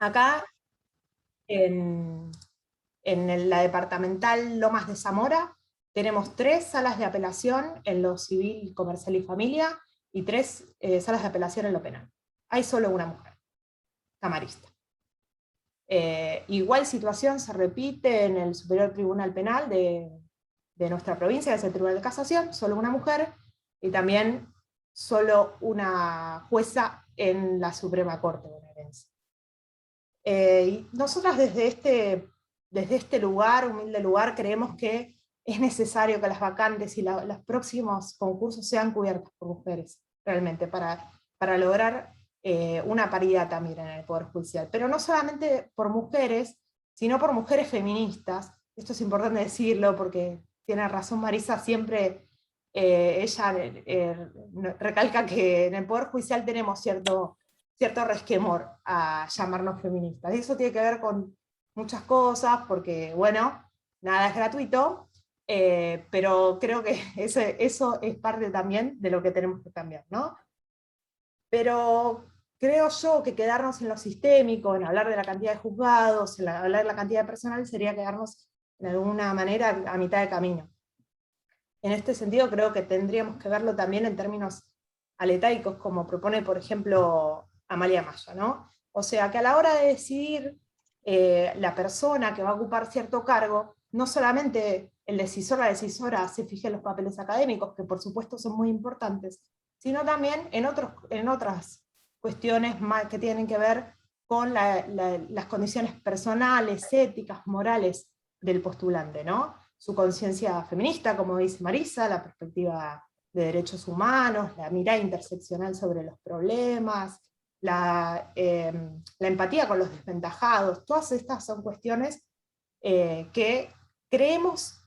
Acá, en la departamental Lomas de Zamora, tenemos 3 salas de apelación en lo civil, comercial y familia, y 3 salas de apelación en lo penal. Hay solo una mujer, camarista. Igual situación se repite en el Superior Tribunal Penal de nuestra provincia, que es el Tribunal de Casación, solo una mujer, y también solo una jueza en la Suprema Corte bonaerense. Y nosotras desde este lugar, humilde lugar, creemos que es necesario que las vacantes y los próximos concursos sean cubiertos por mujeres, realmente, para lograr una paridad también en el Poder Judicial. Pero no solamente por mujeres, sino por mujeres feministas. Esto es importante decirlo porque tiene razón Marisa, siempre ella recalca que en el Poder Judicial tenemos cierto resquemor a llamarnos feministas. Y eso tiene que ver con muchas cosas, porque, bueno, nada es gratuito, pero creo que eso es parte también de lo que tenemos que cambiar, ¿no? Pero creo yo que quedarnos en lo sistémico, en hablar de la cantidad de juzgados, en hablar de la cantidad de personal, sería quedarnos de alguna manera a mitad de camino. En este sentido creo que tendríamos que verlo también en términos aletáicos, como propone, por ejemplo, Amalia Maya, ¿no? O sea, que a la hora de decidir la persona que va a ocupar cierto cargo, no solamente el decisor o la decisora se fije en los papeles académicos, que por supuesto son muy importantes, sino también en otras cuestiones más que tienen que ver con las condiciones personales, éticas, morales del postulante, ¿no? Su conciencia feminista, como dice Marisa, la perspectiva de derechos humanos, la mirada interseccional sobre los problemas, la empatía con los desventajados, todas estas son cuestiones que creemos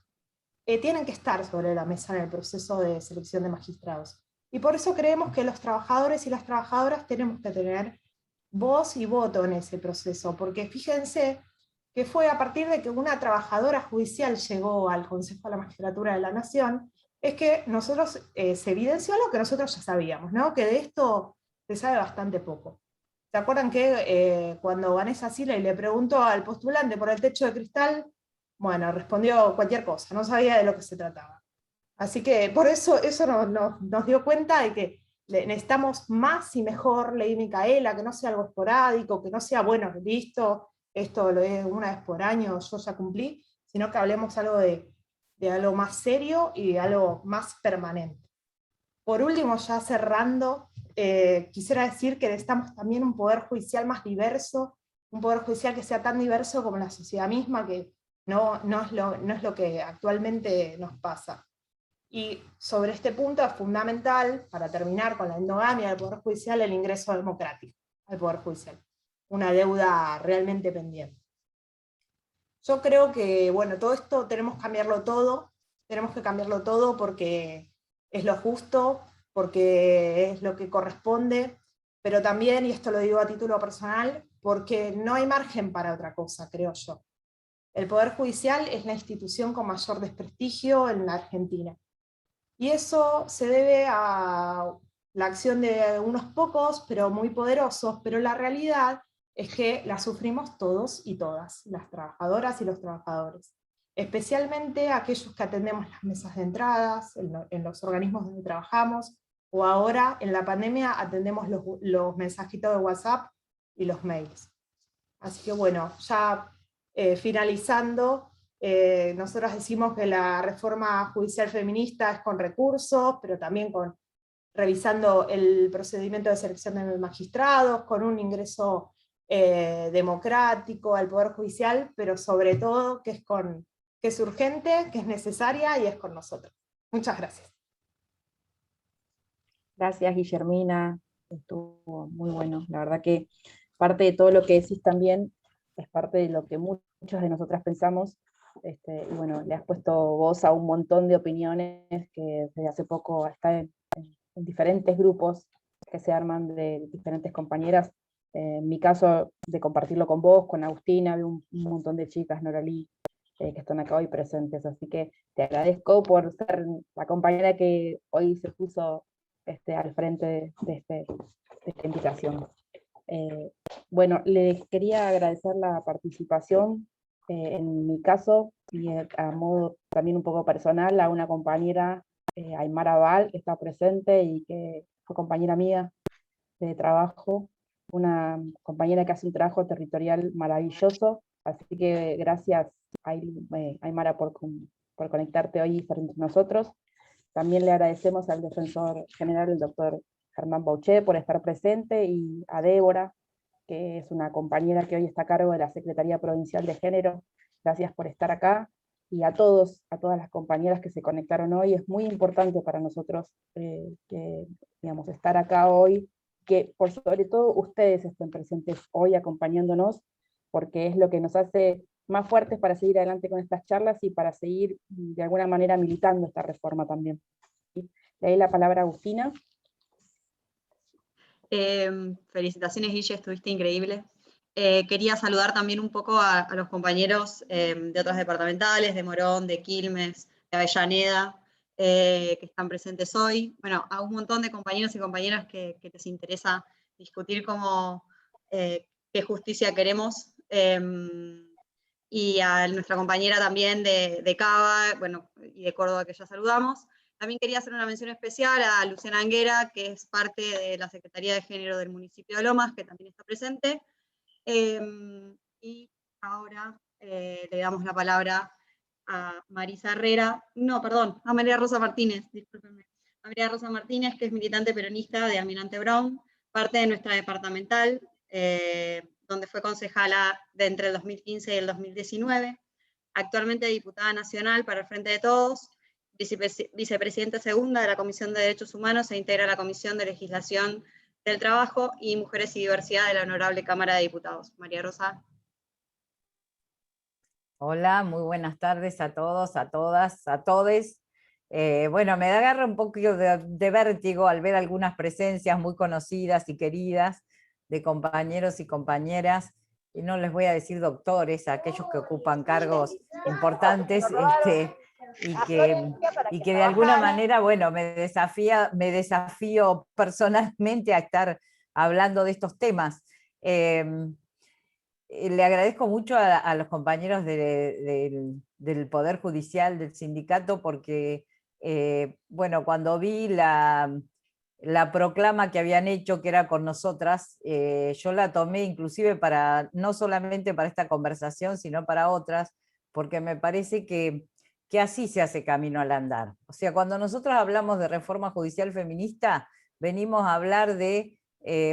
tienen que estar sobre la mesa en el proceso de selección de magistrados. Y por eso creemos que los trabajadores y las trabajadoras tenemos que tener voz y voto en ese proceso, porque fíjense que fue a partir de que una trabajadora judicial llegó al Consejo de la Magistratura de la Nación, es que nosotros se evidenció lo que nosotros ya sabíamos, ¿no? Que de esto se sabe bastante poco. ¿Se acuerdan que cuando Vanessa Siley le preguntó al postulante por el techo de cristal, bueno, respondió cualquier cosa, no sabía de lo que se trataba? Así que por eso nos dio cuenta de que necesitamos más y mejor ley Micaela, que no sea algo esporádico, que no sea, bueno, listo, esto lo es una vez por año, yo ya cumplí, sino que hablemos algo de algo más serio y de algo más permanente. Por último, ya cerrando, quisiera decir que necesitamos también un poder judicial más diverso, un poder judicial que sea tan diverso como la sociedad misma, que no es lo que actualmente nos pasa. Y sobre este punto es fundamental, para terminar con la endogamia del Poder Judicial, el ingreso democrático al Poder Judicial, una deuda realmente pendiente. Yo creo que, bueno, todo esto tenemos que cambiarlo todo porque es lo justo, porque es lo que corresponde, pero también, y esto lo digo a título personal, porque no hay margen para otra cosa, creo yo. El Poder Judicial es la institución con mayor desprestigio en la Argentina. Y eso se debe a la acción de unos pocos, pero muy poderosos, pero la realidad es que la sufrimos todos y todas, las trabajadoras y los trabajadores. Especialmente aquellos que atendemos las mesas de entradas, en los organismos donde trabajamos, o ahora en la pandemia atendemos los mensajitos de WhatsApp y los mails. Así que bueno, ya finalizando, nosotros decimos que la reforma judicial feminista es con recursos, pero también revisando el procedimiento de selección de magistrados, con un ingreso democrático al Poder Judicial, pero sobre todo que es urgente, que es necesaria y es con nosotros. Muchas gracias. Gracias, Guillermina. Estuvo muy bueno. La verdad que parte de todo lo que decís también es parte de lo que muchos de nosotras pensamos. Y bueno, le has puesto voz a un montón de opiniones que desde hace poco está en diferentes grupos que se arman de diferentes compañeras. En mi caso, de compartirlo con vos, con Agustina, de un montón de chicas, Noralí, que están acá hoy presentes. Así que te agradezco por ser la compañera que hoy se puso al frente de esta invitación. Bueno, les quería agradecer la participación, en mi caso, y a modo también un poco personal, a una compañera, Aymara Val, que está presente y que fue compañera mía de trabajo, una compañera que hace un trabajo territorial maravilloso, así que gracias, Aymara, por conectarte hoy y estar entre nosotros. También le agradecemos al defensor general, el doctor Germán Bauché, por estar presente, y a Débora, que es una compañera que hoy está a cargo de la Secretaría Provincial de Género. Gracias por estar acá. Y a todos, a todas las compañeras que se conectaron hoy. Es muy importante para nosotros, que, digamos, estar acá hoy, que por sobre todo ustedes estén presentes hoy acompañándonos, porque es lo que nos hace más fuertes para seguir adelante con estas charlas y para seguir de alguna manera militando esta reforma también. ¿Sí? Le doy la palabra a Agustina. Felicitaciones, Guille, estuviste increíble. Quería saludar también un poco a los compañeros de otras departamentales, de Morón, de Quilmes, de Avellaneda, que están presentes hoy. Bueno, a un montón de compañeros y compañeras que les interesa discutir qué justicia queremos. Y a nuestra compañera también de Cava, bueno, y de Córdoba, que ya saludamos. También quería hacer una mención especial a Luciana Anguera, que es parte de la Secretaría de Género del municipio de Lomas, que también está presente. Y ahora le damos la palabra a Marisa Herrera, no, perdón, a María Rosa Martínez, discúlpenme. A María Rosa Martínez, que es militante peronista de Almirante Brown, parte de nuestra departamental, donde fue concejala de entre el 2015 y el 2019, actualmente diputada nacional para el Frente de Todos, vicepresidenta segunda de la Comisión de Derechos Humanos e integra la Comisión de Legislación del Trabajo y Mujeres y Diversidad de la Honorable Cámara de Diputados. María Rosa. Hola, muy buenas tardes a todos, a todas, a todes. Bueno, me agarra un poco de vértigo al ver algunas presencias muy conocidas y queridas de compañeros y compañeras, y no les voy a decir doctores, a aquellos que ocupan cargos importantes, y que de alguna manera, bueno, me desafío personalmente a estar hablando de estos temas. Le agradezco mucho a los compañeros del Poder Judicial, del sindicato, porque, bueno, cuando vi la proclama que habían hecho, que era con nosotras, yo la tomé inclusive no solamente para esta conversación, sino para otras, porque me parece que así se hace camino al andar. O sea, cuando nosotros hablamos de reforma judicial feminista, venimos a hablar de,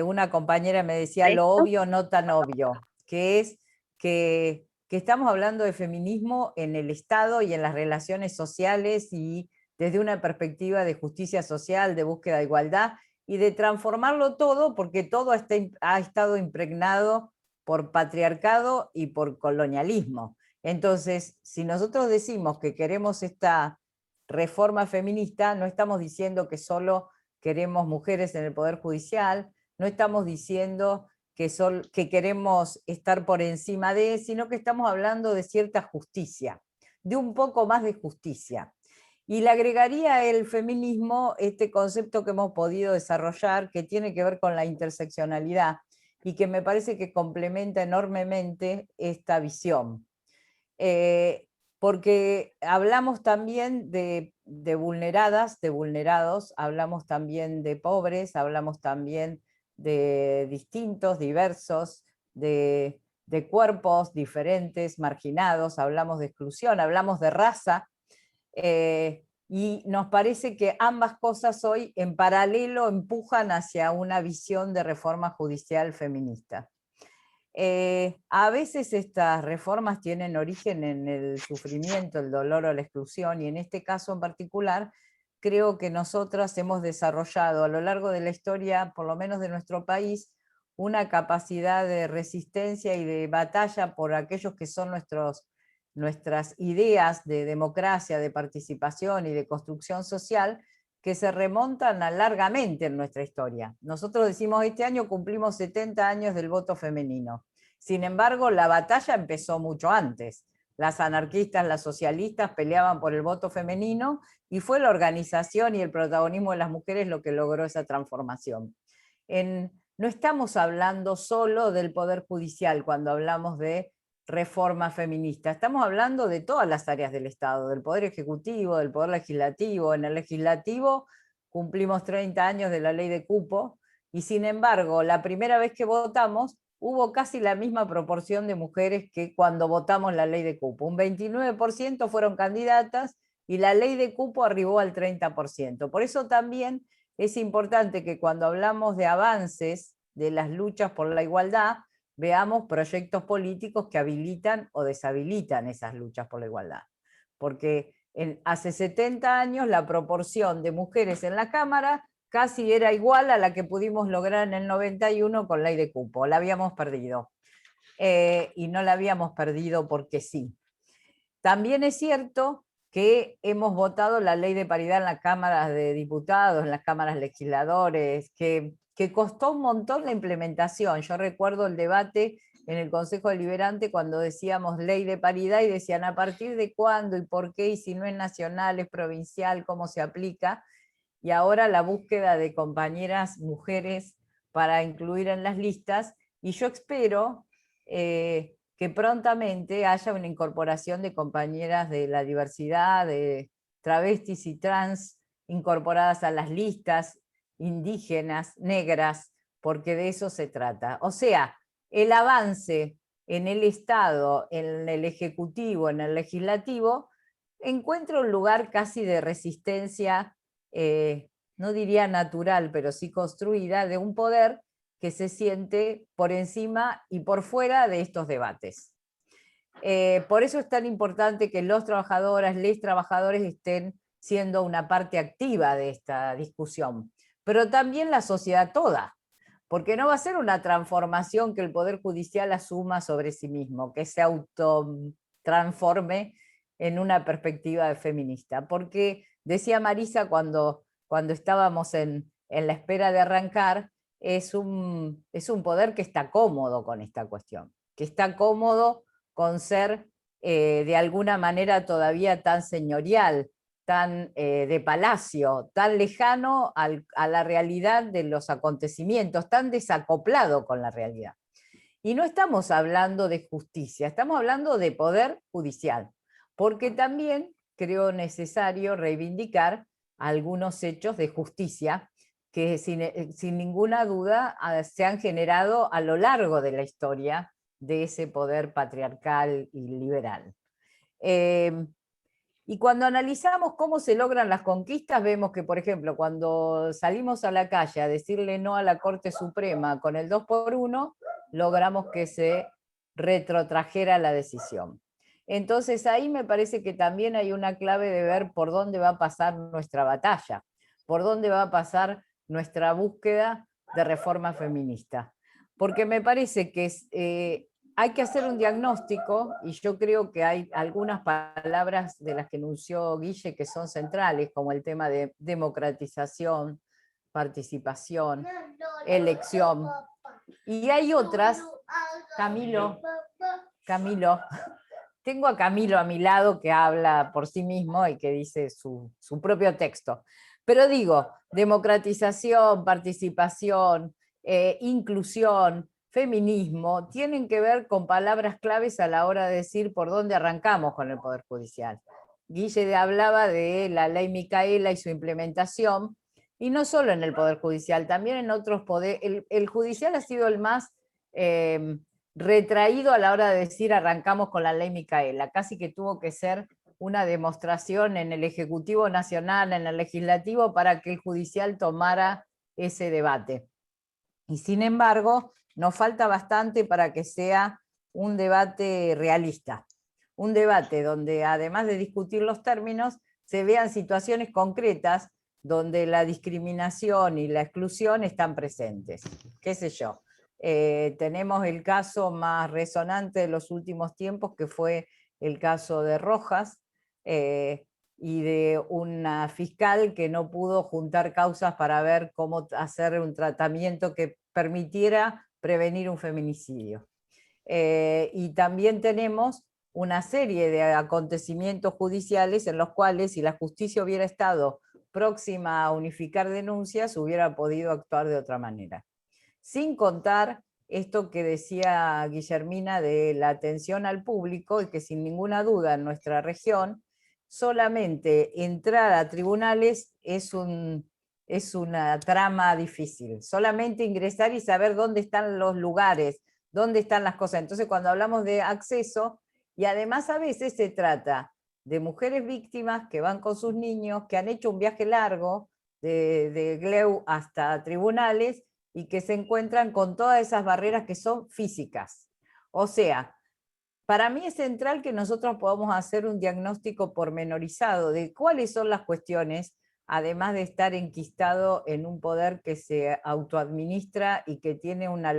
una compañera me decía, lo obvio no tan obvio, que es que estamos hablando de feminismo en el Estado y en las relaciones sociales, y desde una perspectiva de justicia social, de búsqueda de igualdad, y de transformarlo todo, porque todo ha estado impregnado por patriarcado y por colonialismo. Entonces, si nosotros decimos que queremos esta reforma feminista, no estamos diciendo que solo queremos mujeres en el Poder Judicial, no estamos diciendo que queremos estar por encima de, sino que estamos hablando de cierta justicia, de un poco más de justicia. Y le agregaría el feminismo este concepto que hemos podido desarrollar, que tiene que ver con la interseccionalidad, y que me parece que complementa enormemente esta visión. Porque hablamos también de vulneradas, de vulnerados, hablamos también de pobres, hablamos también de distintos, diversos, de cuerpos diferentes, marginados, hablamos de exclusión, hablamos de raza, y nos parece que ambas cosas hoy en paralelo empujan hacia una visión de reforma judicial feminista. A veces estas reformas tienen origen en el sufrimiento, el dolor o la exclusión, y en este caso en particular creo que nosotras hemos desarrollado a lo largo de la historia, por lo menos de nuestro país, una capacidad de resistencia y de batalla por aquellos que son nuestras ideas de democracia, de participación y de construcción social, que se remontan largamente en nuestra historia. Nosotros decimos, este año cumplimos 70 años del voto femenino. Sin embargo, la batalla empezó mucho antes. Las anarquistas, las socialistas peleaban por el voto femenino, y fue la organización y el protagonismo de las mujeres lo que logró esa transformación. En no estamos hablando solo del Poder Judicial cuando hablamos de reforma feminista, estamos hablando de todas las áreas del Estado, del Poder Ejecutivo, del Poder Legislativo. En el Legislativo cumplimos 30 años de la ley de cupo, y sin embargo, la primera vez que votamos, hubo casi la misma proporción de mujeres que cuando votamos la ley de cupo. Un 29% fueron candidatas y la ley de cupo arribó al 30%. Por eso también es importante que cuando hablamos de avances de las luchas por la igualdad, veamos proyectos políticos que habilitan o deshabilitan esas luchas por la igualdad. Porque hace 70 años la proporción de mujeres en la Cámara casi era igual a la que pudimos lograr en el 91 con ley de cupo. La habíamos perdido. Y no la habíamos perdido porque sí. También es cierto que hemos votado la ley de paridad en las cámaras de diputados, en las cámaras legisladores, que costó un montón la implementación. Yo recuerdo el debate en el Consejo Deliberante cuando decíamos ley de paridad y decían a partir de cuándo y por qué, y si no es nacional, es provincial, cómo se aplica. Y ahora la búsqueda de compañeras mujeres para incluir en las listas, y yo espero que prontamente haya una incorporación de compañeras de la diversidad, de travestis y trans incorporadas a las listas, indígenas, negras, porque de eso se trata. O sea, el avance en el Estado, en el Ejecutivo, en el Legislativo, encuentra un lugar casi de resistencia, no diría natural, pero sí construida, de un poder que se siente por encima y por fuera de estos debates. Por eso es tan importante que los trabajadoras, les trabajadores estén siendo una parte activa de esta discusión, pero también la sociedad toda, porque no va a ser una transformación que el Poder Judicial asuma sobre sí mismo, que se autotransforme en una perspectiva feminista, porque decía Marisa cuando estábamos en la espera de arrancar, es un poder que está cómodo con esta cuestión, que está cómodo con ser de alguna manera todavía tan señorial, tan de palacio, tan lejano a la realidad de los acontecimientos, tan desacoplado con la realidad. Y no estamos hablando de justicia, estamos hablando de poder judicial, porque también creo necesario reivindicar algunos hechos de justicia que sin ninguna duda se han generado a lo largo de la historia de ese poder patriarcal y liberal. Y cuando analizamos cómo se logran las conquistas, vemos que, por ejemplo, cuando salimos a la calle a decirle no a la Corte Suprema con el 2x1, logramos que se retrotrajera la decisión. Entonces ahí me parece que también hay una clave de ver por dónde va a pasar nuestra batalla, por dónde va a pasar nuestra búsqueda de reforma feminista. Porque me parece que hay que hacer un diagnóstico, y yo creo que hay algunas palabras de las que enunció Guille que son centrales, como el tema de democratización, participación, elección. Y hay otras, Camilo, tengo a Camilo a mi lado que habla por sí mismo y que dice su propio texto. Pero digo, democratización, participación, inclusión, feminismo, tienen que ver con palabras claves a la hora de decir por dónde arrancamos con el Poder Judicial. Guille hablaba de la ley Micaela y su implementación, y no solo en el Poder Judicial, también en otros poderes. El judicial ha sido el más retraído a la hora de decir arrancamos con la ley Micaela, casi que tuvo que ser una demostración en el Ejecutivo Nacional, en el Legislativo, para que el judicial tomara ese debate. Y sin embargo, nos falta bastante para que sea un debate realista, un debate donde además de discutir los términos, se vean situaciones concretas donde la discriminación y la exclusión están presentes. ¿Qué sé yo? Tenemos el caso más resonante de los últimos tiempos, que fue el caso de Rojas, y de una fiscal que no pudo juntar causas para ver cómo hacer un tratamiento que permitiera prevenir un feminicidio. Y también tenemos una serie de acontecimientos judiciales en los cuales, si la justicia hubiera estado próxima a unificar denuncias, hubiera podido actuar de otra manera. sin contar esto que decía Guillermina de la atención al público, y que sin ninguna duda en nuestra región, solamente entrar a tribunales es una trama difícil. Solamente ingresar y saber dónde están los lugares, dónde están las cosas. Entonces, cuando hablamos de acceso, y además a veces se trata de mujeres víctimas que van con sus niños, que han hecho un viaje largo de Gleu hasta tribunales, y que se encuentran con todas esas barreras que son físicas. O sea, para mí es central que nosotros podamos hacer un diagnóstico pormenorizado de cuáles son las cuestiones, además de estar enquistado en un poder que se autoadministra y que tiene una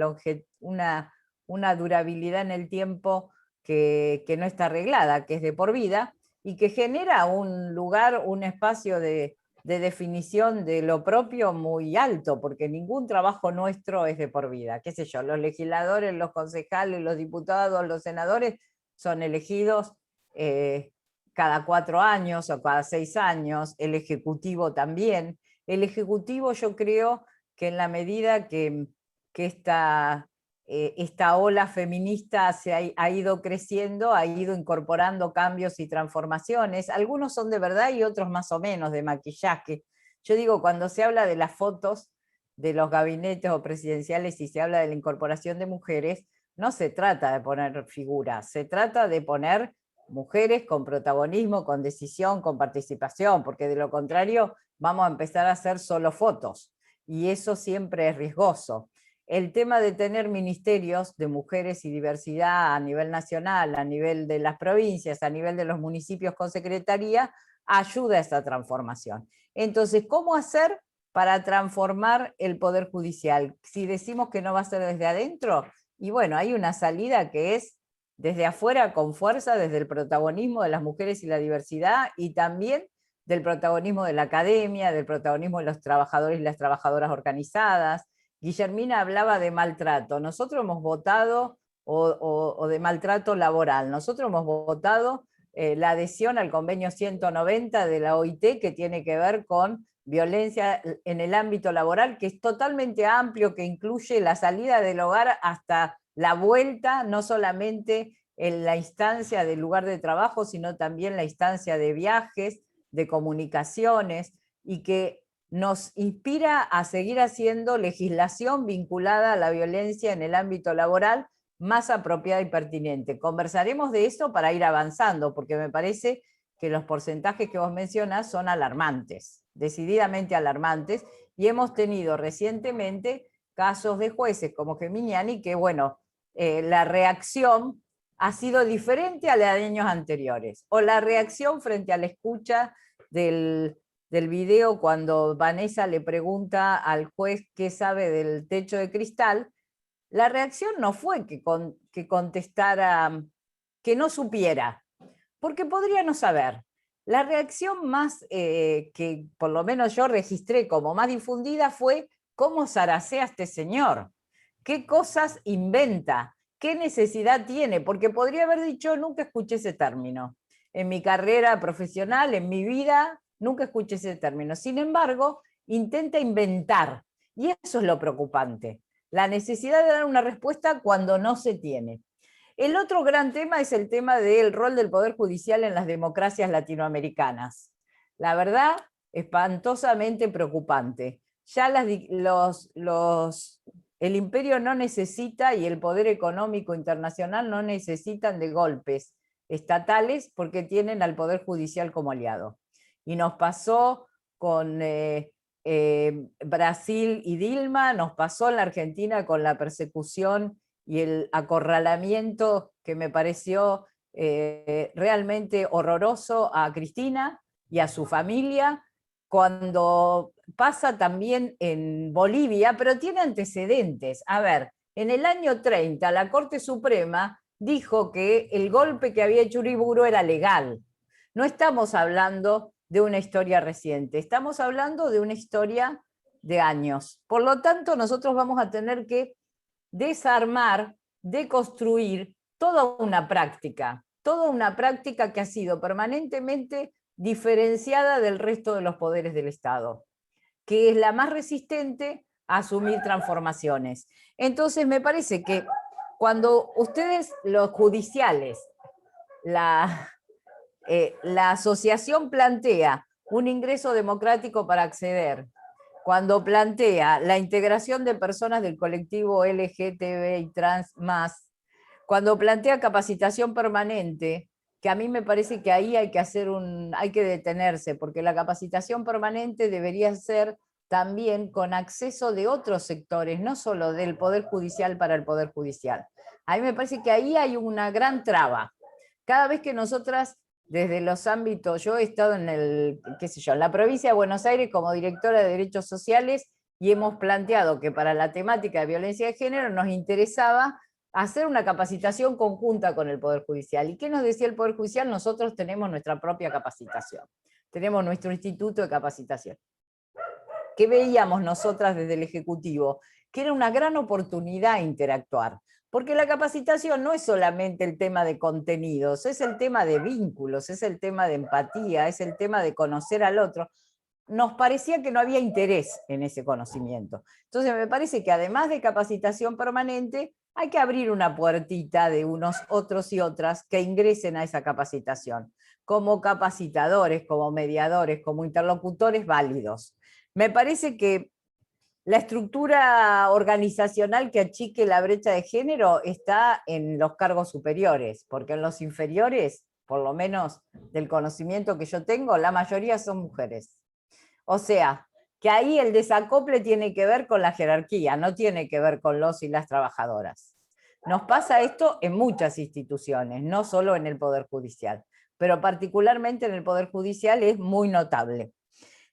durabilidad en el tiempo que no está arreglada, que es de por vida, y que genera un lugar, un espacio de definición de lo propio muy alto, porque ningún trabajo nuestro es de por vida. Qué sé yo, los legisladores, los concejales, los diputados, los senadores son elegidos cada 4 años o cada 6 años, el Ejecutivo también. El Ejecutivo, yo creo que en la medida que esta ola feminista ha ido creciendo, ha ido incorporando cambios y transformaciones. Algunos son de verdad y otros más o menos de maquillaje. Yo digo, cuando se habla de las fotos de los gabinetes o presidenciales y se habla de la incorporación de mujeres, no se trata de poner figuras, se trata de poner mujeres con protagonismo, con decisión, con participación, porque de lo contrario vamos a empezar a hacer solo fotos, y eso siempre es riesgoso. El tema de tener ministerios de mujeres y diversidad a nivel nacional, a nivel de las provincias, a nivel de los municipios con secretaría, ayuda a esa transformación. Entonces, ¿cómo hacer para transformar el Poder Judicial? Si decimos que no va a ser desde adentro, y bueno, hay una salida que es desde afuera con fuerza, desde el protagonismo de las mujeres y la diversidad, y también del protagonismo de la academia, del protagonismo de los trabajadores y las trabajadoras organizadas. Guillermina hablaba de maltrato. Nosotros hemos votado, o de maltrato laboral, nosotros hemos votado la adhesión al convenio 190 de la OIT, que tiene que ver con violencia en el ámbito laboral, que es totalmente amplio, que incluye la salida del hogar hasta la vuelta, no solamente en la instancia del lugar de trabajo, sino también la instancia de viajes, de comunicaciones, y que nos inspira a seguir haciendo legislación vinculada a la violencia en el ámbito laboral más apropiada y pertinente. Conversaremos de eso para ir avanzando, porque me parece que los porcentajes que vos mencionas son alarmantes, decididamente alarmantes, y hemos tenido recientemente casos de jueces como Geminiani que, bueno, la reacción ha sido diferente a la de años anteriores, o la reacción frente a la escucha del video cuando Vanessa le pregunta al juez qué sabe del techo de cristal. La reacción no fue que contestara, que no supiera, porque podría no saber. La reacción más que por lo menos yo registré como más difundida fue cómo zaracea este señor, qué cosas inventa, qué necesidad tiene, porque podría haber dicho, nunca escuché ese término. En mi carrera profesional, en mi vida, nunca escuché ese término. Sin embargo, intenta inventar, y eso es lo preocupante, la necesidad de dar una respuesta cuando no se tiene. El otro gran tema es el tema del rol del Poder Judicial en las democracias latinoamericanas. La verdad, espantosamente preocupante. Ya el imperio no necesita, y el poder económico internacional no necesitan de golpes estatales, porque tienen al Poder Judicial como aliado. Y nos pasó con Brasil y Dilma, nos pasó en la Argentina con la persecución y el acorralamiento que me pareció realmente horroroso a Cristina y a su familia, cuando pasa también en Bolivia, pero tiene antecedentes. A ver, en el año 30 la Corte Suprema dijo que el golpe que había hecho Uriburu era legal. No estamos hablando de una historia reciente, estamos hablando de una historia de años. Por lo tanto, nosotros vamos a tener que desarmar, deconstruir toda una práctica que ha sido permanentemente diferenciada del resto de los poderes del Estado, que es la más resistente asumir transformaciones. Entonces me parece que cuando ustedes, los judiciales, la asociación plantea un ingreso democrático para acceder, cuando plantea la integración de personas del colectivo LGTB y trans más, cuando plantea capacitación permanente, que a mí me parece que ahí hay que detenerse, porque la capacitación permanente debería ser también con acceso de otros sectores, no solo del Poder Judicial para el Poder Judicial. A mí me parece que ahí hay una gran traba. Cada vez que nosotras, desde los ámbitos, yo he estado en la provincia de Buenos Aires como directora de Derechos Sociales y hemos planteado que para la temática de violencia de género nos interesaba hacer una capacitación conjunta con el Poder Judicial. ¿Y qué nos decía el Poder Judicial? Nosotros tenemos nuestra propia capacitación, tenemos nuestro instituto de capacitación. ¿Qué veíamos nosotras desde el Ejecutivo? Que era una gran oportunidad interactuar, porque la capacitación no es solamente el tema de contenidos, es el tema de vínculos, es el tema de empatía, es el tema de conocer al otro. Nos parecía que no había interés en ese conocimiento. Entonces me parece que además de capacitación permanente, hay que abrir una puertita de unos otros y otras que ingresen a esa capacitación, como capacitadores, como mediadores, como interlocutores válidos. Me parece que la estructura organizacional que achique la brecha de género está en los cargos superiores, porque en los inferiores, por lo menos del conocimiento que yo tengo, la mayoría son mujeres. O sea, que ahí el desacople tiene que ver con la jerarquía, no tiene que ver con los y las trabajadoras. Nos pasa esto en muchas instituciones, no solo en el Poder Judicial, pero particularmente en el Poder Judicial es muy notable.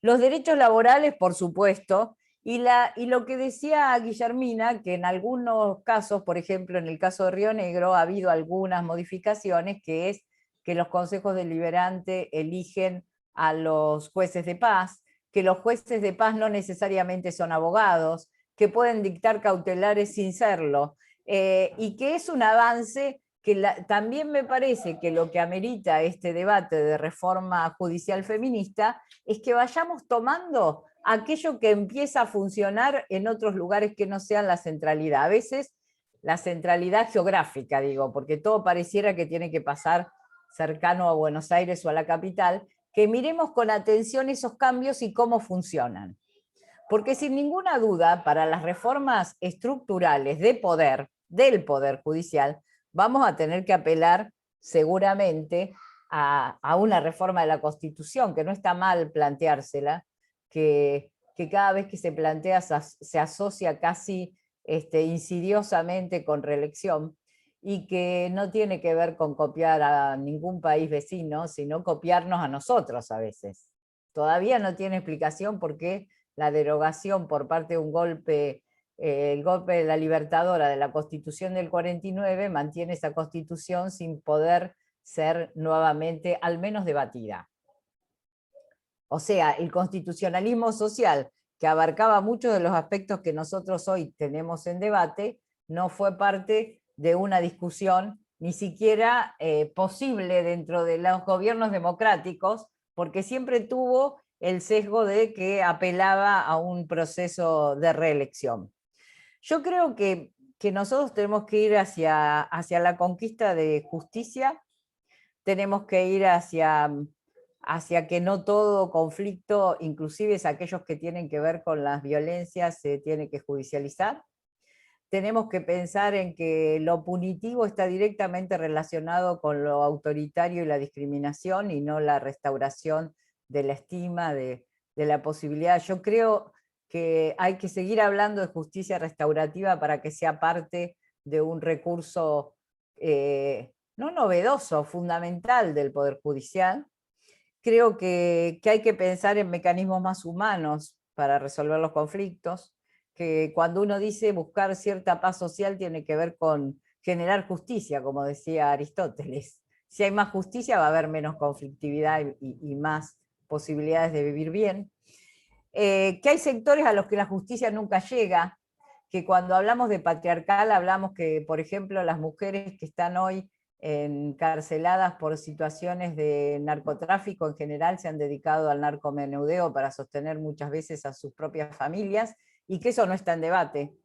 Los derechos laborales, por supuesto, y lo que decía Guillermina, que en algunos casos, por ejemplo en el caso de Río Negro, ha habido algunas modificaciones, que es que los consejos deliberantes eligen a los jueces de paz, que los jueces de paz no necesariamente son abogados, que pueden dictar cautelares sin serlo, y que es un avance que también me parece que lo que amerita este debate de reforma judicial feminista es que vayamos tomando aquello que empieza a funcionar en otros lugares que no sean la centralidad. A veces la centralidad geográfica, digo, porque todo pareciera que tiene que pasar cercano a Buenos Aires o a la capital, que miremos con atención esos cambios y cómo funcionan. Porque sin ninguna duda, para las reformas estructurales de poder, del Poder Judicial, vamos a tener que apelar seguramente a una reforma de la Constitución, que no está mal planteársela, que cada vez que se plantea se asocia casi insidiosamente con reelección, y que no tiene que ver con copiar a ningún país vecino, sino copiarnos a nosotros a veces. Todavía no tiene explicación por qué la derogación por parte de un golpe, el golpe de la Libertadora de la Constitución del 49, mantiene esa Constitución sin poder ser nuevamente al menos debatida. O sea, el constitucionalismo social, que abarcaba muchos de los aspectos que nosotros hoy tenemos en debate, no fue parte de una discusión ni siquiera posible dentro de los gobiernos democráticos, porque siempre tuvo el sesgo de que apelaba a un proceso de reelección. Yo creo que nosotros tenemos que ir hacia la conquista de justicia, tenemos que ir hacia que no todo conflicto, inclusive aquellos que tienen que ver con las violencias, se tiene que judicializar. Tenemos que pensar en que lo punitivo está directamente relacionado con lo autoritario y la discriminación, y no la restauración de la estima, de la posibilidad. Yo creo que hay que seguir hablando de justicia restaurativa para que sea parte de un recurso no novedoso, fundamental del Poder Judicial. Creo que hay que pensar en mecanismos más humanos para resolver los conflictos, que cuando uno dice buscar cierta paz social tiene que ver con generar justicia, como decía Aristóteles. Si hay más justicia va a haber menos conflictividad y más posibilidades de vivir bien. Que hay sectores a los que la justicia nunca llega, que cuando hablamos de patriarcal hablamos que, por ejemplo, las mujeres que están hoy encarceladas por situaciones de narcotráfico en general se han dedicado al narcomenudeo para sostener muchas veces a sus propias familias, y que eso no está en debate.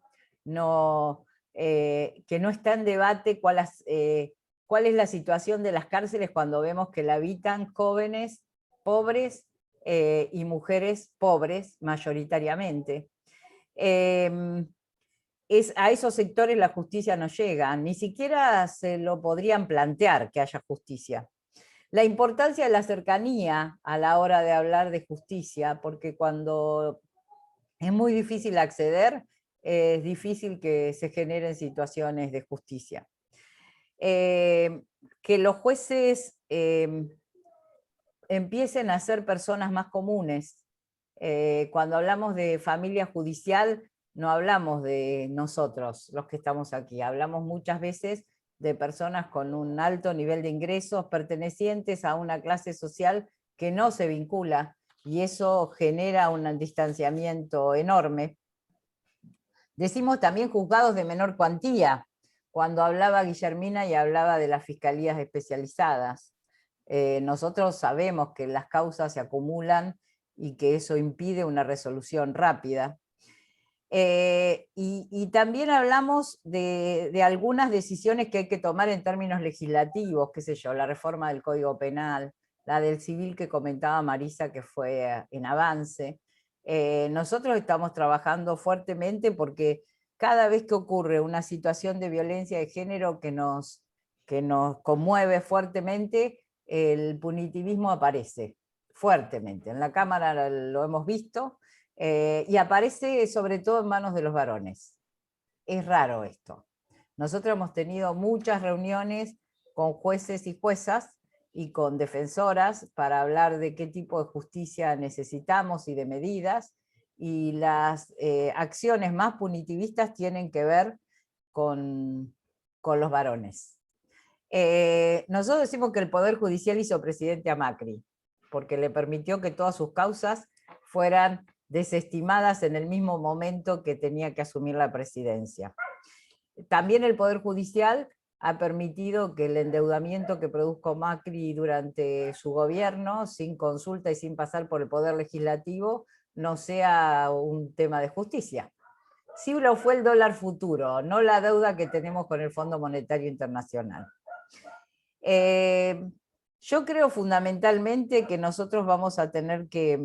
No, que no está en debate cuál es la situación de las cárceles cuando vemos que la habitan jóvenes pobres y mujeres pobres mayoritariamente. A esos sectores la justicia no llega, ni siquiera se lo podrían plantear que haya justicia. La importancia de la cercanía a la hora de hablar de justicia, porque cuando es muy difícil acceder, es difícil que se generen situaciones de justicia. Que los jueces empiecen a ser personas más comunes. Cuando hablamos de familia judicial, no hablamos de nosotros, los que estamos aquí, hablamos muchas veces de personas con un alto nivel de ingresos pertenecientes a una clase social que no se vincula, y eso genera un distanciamiento enorme. Decimos también juzgados de menor cuantía, cuando hablaba Guillermina y hablaba de las fiscalías especializadas. Nosotros sabemos que las causas se acumulan y que eso impide una resolución rápida. Y también hablamos de algunas decisiones que hay que tomar en términos legislativos, qué sé yo, la reforma del Código Penal, la del civil que comentaba Marisa, que fue en avance. Nosotros estamos trabajando fuertemente porque cada vez que ocurre una situación de violencia de género que nos conmueve fuertemente, el punitivismo aparece fuertemente. En la Cámara lo hemos visto, y aparece sobre todo en manos de los varones. Es raro esto. Nosotros hemos tenido muchas reuniones con jueces y juezas y con defensoras para hablar de qué tipo de justicia necesitamos y de medidas, y las acciones más punitivistas tienen que ver con los varones. Nosotros decimos que el Poder Judicial hizo presidente a Macri, porque le permitió que todas sus causas fueran desestimadas en el mismo momento que tenía que asumir la presidencia. También el Poder Judicial ha permitido que el endeudamiento que produjo Macri durante su gobierno, sin consulta y sin pasar por el Poder Legislativo, no sea un tema de justicia. Sí lo fue el dólar futuro, no la deuda que tenemos con el Fondo Monetario Internacional. Yo creo fundamentalmente que nosotros vamos a tener que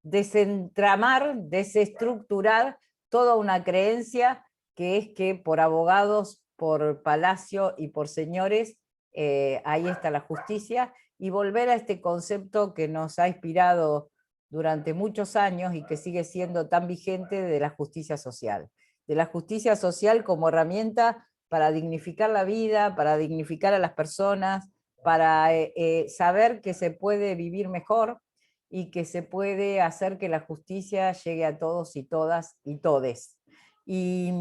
desentramar, desestructurar toda una creencia que es que por abogados, por palacio y por señores, ahí está la justicia, y volver a este concepto que nos ha inspirado durante muchos años y que sigue siendo tan vigente, de la justicia social. De la justicia social como herramienta para dignificar la vida, para dignificar a las personas, para saber que se puede vivir mejor y que se puede hacer que la justicia llegue a todos y todas y todes. Y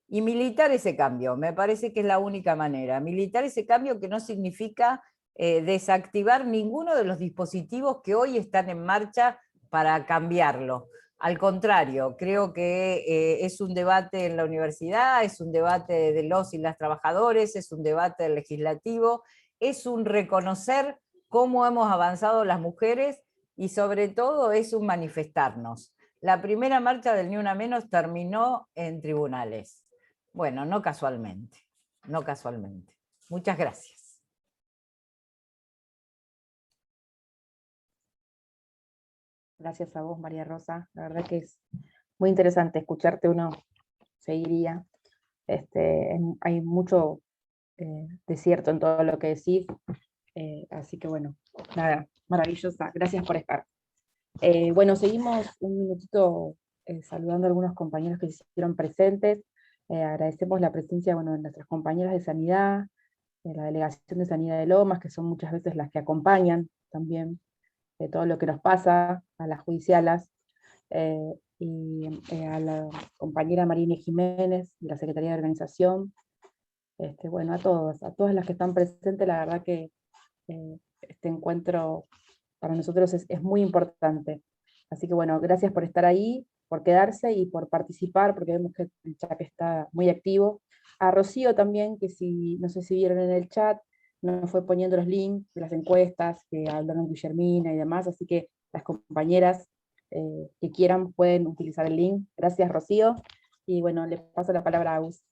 militar ese cambio, me parece que es la única manera. Militar ese cambio, que no significa desactivar ninguno de los dispositivos que hoy están en marcha para cambiarlo. Al contrario, creo que es un debate en la universidad, es un debate de los y las trabajadores, es un debate del legislativo, es un reconocer cómo hemos avanzado las mujeres, y sobre todo es un manifestarnos. La primera marcha del Ni Una Menos terminó en tribunales. Bueno, no casualmente, no casualmente. Muchas gracias. Gracias a vos, María Rosa. La verdad que es muy interesante escucharte, uno seguiría. Hay mucho de cierto en todo lo que decís, así que bueno, nada, maravillosa. Gracias por estar. Bueno, seguimos un minutito saludando a algunos compañeros que se hicieron presentes. Agradecemos la presencia, bueno, de nuestras compañeras de Sanidad, de la Delegación de Sanidad de Lomas, que son muchas veces las que acompañan también de todo lo que nos pasa, a las judicialas, y a la compañera Marina Jiménez, de la Secretaría de Organización, bueno, a todas las que están presentes. La verdad que este encuentro para nosotros es muy importante. Así que bueno, gracias por estar ahí, por quedarse y por participar, porque vemos que el chat está muy activo. A Rocío también, que no sé si vieron en el chat, nos fue poniendo los links de las encuestas que hablaron Guillermina y demás, así que las compañeras que quieran pueden utilizar el link. Gracias, Rocío. Y bueno, le paso la palabra a Agus.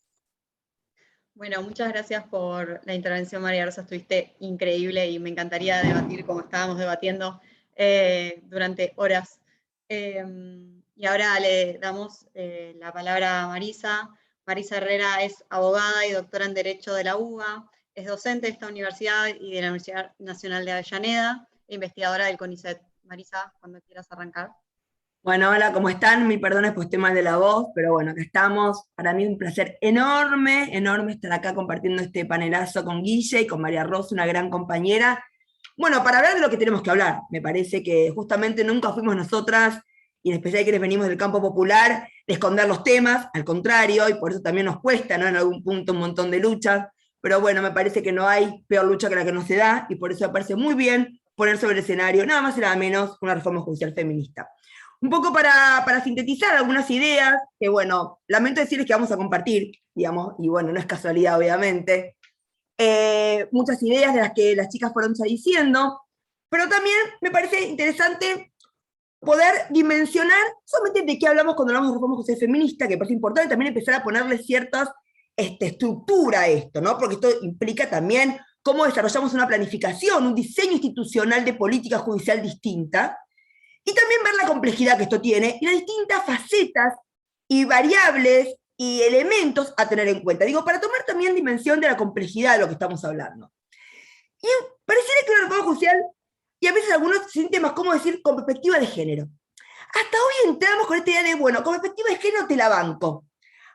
Bueno, muchas gracias por la intervención, María Rosa, estuviste increíble y me encantaría debatir como estábamos debatiendo durante horas. Y ahora le damos la palabra a Marisa. Marisa Herrera es abogada y doctora en Derecho de la UBA, es docente de esta universidad y de la Universidad Nacional de Avellaneda, e investigadora del CONICET. Marisa, cuando quieras arrancar. Bueno, hola, ¿cómo están? Mi perdón, pues estoy mal de la voz, pero bueno, acá estamos. Para mí es un placer enorme, enorme estar acá compartiendo este panelazo con Guille y con María Rosa, una gran compañera. Bueno, para hablar de lo que tenemos que hablar, me parece que justamente nunca fuimos nosotras, y en especial quienes venimos del campo popular, de esconder los temas, al contrario, y por eso también nos cuesta, ¿no? En algún punto un montón de luchas, pero bueno, me parece que no hay peor lucha que la que no se da, y por eso me parece muy bien poner sobre el escenario, nada más y nada menos, una reforma judicial feminista. Un poco para sintetizar algunas ideas, que bueno, lamento decirles que vamos a compartir, digamos, y bueno, no es casualidad obviamente, muchas ideas de las que las chicas fueron ya diciendo, pero también me parece interesante poder dimensionar solamente de qué hablamos cuando hablamos de reforma judicial feminista, que me parece importante también empezar a ponerle ciertas estructura a esto, ¿no? Porque esto implica también cómo desarrollamos una planificación, un diseño institucional de política judicial distinta, y también ver la complejidad que esto tiene y las distintas facetas y variables y elementos a tener en cuenta. Digo, para tomar también dimensión de la complejidad de lo que estamos hablando. Y pareciera que una reforma judicial, y a veces algunos se sienten más cómodo decir con perspectiva de género. Hasta hoy entramos con esta idea de, bueno, con perspectiva de género te la banco.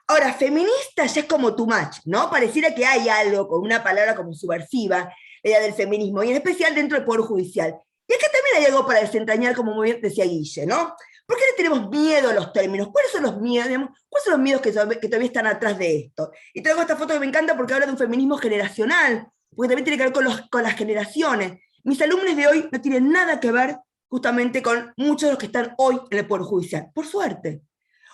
Ahora, feminista ya es como too much, ¿no? Pareciera que hay algo con una palabra como subversiva, la idea del feminismo, y en especial dentro del Poder Judicial. Y acá también hay algo para desentrañar, como muy bien decía Guille, ¿no? ¿Por qué le tenemos miedo a los términos? ¿Cuáles son los miedos? ¿Cuáles son los miedos que todavía están atrás de esto? Y traigo esta foto que me encanta porque habla de un feminismo generacional, porque también tiene que ver con las generaciones. Mis alumnos de hoy no tienen nada que ver justamente con muchos de los que están hoy en el Poder Judicial, por suerte.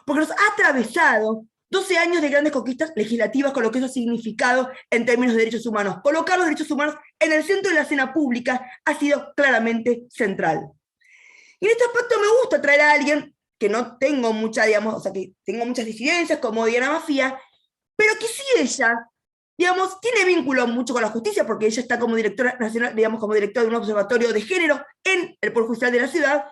Porque nos ha atravesado 12 años de grandes conquistas legislativas con lo que eso ha significado en términos de derechos humanos. Colocar los derechos humanos en el centro de la escena pública ha sido claramente central. Y en este aspecto me gusta traer a alguien que no tengo mucha, digamos, o sea, que tengo muchas disidencias, como Diana Mafía, pero que sí ella, digamos, tiene vínculo mucho con la justicia, porque ella está como directora nacional, digamos, como directora de un observatorio de género en el Poder Judicial de la ciudad.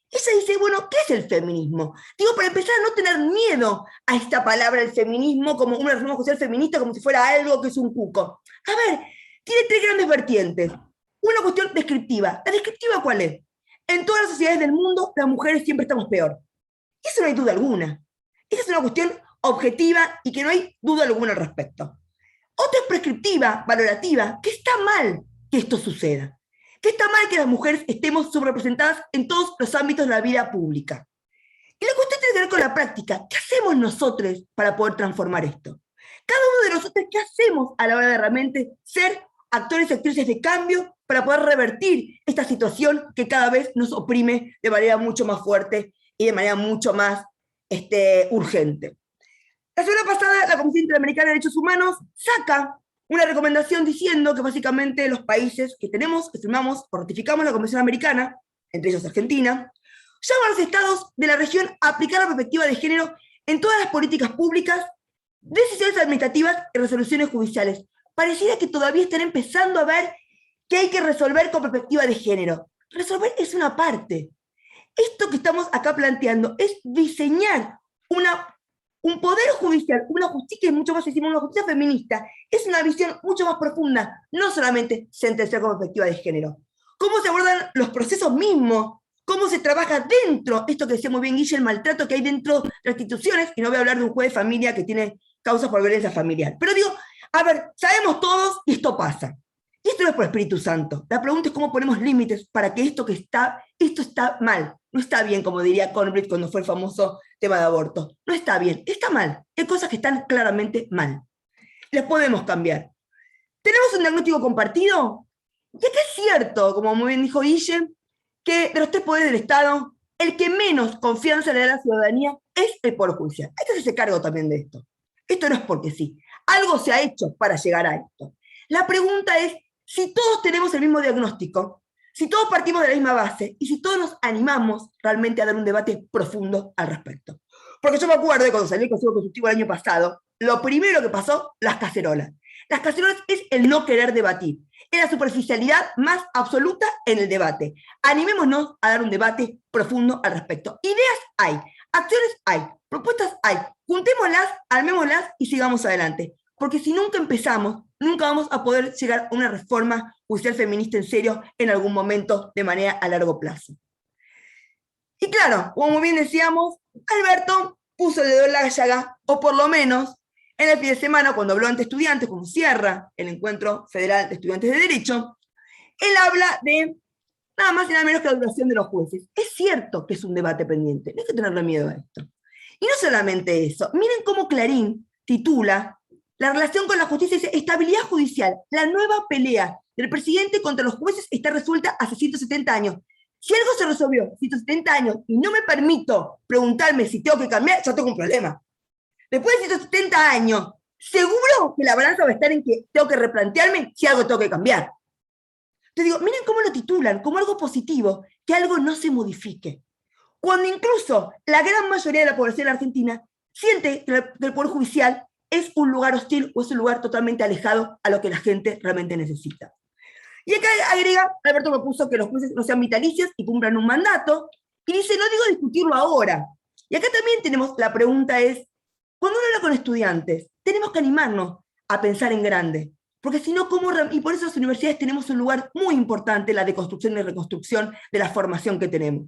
Ella dice, bueno, ¿qué es el feminismo? Digo, para empezar a no tener miedo a esta palabra, el feminismo, como una reforma judicial feminista, como si fuera algo que es un cuco. A ver, tiene tres grandes vertientes. Una cuestión descriptiva. ¿La descriptiva cuál es? En todas las sociedades del mundo, las mujeres siempre estamos peor. Y eso no hay duda alguna. Esa es una cuestión objetiva y que no hay duda alguna al respecto. Otra es prescriptiva, valorativa, que está mal que esto suceda. Que está mal que las mujeres estemos subrepresentadas en todos los ámbitos de la vida pública. Y la cuestión tiene que ver con la práctica. ¿Qué hacemos nosotros para poder transformar esto? Cada uno de nosotros, ¿qué hacemos a la hora de realmente ser actores y actrices de cambio para poder revertir esta situación que cada vez nos oprime de manera mucho más fuerte y de manera mucho más urgente? La semana pasada, la Comisión Interamericana de Derechos Humanos saca una recomendación diciendo que básicamente los países que tenemos, que firmamos o ratificamos la Convención Americana, entre ellos Argentina, llaman a los estados de la región a aplicar la perspectiva de género en todas las políticas públicas, decisiones administrativas y resoluciones judiciales. Pareciera que todavía están empezando a ver que hay que resolver con perspectiva de género. Resolver es una parte. Esto que estamos acá planteando es diseñar un poder judicial, una justicia que es mucho más, decimos, una justicia feminista, es una visión mucho más profunda, no solamente sentenciar con perspectiva de género. Cómo se abordan los procesos mismos, cómo se trabaja dentro, esto que decía muy bien Guille, el maltrato que hay dentro de las instituciones, y no voy a hablar de un juez de familia que tiene causas por violencia familiar. Pero digo, a ver, sabemos todos y esto pasa. Y esto no es por Espíritu Santo. La pregunta es cómo ponemos límites para que esto está mal. No está bien, como diría Conrad cuando fue el famoso tema de aborto. No está bien, está mal. Hay cosas que están claramente mal. Las podemos cambiar. ¿Tenemos un diagnóstico compartido? Y acá es cierto, como muy bien dijo Guille, que de los tres poderes del Estado, el que menos confianza le da a la ciudadanía es el Poder Judicial. Hay que hacerse cargo también de esto. Esto no es porque sí. Algo se ha hecho para llegar a esto. La pregunta es, si todos tenemos el mismo diagnóstico, si todos partimos de la misma base y si todos nos animamos realmente a dar un debate profundo al respecto. Porque yo me acuerdo de cuando salió el Consejo Consultivo el año pasado, lo primero que pasó, las cacerolas. Las cacerolas es el no querer debatir, es la superficialidad más absoluta en el debate. Animémonos a dar un debate profundo al respecto. Ideas hay, acciones hay, propuestas hay, juntémoslas, armémoslas y sigamos adelante. Porque si nunca empezamos, nunca vamos a poder llegar a una reforma judicial feminista en serio en algún momento de manera a largo plazo. Y claro, como bien decíamos, Alberto puso el dedo en la llaga, o por lo menos en el fin de semana, cuando habló ante estudiantes, como cierra el Encuentro Federal de Estudiantes de Derecho, él habla de nada más y nada menos que la duración de los jueces. Es cierto que es un debate pendiente, no hay que tenerle miedo a esto. Y no solamente eso, miren cómo Clarín titula la relación con la justicia, dice, estabilidad judicial, la nueva pelea del presidente contra los jueces está resuelta hace 170 años. Si algo se resolvió 170 años y no me permito preguntarme si tengo que cambiar, ya tengo un problema. Después de 170 años, seguro que la balanza va a estar en que tengo que replantearme si algo tengo que cambiar. Te digo, miren cómo lo titulan, como algo positivo, que algo no se modifique. Cuando incluso la gran mayoría de la población argentina siente que el Poder Judicial es un lugar hostil o es un lugar totalmente alejado a lo que la gente realmente necesita. Y acá agrega, Alberto me puso que los jueces no sean vitalicios y cumplan un mandato, y dice, no digo discutirlo ahora. Y acá también tenemos, la pregunta es, cuando uno habla con estudiantes, tenemos que animarnos a pensar en grande, porque si no, ¿cómo? Y por eso las universidades tenemos un lugar muy importante en la deconstrucción y reconstrucción de la formación que tenemos.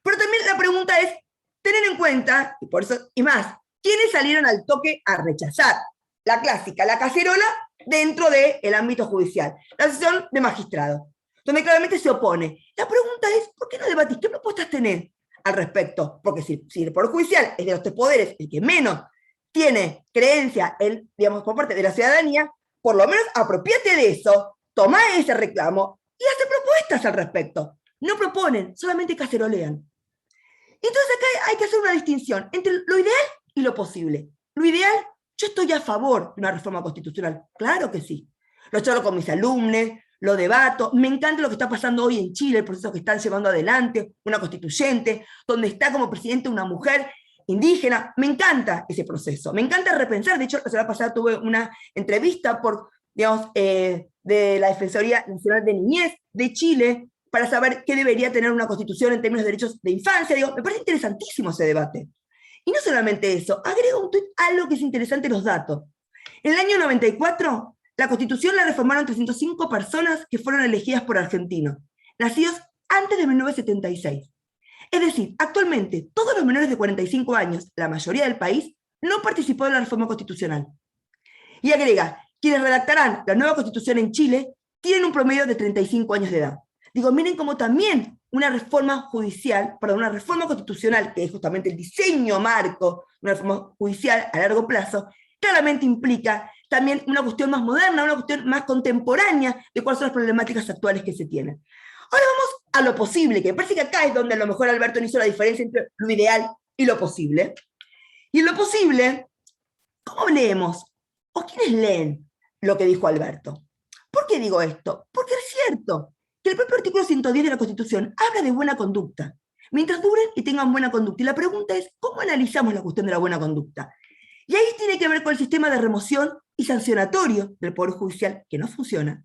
Pero también la pregunta es, tener en cuenta, y por eso, y más, ¿quiénes salieron al toque a rechazar? La clásica, la cacerola, dentro del ámbito judicial, la sesión de magistrado, donde claramente se opone. La pregunta es, ¿por qué no debatís? ¿Qué propuestas tenés al respecto? Porque si el Poder Judicial es de los tres poderes el que menos tiene creencia, digamos, por parte de la ciudadanía, por lo menos apropiate de eso, toma ese reclamo y hace propuestas al respecto. No proponen, solamente cacerolean. Entonces acá hay que hacer una distinción entre lo ideal y lo posible. Lo ideal, yo estoy a favor de una reforma constitucional, claro que sí. Lo charlo con mis alumnos, lo debato, me encanta lo que está pasando hoy en Chile, el proceso que están llevando adelante, una constituyente, donde está como presidente una mujer indígena, me encanta ese proceso, me encanta repensar. De hecho, la semana pasada tuve una entrevista de la Defensoría Nacional de Niñez de Chile para saber qué debería tener una constitución en términos de derechos de infancia. Digo, me parece interesantísimo ese debate. Y no solamente eso, agrego un tuit algo que es interesante, los datos. En el año 94, la constitución la reformaron 305 personas que fueron elegidas por argentinos, nacidos antes de 1976. Es decir, actualmente, todos los menores de 45 años, la mayoría del país, no participó en la reforma constitucional. Y agrega, quienes redactarán la nueva constitución en Chile tienen un promedio de 35 años de edad. Digo, miren cómo también una reforma constitucional, que es justamente el diseño marco, una reforma judicial a largo plazo, claramente implica también una cuestión más moderna, una cuestión más contemporánea de cuáles son las problemáticas actuales que se tienen. Ahora vamos a lo posible, que me parece que acá es donde a lo mejor Alberto no hizo la diferencia entre lo ideal y lo posible. Y en lo posible, ¿cómo leemos? ¿O quiénes leen lo que dijo Alberto? ¿Por qué digo esto? Porque es cierto que el propio artículo 110 de la Constitución habla de buena conducta, mientras duren y tengan buena conducta. Y la pregunta es, ¿cómo analizamos la cuestión de la buena conducta? Y ahí tiene que ver con el sistema de remoción y sancionatorio del Poder Judicial, que no funciona.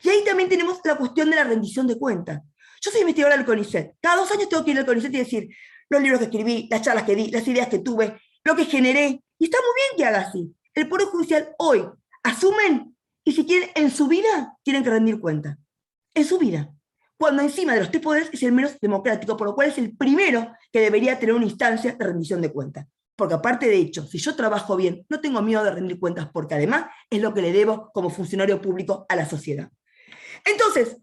Y ahí también tenemos la cuestión de la rendición de cuentas. Yo soy investigadora del CONICET. Cada 2 años tengo que ir al CONICET y decir los libros que escribí, las charlas que di, las ideas que tuve, lo que generé. Y está muy bien que haga así. El Poder Judicial hoy asumen, y si quieren, en su vida, tienen que rendir cuentas. En su vida. Cuando encima de los 3 poderes es el menos democrático, por lo cual es el primero que debería tener una instancia de rendición de cuentas. Porque aparte de hecho, si yo trabajo bien, no tengo miedo de rendir cuentas, porque además es lo que le debo como funcionario público a la sociedad. Entonces,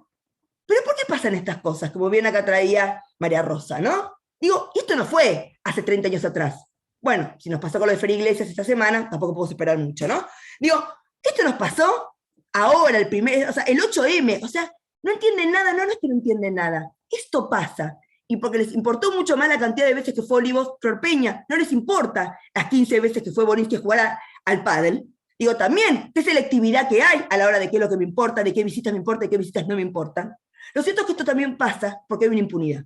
¿pero por qué pasan estas cosas? Como bien acá traía María Rosa, ¿no? Digo, esto no fue hace 30 años atrás. Bueno, si nos pasó con lo de Fer Iglesias esta semana, tampoco podemos esperar mucho, ¿no? Digo, esto nos pasó ahora, el 8M, o sea, no entienden nada, no es que no entienden nada. Esto pasa. Y porque les importó mucho más la cantidad de veces que fue Olivos Flor Peña, no les importa las 15 veces que fue Boninski a jugar al pádel. Digo, también, qué selectividad que hay a la hora de qué es lo que me importa, de qué visitas me importa y qué visitas no me importan. Lo cierto es que esto también pasa porque hay una impunidad.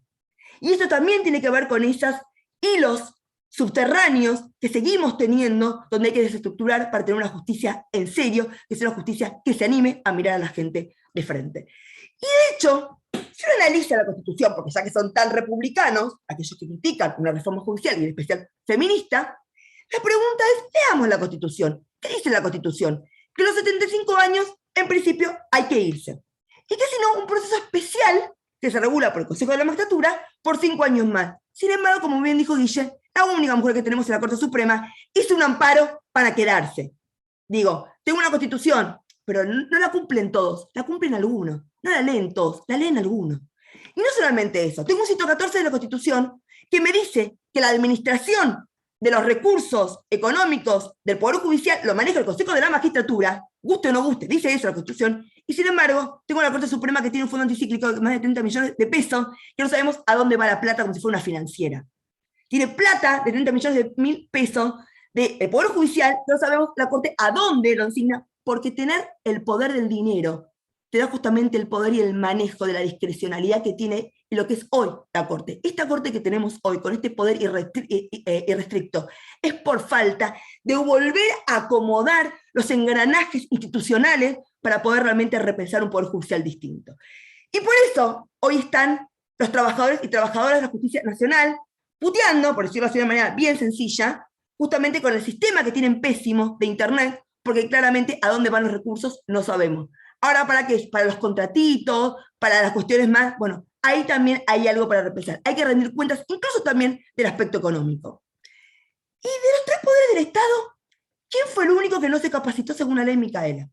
Y esto también tiene que ver con esos hilos subterráneos que seguimos teniendo, donde hay que desestructurar para tener una justicia en serio, que sea una justicia que se anime a mirar a la gente de frente. Y de hecho, si uno analiza la Constitución, porque ya que son tan republicanos, aquellos que critican una reforma judicial y en especial feminista, la pregunta es, leamos la Constitución. ¿Qué dice la Constitución? Que a los 75 años, en principio, hay que irse. Y que si no, un proceso especial que se regula por el Consejo de la Magistratura por 5 años más. Sin embargo, como bien dijo Guille, la única mujer que tenemos en la Corte Suprema hizo un amparo para quedarse. Digo, tengo una Constitución, pero no la cumplen todos, la cumplen algunos. No la leen todos, la leen algunos. Y no solamente eso, tengo un 114 de la Constitución que me dice que la administración de los recursos económicos del Poder Judicial lo maneja el Consejo de la Magistratura, guste o no guste, dice eso la Constitución, y sin embargo, tengo la Corte Suprema que tiene un fondo anticíclico de más de 30 millones de pesos, que no sabemos a dónde va la plata como si fuera una financiera. Tiene plata de 30 millones de mil pesos del Poder Judicial, que no sabemos la Corte a dónde lo asigna, porque tener el poder del dinero te da justamente el poder y el manejo de la discrecionalidad que tiene lo que es hoy la Corte. Esta Corte que tenemos hoy, con este poder irrestricto, es por falta de volver a acomodar los engranajes institucionales para poder realmente repensar un poder judicial distinto. Y por eso hoy están los trabajadores y trabajadoras de la justicia nacional puteando, por decirlo así de una manera bien sencilla, justamente con el sistema que tienen pésimo de Internet, porque claramente a dónde van los recursos no sabemos. Ahora, ¿para qué? Para los contratitos, para las cuestiones más, bueno, ahí también hay algo para repensar. Hay que rendir cuentas incluso también del aspecto económico. Y de los 3 poderes del Estado, ¿quién fue el único que no se capacitó según la ley Micaela?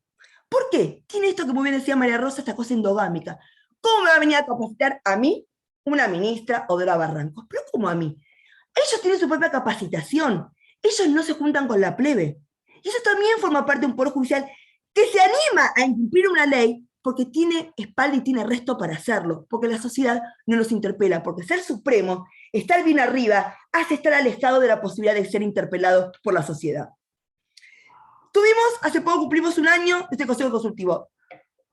¿Por qué? Tiene esto que muy bien decía María Rosa, esta cosa endogámica. ¿Cómo me va a venir a capacitar a mí, una ministra Odora Barrancos? Pero ¿cómo a mí? Ellos tienen su propia capacitación. Ellos no se juntan con la plebe. Y eso también forma parte de un poder judicial que se anima a incumplir una ley porque tiene espalda y tiene resto para hacerlo, porque la sociedad no los interpela, porque ser supremo, estar bien arriba, hace estar alejado de la posibilidad de ser interpelado por la sociedad. Hace poco cumplimos un año de este Consejo Consultivo,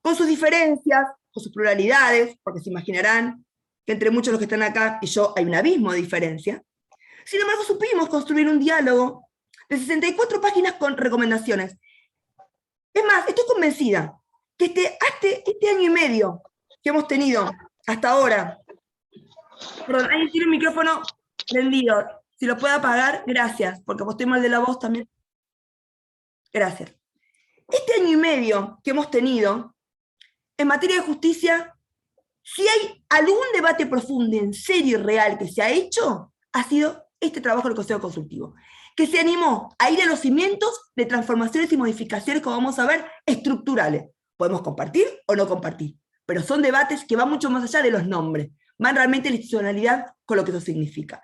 con sus diferencias, con sus pluralidades, porque se imaginarán que entre muchos de los que están acá y yo hay un abismo de diferencia. Sin embargo, supimos construir un diálogo de 64 páginas con recomendaciones. Es más, estoy convencida que este año y medio que hemos tenido hasta ahora, perdón, alguien tiene un micrófono prendido, si lo puede apagar, gracias, porque como estoy mal de la voz también. Gracias. Este año y medio que hemos tenido, en materia de justicia, si hay algún debate profundo, en serio y real que se ha hecho, ha sido este trabajo del Consejo Consultivo, que se animó a ir a los cimientos de transformaciones y modificaciones, como vamos a ver, estructurales. Podemos compartir o no compartir, pero son debates que van mucho más allá de los nombres, van realmente en la institucionalidad con lo que eso significa.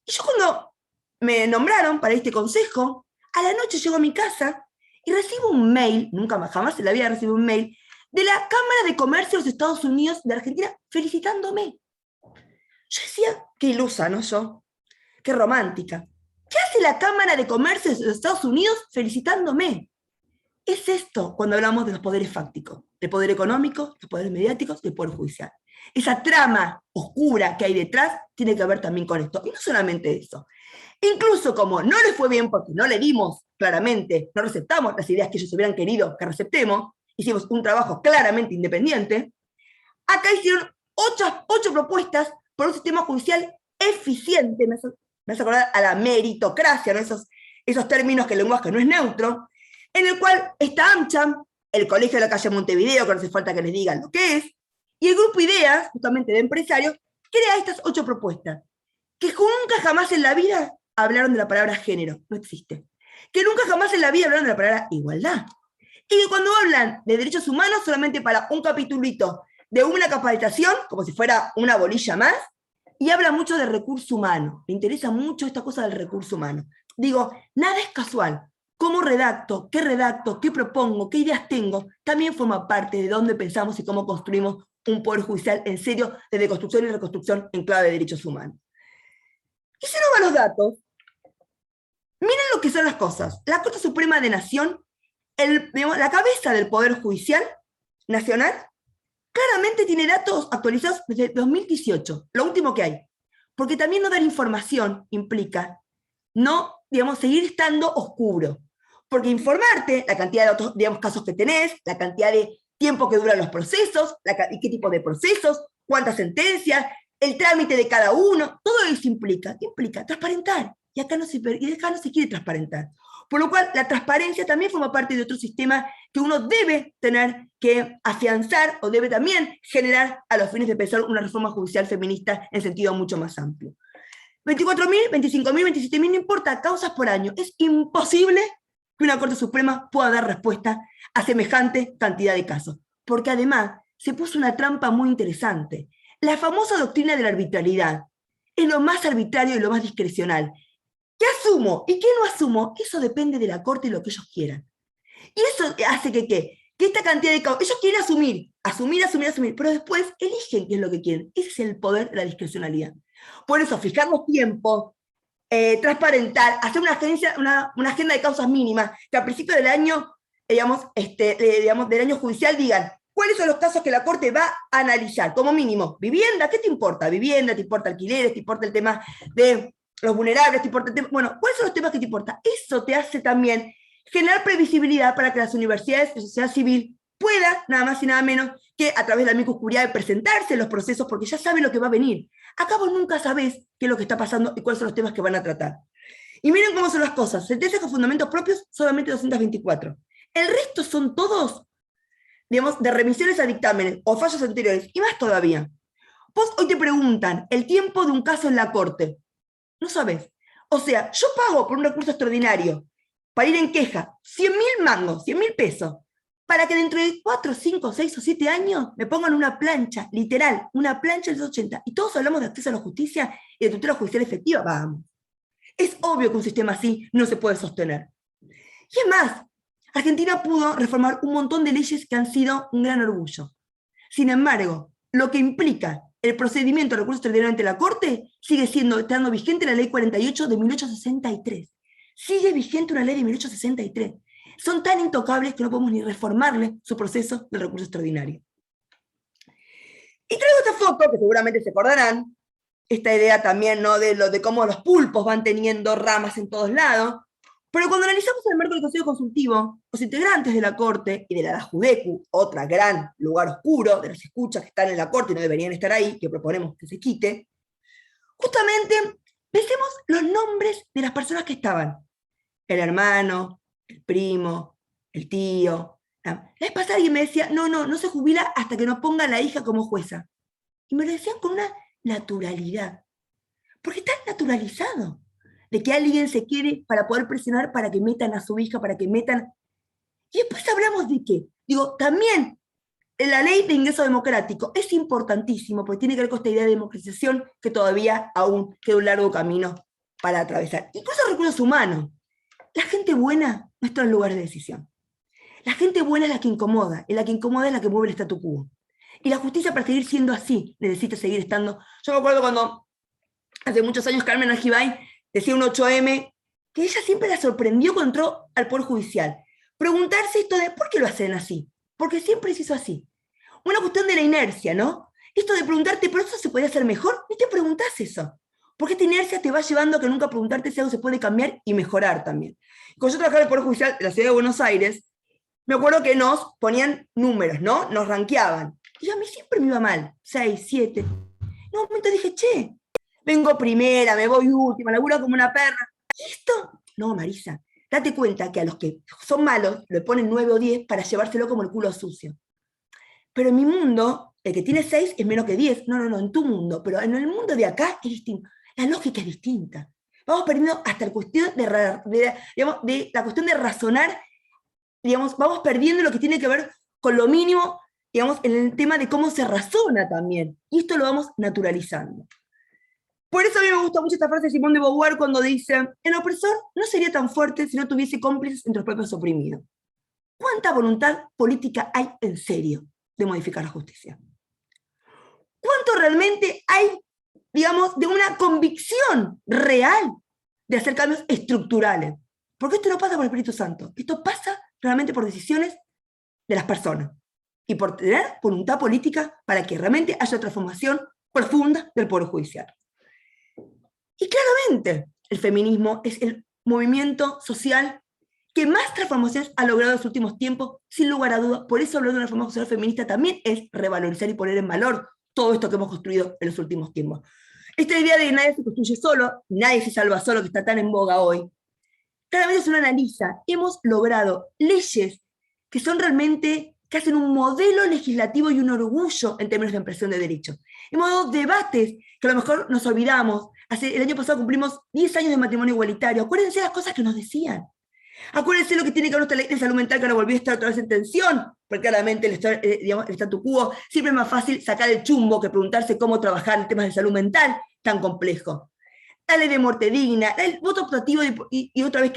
Y yo cuando me nombraron para este consejo, a la noche llego a mi casa y recibo un mail, jamás en la vida recibo un mail, de la Cámara de Comercio de los Estados Unidos de Argentina felicitándome. Yo decía, qué ilusa, ¿no? Yo, qué romántica. ¿Qué hace la Cámara de Comercio de los Estados Unidos felicitándome? Es esto cuando hablamos de los poderes fácticos, del poder económico, los poderes mediáticos y el poder judicial. Esa trama oscura que hay detrás tiene que ver también con esto. Y no solamente eso. Incluso como no les fue bien porque no le dimos claramente, no receptamos las ideas que ellos hubieran querido que receptemos, hicimos un trabajo claramente independiente, acá hicieron 8 propuestas por un sistema judicial eficiente. Me hace acordar a la meritocracia, ¿no? Esos términos que el lenguaje no es neutro, en el cual está AmCham, el Colegio de la Calle Montevideo, que no hace falta que les digan lo que es, y el Grupo Ideas, justamente de empresarios, crea estas 8 propuestas, que nunca jamás en la vida hablaron de la palabra género, no existe. Que nunca jamás en la vida hablaron de la palabra igualdad. Y que cuando hablan de derechos humanos, solamente para un capitulito de una capacitación, como si fuera una bolilla más, y habla mucho de recurso humano. Me interesa mucho esta cosa del recurso humano. Digo, nada es casual. Cómo redacto, qué propongo, qué ideas tengo, también forma parte de dónde pensamos y cómo construimos un poder judicial en serio de deconstrucción y reconstrucción en clave de derechos humanos. Y si no van los datos, miren lo que son las cosas. La Corte Suprema de Nación, la cabeza del Poder Judicial Nacional, claramente tiene datos actualizados desde 2018, lo último que hay. Porque también no dar información implica no, digamos, seguir estando oscuro. Porque informarte, la cantidad de otros, digamos, casos que tenés, la cantidad de tiempo que duran los procesos, y qué tipo de procesos, cuántas sentencias, el trámite de cada uno, todo eso implica transparentar. Y acá no se quiere transparentar. Por lo cual, la transparencia también forma parte de otro sistema que uno debe tener que afianzar o debe también generar a los fines de pensar una reforma judicial feminista en sentido mucho más amplio. 24.000, 25.000, 27.000, no importa, causas por año. Es imposible que una Corte Suprema pueda dar respuesta a semejante cantidad de casos. Porque además se puso una trampa muy interesante. La famosa doctrina de la arbitrariedad es lo más arbitrario y lo más discrecional. ¿Qué asumo y qué no asumo? Eso depende de la Corte y lo que ellos quieran. Y eso hace que esta cantidad de casos, ellos quieren asumir, pero después eligen qué es lo que quieren. Ese es el poder de la discrecionalidad. Por eso, fijar los tiempos, transparentar, hacer una agenda de causas mínimas, que al principio del año, del año judicial digan, ¿cuáles son los casos que la Corte va a analizar? Como mínimo, vivienda, ¿qué te importa? Vivienda, ¿te importa alquileres? ¿Te importa el tema de los vulnerables? ¿Te importa el tema? Bueno, ¿cuáles son los temas que te importan? Eso te hace también generar previsibilidad para que las universidades y la sociedad civil puedan, nada más y nada menos, que a través de la amicus curiae presentarse en los procesos, porque ya saben lo que va a venir. Acá vos nunca sabés qué es lo que está pasando y cuáles son los temas que van a tratar. Y miren cómo son las cosas. Sentencias con fundamentos propios, solamente 224. El resto son todos, digamos, de remisiones a dictámenes o fallos anteriores, y más todavía. Vos hoy te preguntan el tiempo de un caso en la Corte. No sabés. O sea, yo pago por un recurso extraordinario para ir en queja 100.000 mangos, 100.000 pesos, para que dentro de 4, 5, 6 o 7 años me pongan una plancha, literal, una plancha del 80, y todos hablamos de acceso a la justicia y de tutela judicial efectiva, vamos. Es obvio que un sistema así no se puede sostener. Y es más, Argentina pudo reformar un montón de leyes que han sido un gran orgullo. Sin embargo, lo que implica el procedimiento de recurso extraordinario ante la Corte sigue estando vigente la Ley 48 de 1863. Sigue vigente una ley de 1863. Son tan intocables que no podemos ni reformarle su proceso del recurso extraordinario. Y traigo esta foto, que seguramente se acordarán, esta idea también, ¿no?, de cómo los pulpos van teniendo ramas en todos lados, pero cuando analizamos el marco del Consejo Consultivo, los integrantes de la Corte y de la Judecu, otra gran lugar oscuro de las escuchas que están en la Corte y no deberían estar ahí, que proponemos que se quite, justamente pensemos los nombres de las personas que estaban. El hermano, el primo, el tío. La vez pasada alguien me decía, no se jubila hasta que no ponga a la hija como jueza. Y me lo decían con una naturalidad. Porque está naturalizado. De que alguien se quiere para poder presionar para que metan a su hija, para que metan... Y después hablamos de qué. Digo, también la ley de ingreso democrático es importantísimo, porque tiene que ver con esta idea de democratización que todavía aún queda un largo camino para atravesar. Incluso recursos humanos. La gente buena no está en lugares de decisión. La gente buena es la que incomoda, y la que incomoda es la que mueve el statu quo. Y la justicia, para seguir siendo así, necesita seguir estando. Yo me acuerdo cuando, hace muchos años, Carmen Argibay decía un 8M, que ella siempre la sorprendió cuando entró al Poder Judicial. Preguntarse esto de, ¿por qué lo hacen así? Porque siempre se hizo así. Una cuestión de la inercia, ¿no? Esto de preguntarte, ¿pero eso se podría hacer mejor? Ni te preguntás eso. Porque esta inercia te va llevando a que nunca preguntarte si algo se puede cambiar y mejorar también. Cuando yo trabajaba en el Poder Judicial de la Ciudad de Buenos Aires, me acuerdo que nos ponían números, ¿no? Nos rankeaban. Y a mí siempre me iba mal, 6, 7. En un momento dije, che, vengo primera, me voy última, laburo como una perra. ¿Y esto? No, Marisa, date cuenta que a los que son malos le ponen 9 o 10 para llevárselo como el culo sucio. Pero en mi mundo, el que tiene 6 es menos que 10. No, en tu mundo. Pero en el mundo de acá es distinto. La lógica es distinta. Vamos perdiendo hasta la cuestión de la cuestión de razonar, digamos, vamos perdiendo lo que tiene que ver con lo mínimo, digamos, en el tema de cómo se razona también. Y esto lo vamos naturalizando. Por eso a mí me gusta mucho esta frase de Simone de Beauvoir cuando dice, el opresor no sería tan fuerte si no tuviese cómplices entre los propios oprimidos. ¿Cuánta voluntad política hay en serio de modificar la justicia? ¿Cuánto realmente hay, digamos, de una convicción real de hacer cambios estructurales? Porque esto no pasa por el Espíritu Santo, esto pasa realmente por decisiones de las personas. y por tener voluntad política para que realmente haya transformación profunda del Poder Judicial. Y claramente el feminismo es el movimiento social que más transformaciones ha logrado en los últimos tiempos, sin lugar a dudas. Por eso hablar de una reforma social feminista también es revalorizar y poner en valor todo esto que hemos construido en los últimos tiempos. Esta idea de que nadie se construye solo, nadie se salva solo, que está tan en boga hoy, claramente si uno analiza, hemos logrado leyes que son realmente, que hacen un modelo legislativo y un orgullo en términos de ampliación de derechos. Hemos dado debates que a lo mejor nos olvidamos. El año pasado cumplimos 10 años de matrimonio igualitario. Acuérdense de las cosas que nos decían. Acuérdense lo que tiene que ver nuestra ley de salud mental, que ahora volvió a estar otra vez en tensión, porque claramente el statu quo siempre es más fácil sacar el chumbo que preguntarse cómo trabajar en temas de salud mental tan complejo. La ley de muerte digna, el voto optativo y otra vez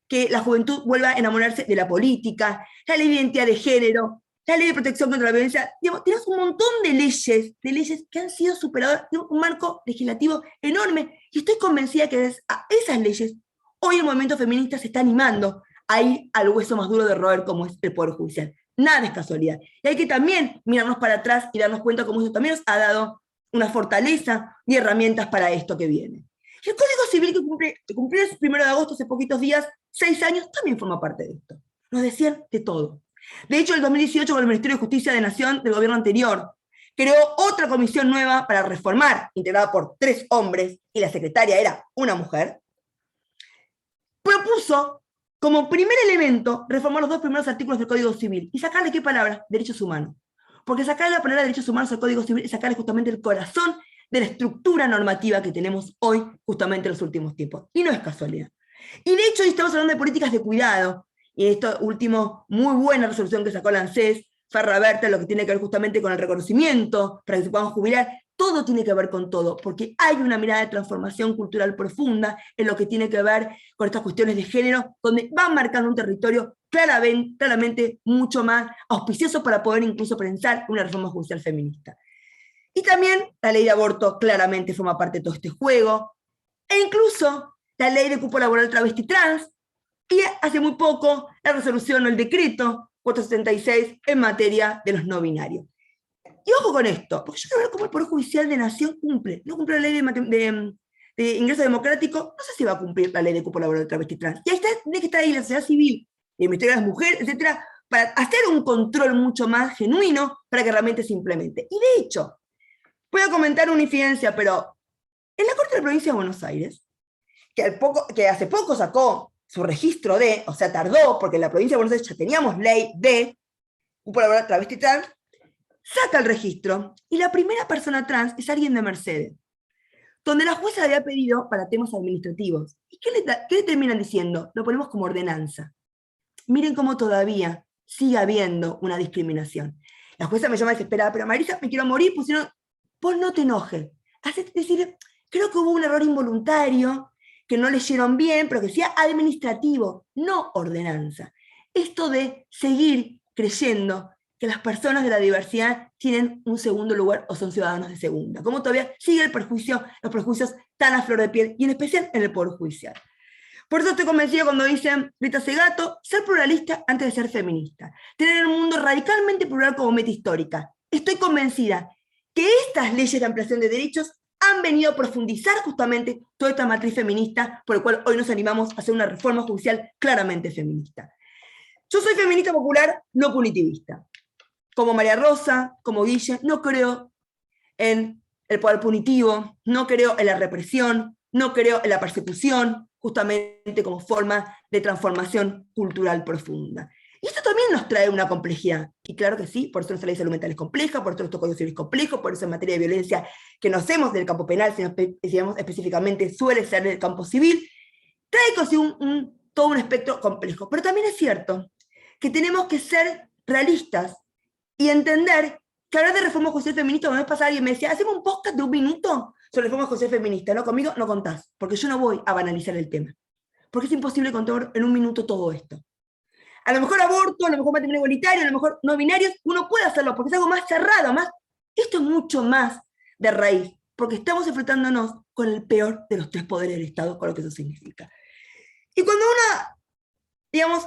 que la juventud vuelva a enamorarse de la política, la ley de identidad de género, la ley de protección contra la violencia. Tenemos un montón de leyes que han sido superadoras, un marco legislativo enorme, y estoy convencida que a esas leyes hoy el movimiento feminista se está animando a ir al hueso más duro de roer, como es el Poder Judicial. Nada es casualidad. Y hay que también mirarnos para atrás y darnos cuenta cómo eso también nos ha dado una fortaleza y herramientas para esto que viene. Y el Código Civil que cumplió el 1 de agosto, hace poquitos días, 6 años, también forma parte de esto. Nos decían de todo. De hecho, en el 2018, con el Ministerio de Justicia de Nación del gobierno anterior, creó otra comisión nueva para reformar, integrada por 3 hombres, y la secretaria era una mujer. Propuso como primer elemento reformar los 2 primeros artículos del Código Civil y sacarle, ¿qué palabra? Derechos humanos. Porque sacarle la palabra derechos humanos al Código Civil es sacarle justamente el corazón de la estructura normativa que tenemos hoy, justamente en los últimos tiempos. Y no es casualidad. Y de hecho, hoy estamos hablando de políticas de cuidado, y esto último, muy buena resolución que sacó la ANSES, Ferra Berta, lo que tiene que ver justamente con el reconocimiento, para que se puedan jubilar, todo tiene que ver con todo, porque hay una mirada de transformación cultural profunda en lo que tiene que ver con estas cuestiones de género, donde van marcando un territorio claramente mucho más auspicioso para poder incluso pensar una reforma judicial feminista. Y también la ley de aborto claramente forma parte de todo este juego, e incluso la ley de cupo laboral travesti trans, y hace muy poco la resolución o el decreto 476 en materia de los no binarios. Y ojo con esto, porque yo quiero ver cómo el Poder Judicial de Nación cumple. No cumple la ley de ingreso democrático, no sé si va a cumplir la ley de cupo laboral travesti trans. Y ahí tiene que estar ahí la sociedad civil, el Ministerio de las Mujeres, etcétera, para hacer un control mucho más genuino para que realmente se implemente. Y de hecho, puedo comentar una infidencia, pero en la Corte de la Provincia de Buenos Aires, que hace poco sacó su registro de, o sea, tardó, porque en la Provincia de Buenos Aires ya teníamos ley de cupo laboral travesti trans, saca el registro, y la primera persona trans es alguien de Mercedes, donde la jueza le había pedido para temas administrativos. ¿Y qué le terminan diciendo? Lo ponemos como ordenanza. Miren cómo todavía sigue habiendo una discriminación. La jueza me llama desesperada, pero Marisa, me quiero morir, pues si no, vos no te enojes. Decir, creo que hubo un error involuntario, que no leyeron bien, pero que sea administrativo, no ordenanza. Esto de seguir creyendo que las personas de la diversidad tienen un segundo lugar o son ciudadanos de segunda. Como todavía sigue los prejuicios tan a flor de piel, y en especial en el Poder Judicial. Por eso estoy convencida cuando dicen Rita Segato, ser pluralista antes de ser feminista. Tener un mundo radicalmente plural como meta histórica. Estoy convencida que estas leyes de ampliación de derechos han venido a profundizar justamente toda esta matriz feminista, por el cual hoy nos animamos a hacer una reforma judicial claramente feminista. Yo soy feminista popular, no punitivista. Como María Rosa, como Guille, no creo en el poder punitivo, no creo en la represión, no creo en la persecución, justamente como forma de transformación cultural profunda. Y esto también nos trae una complejidad. Y claro que sí, por eso nuestra ley de salud mental es compleja, por eso nuestro Código Civil es complejo, por eso en materia de violencia que no hacemos del campo penal, sino específicamente suele ser del campo civil, trae consigo todo un espectro complejo. Pero también es cierto que tenemos que ser realistas y entender que hablar de reforma judicial feminista, una vez pasada alguien me decía, hacemos un podcast de 1 minuto sobre reforma judicial feminista, ¿no? Conmigo no contás, porque yo no voy a banalizar el tema, porque es imposible contar en 1 minuto todo esto. A lo mejor aborto, a lo mejor matrimonio igualitario, a lo mejor no binarios, uno puede hacerlo, porque es algo más cerrado, esto es mucho más de raíz, porque estamos enfrentándonos con el peor de los 3 poderes del Estado, con lo que eso significa. Y cuando uno, digamos,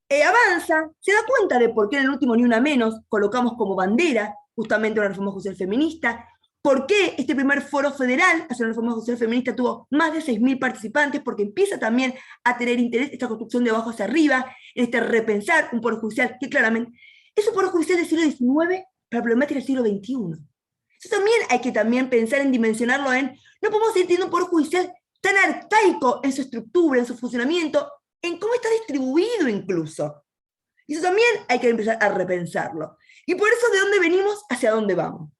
avanza, se da cuenta de por qué en el último Ni Una Menos colocamos como bandera justamente una reforma judicial feminista, por qué este primer foro federal hacia una reforma judicial feminista tuvo más de 6.000 participantes, porque empieza también a tener interés esta construcción de abajo hacia arriba, en este repensar un poder judicial que claramente es un poder judicial del siglo XIX para problemática del siglo XXI. Eso también hay que pensar en dimensionarlo no podemos seguir teniendo un poder judicial tan arcaico en su estructura, en su funcionamiento, en cómo está distribuido incluso. Y eso también hay que empezar a repensarlo. Y por eso, ¿de dónde venimos? Hacia dónde vamos.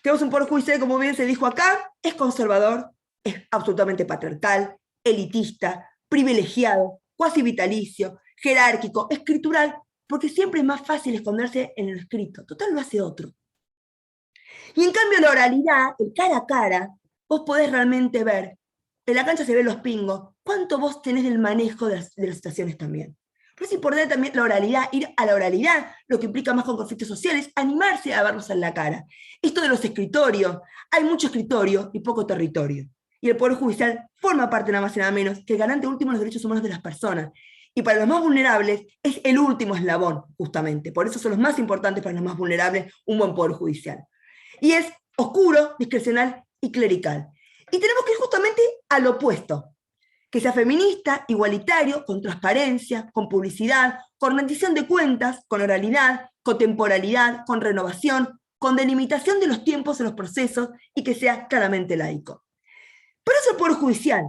Tenemos un poder judicial, como bien se dijo acá, es conservador, es absolutamente patriarcal, elitista, privilegiado, cuasi vitalicio, jerárquico, escritural, porque siempre es más fácil esconderse en el escrito. Total, lo hace otro. Y en cambio la oralidad, el cara a cara, vos podés realmente ver, en la cancha se ven los pingos, cuánto vos tenés del manejo de las situaciones también. Pero es importante también la oralidad, ir a la oralidad, lo que implica más con conflictos sociales, animarse a verlos en la cara. Esto de los escritorios, hay mucho escritorio y poco territorio. Y el Poder Judicial forma parte nada más y nada menos que el garante último de los derechos humanos de las personas. Y para los más vulnerables es el último eslabón, justamente. Por eso son los más importantes para los más vulnerables un buen Poder Judicial. Y es oscuro, discrecional y clerical. Y tenemos que ir justamente al opuesto. Que sea feminista, igualitario, con transparencia, con publicidad, con rendición de cuentas, con oralidad, con temporalidad, con renovación, con delimitación de los tiempos en los procesos y que sea claramente laico. Pero eso es el Poder Judicial,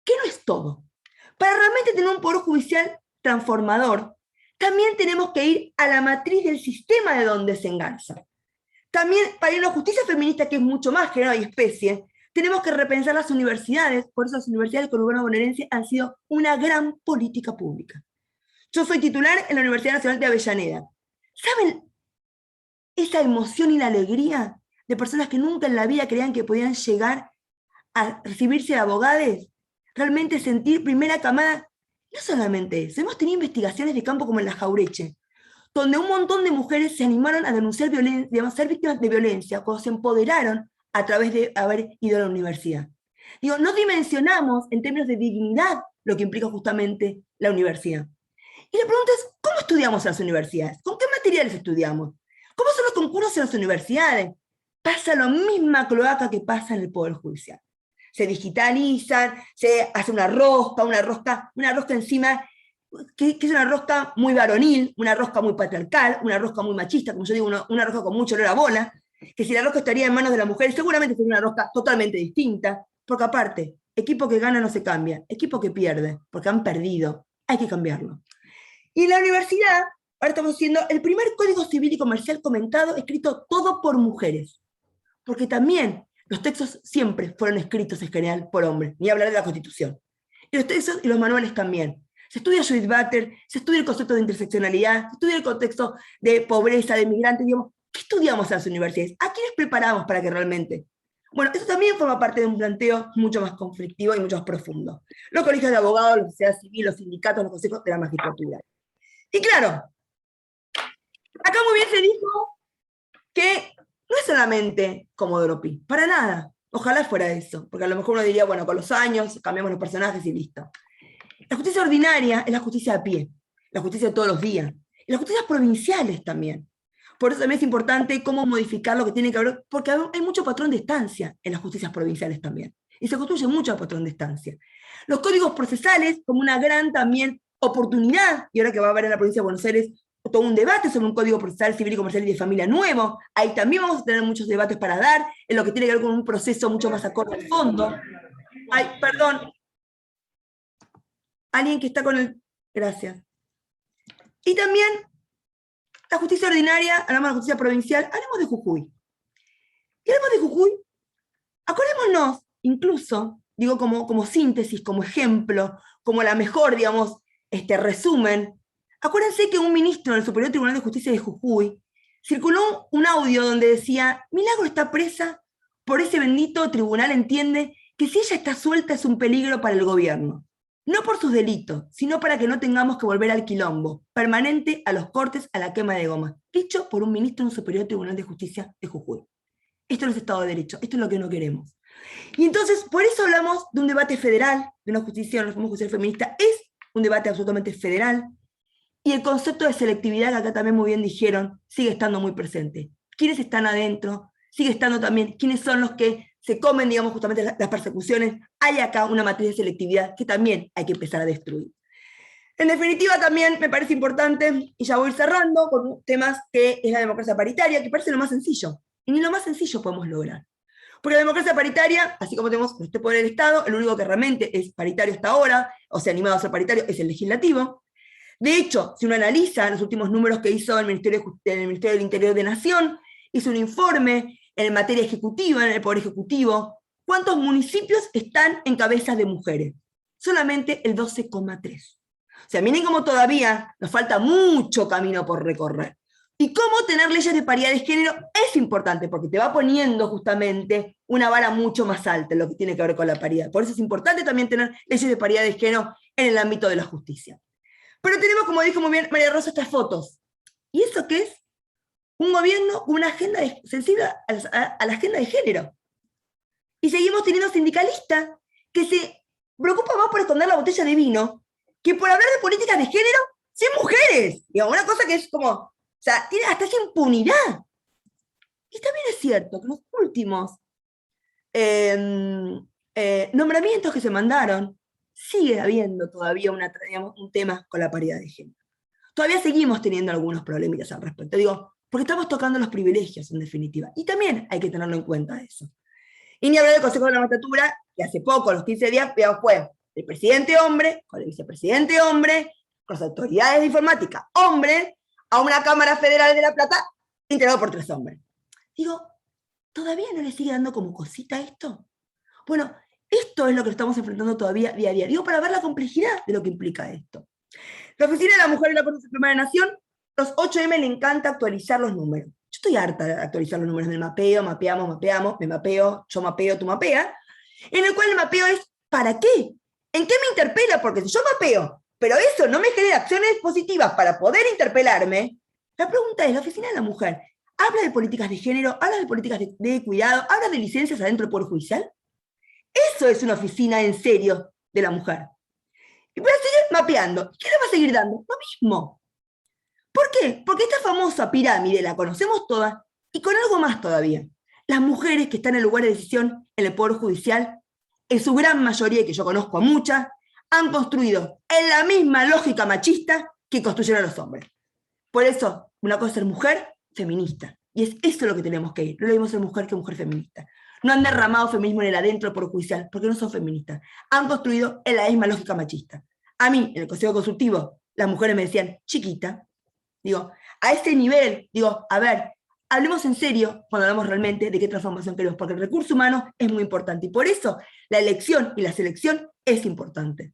que no es todo. Para realmente tener un Poder Judicial transformador, también tenemos que ir a la matriz del sistema de donde se engarza. También, para ir a la justicia feminista, que es mucho más género y especie, tenemos que repensar las universidades. Por eso las universidades del conurbano bonaerense han sido una gran política pública. Yo soy titular en la Universidad Nacional de Avellaneda. ¿Saben esa emoción y la alegría de personas que nunca en la vida creían que podían llegar a recibirse de abogados? Realmente sentir primera camada. No solamente eso, hemos tenido investigaciones de campo como en la Jaureche, donde un montón de mujeres se animaron a denunciar violencia, digamos, ser víctimas de violencia, cuando se empoderaron a través de haber ido a la universidad. Digo, no dimensionamos en términos de dignidad lo que implica justamente la universidad. Y la pregunta es, ¿cómo estudiamos en las universidades? ¿Con qué materiales estudiamos? ¿Cómo son los concursos en las universidades? Pasa la misma cloaca que pasa en el Poder Judicial. Se digitalizan, se hace una rosca encima, que es una rosca muy varonil, una rosca muy patriarcal, una rosca muy machista, como yo digo, una rosca con mucho olor a bola, que si la rosca estaría en manos de la mujer, seguramente sería una rosca totalmente distinta, porque aparte, equipo que gana no se cambia, equipo que pierde, porque han perdido, hay que cambiarlo. Y en la universidad, ahora estamos haciendo el primer Código Civil y Comercial comentado, escrito todo por mujeres, porque también los textos siempre fueron escritos en general por hombres, ni hablar de la Constitución. Y los textos y los manuales también. Se estudia Judith Butler, se estudia el concepto de interseccionalidad, se estudia el contexto de pobreza, de migrantes, digamos, ¿qué estudiamos en las universidades? ¿A quiénes preparamos para que realmente? Bueno, eso también forma parte de un planteo mucho más conflictivo y mucho más profundo. Los colegios de abogados, la sociedad civil, los sindicatos, los consejos de la magistratura. Y claro, acá muy bien se dijo que no es solamente Comodoro Pi, para nada. Ojalá fuera eso, porque a lo mejor uno diría, bueno, con los años cambiamos los personajes y listo. La justicia ordinaria es la justicia a pie, la justicia de todos los días, y las justicias provinciales también. Por eso también es importante cómo modificar lo que tiene que ver, porque hay mucho patrón de estancia en las justicias provinciales también, y se construye mucho patrón de estancia. Los códigos procesales como una gran también oportunidad, y ahora que va a haber en la provincia de Buenos Aires todo un debate sobre un código procesal civil y comercial y de familia nuevo, ahí también vamos a tener muchos debates para dar, en lo que tiene que ver con un proceso mucho más acorde al fondo. Ay, perdón. Alguien que está con el... Gracias. Y también la justicia ordinaria, hablamos de la justicia provincial, hablemos de Jujuy. Y hablemos de Jujuy, acordémonos, incluso, digo como síntesis, como ejemplo, como la mejor, digamos, resumen, acuérdense que un ministro del Superior Tribunal de Justicia de Jujuy circuló un audio donde decía, Milagro está presa, por ese bendito tribunal entiende que si ella está suelta es un peligro para el gobierno. No por sus delitos, sino para que no tengamos que volver al quilombo, permanente, a los cortes, a la quema de goma. Dicho por un ministro del Superior Tribunal de Justicia de Jujuy. Esto no es Estado de Derecho, esto es lo que no queremos. Y entonces, por eso hablamos de un debate federal, de una justicia, una reforma judicial feminista, es un debate absolutamente federal, Y el concepto de selectividad, que acá también muy bien dijeron, sigue estando muy presente. ¿Quiénes están adentro? Sigue estando también quiénes son los que se comen, digamos, justamente las persecuciones. Hay acá una matriz de selectividad que también hay que empezar a destruir. En definitiva, también me parece importante, y ya voy a ir cerrando, con temas que es la democracia paritaria, que parece lo más sencillo. Y ni lo más sencillo podemos lograr. Porque la democracia paritaria, así como tenemos este poder del Estado, el único que realmente es paritario hasta ahora, o sea, animado a ser paritario, es el legislativo. De hecho, si uno analiza los últimos números que hizo el Ministerio del Interior de Nación, hizo un informe en materia ejecutiva, en el Poder Ejecutivo, ¿cuántos municipios están en cabezas de mujeres? Solamente el 12,3. O sea, miren cómo todavía nos falta mucho camino por recorrer. Y cómo tener leyes de paridad de género es importante, porque te va poniendo justamente una vara mucho más alta en lo que tiene que ver con la paridad. Por eso es importante también tener leyes de paridad de género en el ámbito de la justicia. Pero tenemos, como dijo muy bien María Rosa, estas fotos. ¿Y eso qué es? Un gobierno con una agenda sensible a la agenda de género. Y seguimos teniendo sindicalistas que se preocupan más por esconder la botella de vino que por hablar de políticas de género sin mujeres. Digamos, una cosa que es como, o sea, tiene hasta esa impunidad. Y también es cierto que los últimos nombramientos que se mandaron, sigue habiendo todavía un tema con la paridad de género. Todavía seguimos teniendo algunos problemitas al respecto. Digo, porque estamos tocando los privilegios, en definitiva. Y también hay que tenerlo en cuenta eso. Y ni hablar del Consejo de la Magistratura, que hace poco, los 15 días, fue el presidente hombre, con el vicepresidente hombre, con las autoridades de informática hombre, a una Cámara Federal de La Plata, integrado por 3 hombres. Digo, ¿todavía no le sigue dando como cosita esto? Bueno, esto es lo que estamos enfrentando todavía día a día. Digo, para ver la complejidad de lo que implica esto. La Oficina de la Mujer y la Corte Suprema de la Nación, los 8M le encanta actualizar los números. Yo estoy harta de actualizar los números del mapeo, mapeamos, me mapeo, yo mapeo, tú mapeas, en el cual el mapeo es ¿para qué? ¿En qué me interpela? Porque si yo mapeo, pero eso no me genera acciones positivas para poder interpelarme, la pregunta es, la Oficina de la Mujer, ¿habla de políticas de género? ¿Habla de políticas de cuidado? ¿Habla de licencias adentro del Poder Judicial? Eso es una oficina en serio de la mujer. Y voy a seguir mapeando. ¿Qué le va a seguir dando? Lo mismo. ¿Por qué? Porque esta famosa pirámide la conocemos todas, y con algo más todavía. Las mujeres que están en el lugar de decisión en el Poder Judicial, en su gran mayoría, y que yo conozco a muchas, han construido en la misma lógica machista que construyeron los hombres. Por eso, una cosa es ser mujer feminista. Y es eso lo que tenemos que ir. No lo mismo ser mujer que mujer feminista. No han derramado feminismo en el adentro del Poder Judicial, porque no son feministas. Han construido en la misma lógica machista. A mí, en el Consejo Consultivo, las mujeres me decían, chiquita. Digo, a ese nivel, digo, a ver, hablemos en serio cuando hablamos realmente de qué transformación queremos, porque el recurso humano es muy importante. Y por eso la elección y la selección es importante.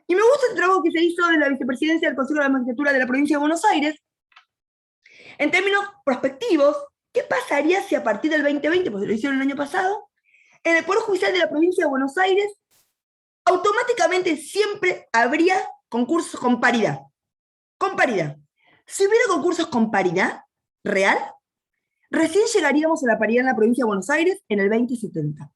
Y me gusta el trabajo que se hizo de la vicepresidencia del Consejo de la Magistratura de la provincia de Buenos Aires, en términos prospectivos. ¿Qué pasaría si a partir del 2020, porque lo hicieron el año pasado, en el Poder Judicial de la provincia de Buenos Aires, automáticamente siempre habría concursos con paridad? Con paridad. Si hubiera concursos con paridad real, recién llegaríamos a la paridad en la provincia de Buenos Aires en el 2070.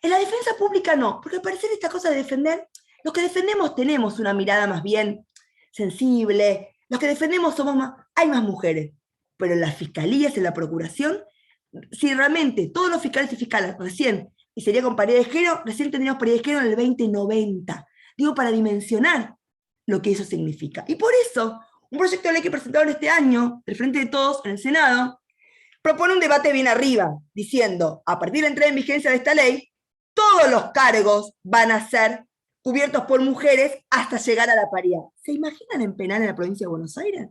En la defensa pública no, porque al parecer esta cosa de defender, los que defendemos tenemos una mirada más bien sensible, los que defendemos somos más, hay más mujeres. Pero en las fiscalías, en la procuración, si realmente todos los fiscales y fiscales recién, y sería con paridad de género, recién tendríamos paridad de género en el 2090. Digo, para dimensionar lo que eso significa. Y por eso, un proyecto de ley que presentaron este año, del Frente de Todos, en el Senado, propone un debate bien arriba, diciendo, a partir de la entrada en vigencia de esta ley, todos los cargos van a ser cubiertos por mujeres hasta llegar a la paridad. ¿Se imaginan en penal en la provincia de Buenos Aires?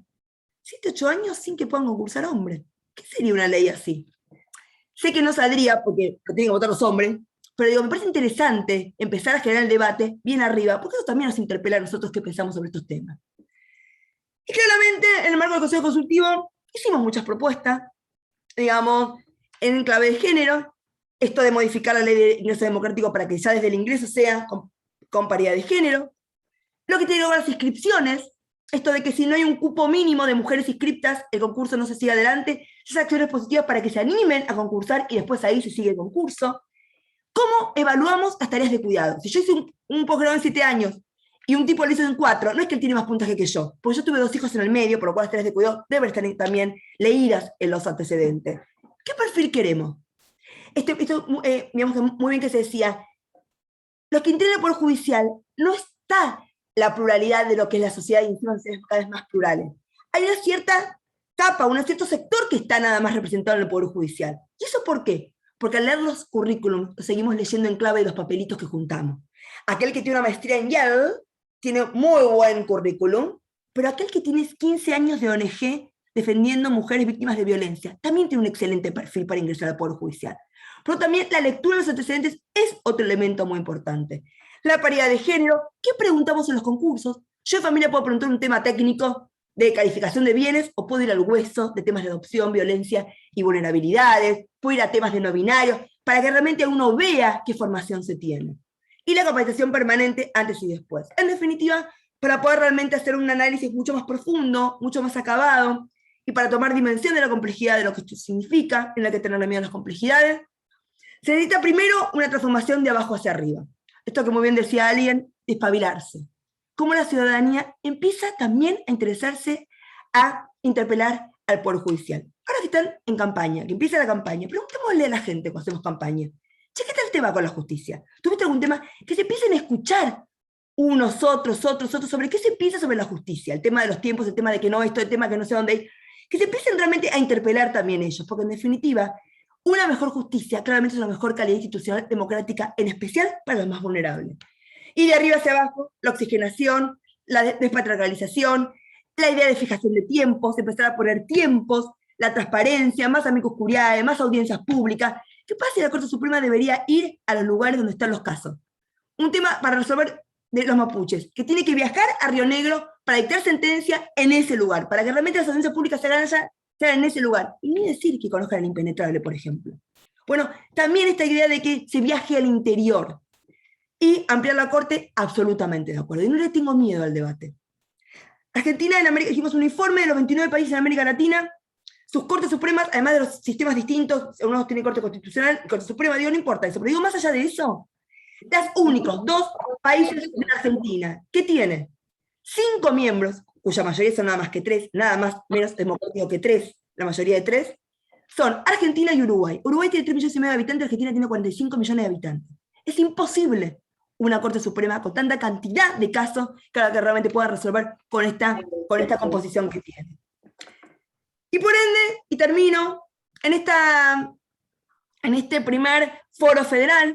7, 8 años sin que puedan concursar hombres. ¿Qué sería una ley así? Sé que no saldría porque lo tienen que votar los hombres, pero digo, me parece interesante empezar a generar el debate bien arriba, porque eso también nos interpela a nosotros que pensamos sobre estos temas. Y claramente, en el marco del Consejo Consultivo, hicimos muchas propuestas, digamos, en clave de género, esto de modificar la ley de ingreso democrático para que ya desde el ingreso sea con paridad de género, lo que tiene que ver con las inscripciones, esto de que si no hay un cupo mínimo de mujeres inscriptas, el concurso no se sigue adelante, esas acciones positivas para que se animen a concursar y después ahí se sigue el concurso. ¿Cómo evaluamos las tareas de cuidado? Si yo hice un posgrado en 7 años y un tipo lo hizo en 4, no es que él tiene más puntaje que yo, porque yo tuve 2 hijos en el medio, por lo cual las tareas de cuidado deben estar también leídas en los antecedentes. ¿Qué perfil queremos? Esto digamos que muy bien que se decía, los que integran el Poder Judicial no está la pluralidad de lo que es la sociedad y encima cada vez más plurales. Hay una cierta capa, un cierto sector que está nada más representado en el Poder Judicial. ¿Y eso por qué? Porque al leer los currículums, los seguimos leyendo en clave de los papelitos que juntamos. Aquel que tiene una maestría en Yale tiene muy buen currículum, pero aquel que tiene 15 años de ONG defendiendo mujeres víctimas de violencia también tiene un excelente perfil para ingresar al Poder Judicial. Pero también la lectura de los antecedentes es otro elemento muy importante. La paridad de género, ¿qué preguntamos en los concursos? Yo en familia puedo preguntar un tema técnico de calificación de bienes o puedo ir al hueso de temas de adopción, violencia y vulnerabilidades, puedo ir a temas de no binarios, para que realmente uno vea qué formación se tiene. Y la capacitación permanente antes y después. En definitiva, para poder realmente hacer un análisis mucho más profundo, mucho más acabado, y para tomar dimensión de la complejidad de lo que esto significa, en la que tener miedo a las complejidades, se necesita primero una transformación de abajo hacia arriba. Esto que muy bien decía alguien, espabilarse. Cómo la ciudadanía empieza también a interesarse a interpelar al Poder Judicial. Ahora que están en campaña, que empieza la campaña, preguntémosle a la gente cuando hacemos campaña, che, ¿qué tal te va con la justicia? ¿Tuviste algún tema? Que se empiecen a escuchar unos, otros, sobre qué se piensa sobre la justicia, el tema de los tiempos, el tema de que no, esto, el tema que no sé dónde hay, que se empiecen realmente a interpelar también ellos, porque en definitiva, una mejor justicia claramente es una mejor calidad institucional democrática, en especial para los más vulnerables. Y de arriba hacia abajo, la oxigenación, la despatriarcalización, la idea de fijación de tiempos, empezar a poner tiempos, la transparencia, más amicus curiae, más audiencias públicas. ¿Qué pasa si la Corte Suprema debería ir a los lugares donde están los casos? Un tema para resolver de los mapuches, que tiene que viajar a Río Negro para dictar sentencia en ese lugar, para que realmente las audiencias públicas se hagan allá, sean en ese lugar. Y ni decir que conozcan el impenetrable, por ejemplo. Bueno, también esta idea de que se viaje al interior y ampliar la Corte, absolutamente de acuerdo. Y no le tengo miedo al debate. Argentina, en América, hicimos un informe de los 29 países en América Latina, sus Cortes Supremas, además de los sistemas distintos, unos tienen Corte Constitucional y Corte Suprema, digo, no importa eso, pero digo, más allá de eso, los únicos 2 países de Argentina que tienen 5 miembros, cuya mayoría son nada más que 3, nada más menos democrático que 3, la mayoría de 3, son Argentina y Uruguay. Uruguay tiene 3,5 millones de habitantes, Argentina tiene 45 millones de habitantes. Es imposible una Corte Suprema con tanta cantidad de casos que realmente pueda resolver con esta composición que tiene. Y por ende, y termino, en este primer foro federal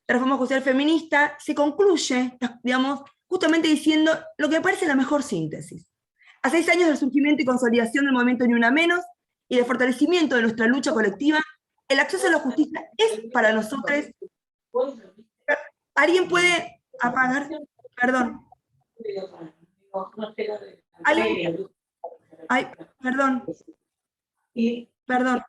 de reforma judicial feminista, se concluye, digamos, justamente diciendo lo que me parece la mejor síntesis. A 6 años del surgimiento y consolidación del movimiento Ni Una Menos y del fortalecimiento de nuestra lucha colectiva, el acceso a la justicia es para nosotros. ¿Alguien puede apagar? Perdón. ¿Alguien? Ay, perdón. Perdón.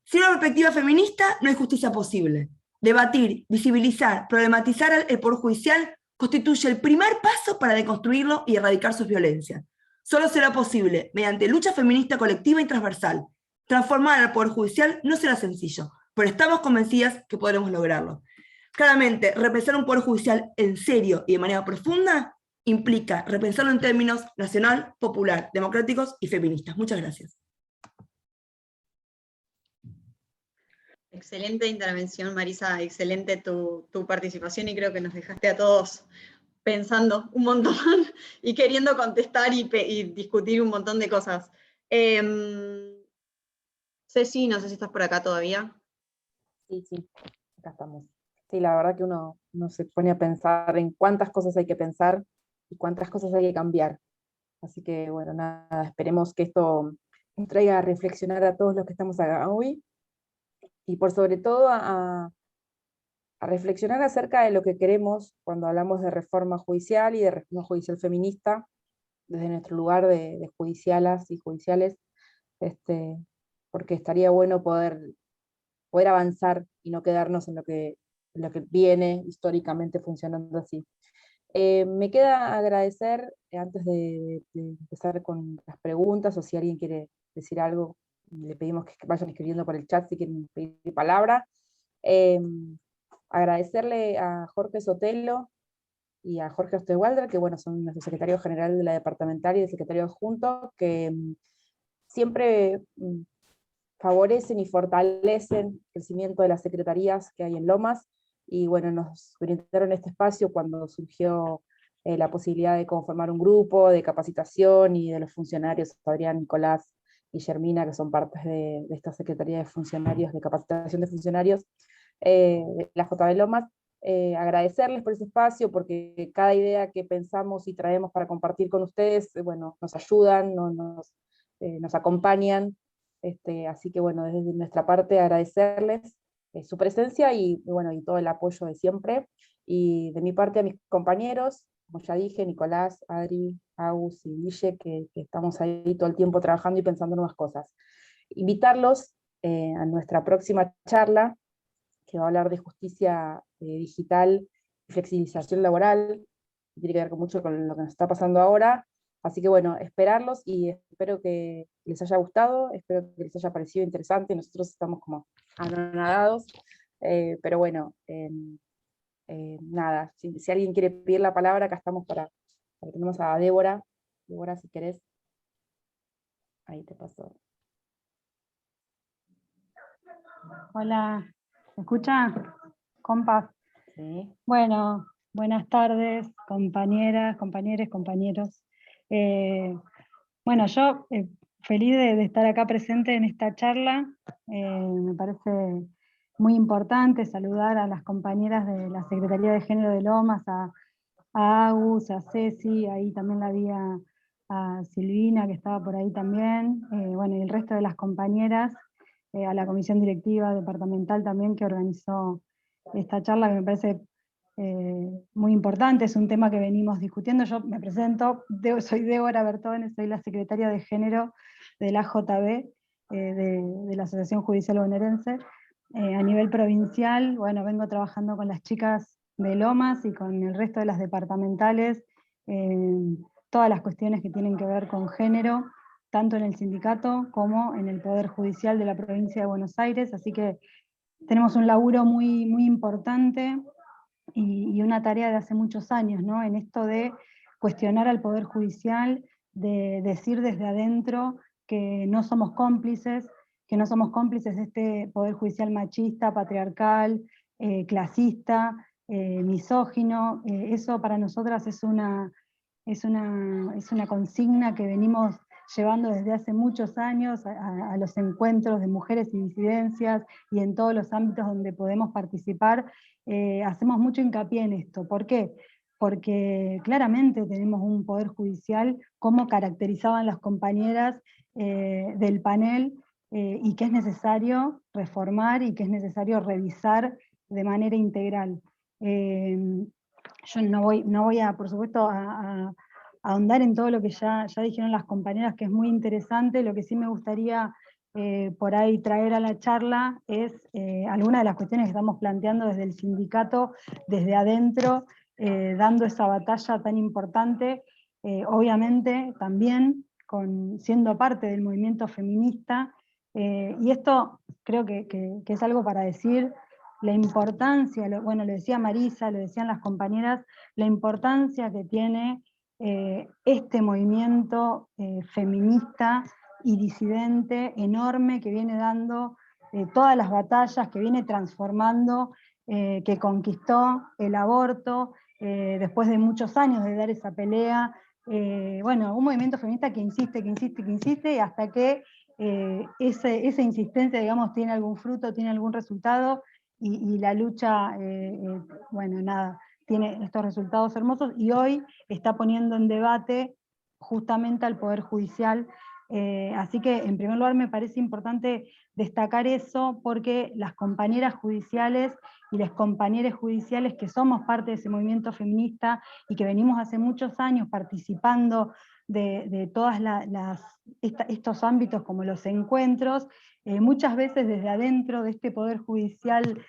Sin una perspectiva feminista no hay justicia posible. Debatir, visibilizar, problematizar el Poder Judicial constituye el primer paso para deconstruirlo y erradicar sus violencias. Solo será posible mediante lucha feminista colectiva y transversal. Transformar al Poder Judicial no será sencillo, pero estamos convencidas que podremos lograrlo. Claramente, repensar un Poder Judicial en serio y de manera profunda implica repensarlo en términos nacional, popular, democráticos y feministas. Muchas gracias. Excelente intervención, Marisa, excelente tu participación y creo que nos dejaste a todos pensando un montón y queriendo contestar y discutir un montón de cosas. Ceci, no sé si estás por acá todavía. Sí, acá estamos. Sí, la verdad que uno se pone a pensar en cuántas cosas hay que pensar y cuántas cosas hay que cambiar. Así que, bueno, nada, esperemos que esto nos traiga a reflexionar a todos los que estamos acá hoy y por sobre todo a reflexionar acerca de lo que queremos cuando hablamos de reforma judicial y de reforma judicial feminista, desde nuestro lugar de judicialas y judiciales, porque estaría bueno poder avanzar y no quedarnos en lo que viene históricamente funcionando así. Me queda agradecer, antes de empezar con las preguntas, o si alguien quiere decir algo, le pedimos que vayan escribiendo por el chat si quieren pedir palabra. Agradecerle a Jorge Sotelo y a Jorge Osterwalder, que bueno, son nuestro secretario general de la departamental y el secretario adjunto, que siempre favorecen y fortalecen el crecimiento de las secretarías que hay en Lomas, y bueno, nos brindaron este espacio cuando surgió la posibilidad de conformar un grupo de capacitación, y de los funcionarios, Adrián, Nicolás y Germina, que son partes de esta Secretaría de Funcionarios, de Capacitación de Funcionarios, de la JB Lomas. Agradecerles por ese espacio, porque cada idea que pensamos y traemos para compartir con ustedes, bueno, nos ayudan, nos acompañan, así que bueno, desde nuestra parte agradecerles su presencia y bueno, y todo el apoyo de siempre, y de mi parte a mis compañeros, como ya dije, Nicolás, Adri, Agus y Guille, que estamos ahí todo el tiempo trabajando y pensando en nuevas cosas. Invitarlos a nuestra próxima charla, que va a hablar de justicia digital y flexibilización laboral, tiene que ver mucho con lo que nos está pasando ahora. Así que bueno, esperarlos, y espero que les haya gustado, espero que les haya parecido interesante. Nosotros estamos como anonadados, pero bueno, nada, si alguien quiere pedir la palabra, acá estamos tenemos a Débora. Débora, si querés. Ahí te paso. Hola, ¿me escucha? Compas. Sí. Bueno, buenas tardes, compañeras, compañeros, compañeros. Bueno, yo feliz de estar acá presente en esta charla. Me parece muy importante saludar a las compañeras de la Secretaría de Género de Lomas, a Agus, a Ceci, ahí también la vi a Silvina, que estaba por ahí también, bueno, y el resto de las compañeras, a la comisión directiva departamental también que organizó esta charla, que me parece muy importante. Es un tema que venimos discutiendo. Yo me presento, soy Débora Bertones, soy la secretaria de Género de la AJB, de la Asociación Judicial Bonaerense. A nivel provincial, bueno, vengo trabajando con las chicas de Lomas y con el resto de las departamentales, todas las cuestiones que tienen que ver con género, tanto en el sindicato como en el Poder Judicial de la provincia de Buenos Aires, así que tenemos un laburo muy, muy importante y una tarea de hace muchos años, ¿no? En esto de cuestionar al Poder Judicial, de decir desde adentro que no somos cómplices de este Poder Judicial machista, patriarcal, clasista, misógino. Eso para nosotras es una consigna que venimos llevando desde hace muchos años a los encuentros de mujeres y disidencias, y en todos los ámbitos donde podemos participar, hacemos mucho hincapié en esto. ¿Por qué? Porque claramente tenemos un poder judicial, como caracterizaban las compañeras del panel, y que es necesario reformar y que es necesario revisar de manera integral. Yo no voy a, por supuesto, a ahondar en todo lo que ya dijeron las compañeras, que es muy interesante. Lo que sí me gustaría por ahí traer a la charla es algunas de las cuestiones que estamos planteando desde el sindicato, desde adentro, dando esa batalla tan importante, obviamente también siendo parte del movimiento feminista, y esto creo que es algo para decir. La importancia, bueno, lo decía Marisa, lo decían las compañeras, la importancia que tiene este movimiento feminista y disidente enorme, que viene dando todas las batallas, que viene transformando, que conquistó el aborto, después de muchos años de dar esa pelea. Bueno, un movimiento feminista que insiste, que insiste, que insiste, y hasta que esa insistencia, digamos, tiene algún fruto, tiene algún resultado, y la lucha, bueno, nada, tiene estos resultados hermosos, y hoy está poniendo en debate justamente al Poder Judicial. Así que, en primer lugar, me parece importante destacar eso, porque las compañeras judiciales y los compañeros judiciales que somos parte de ese movimiento feminista y que venimos hace muchos años participando de todos estos ámbitos, como los encuentros, muchas veces desde adentro de este Poder Judicial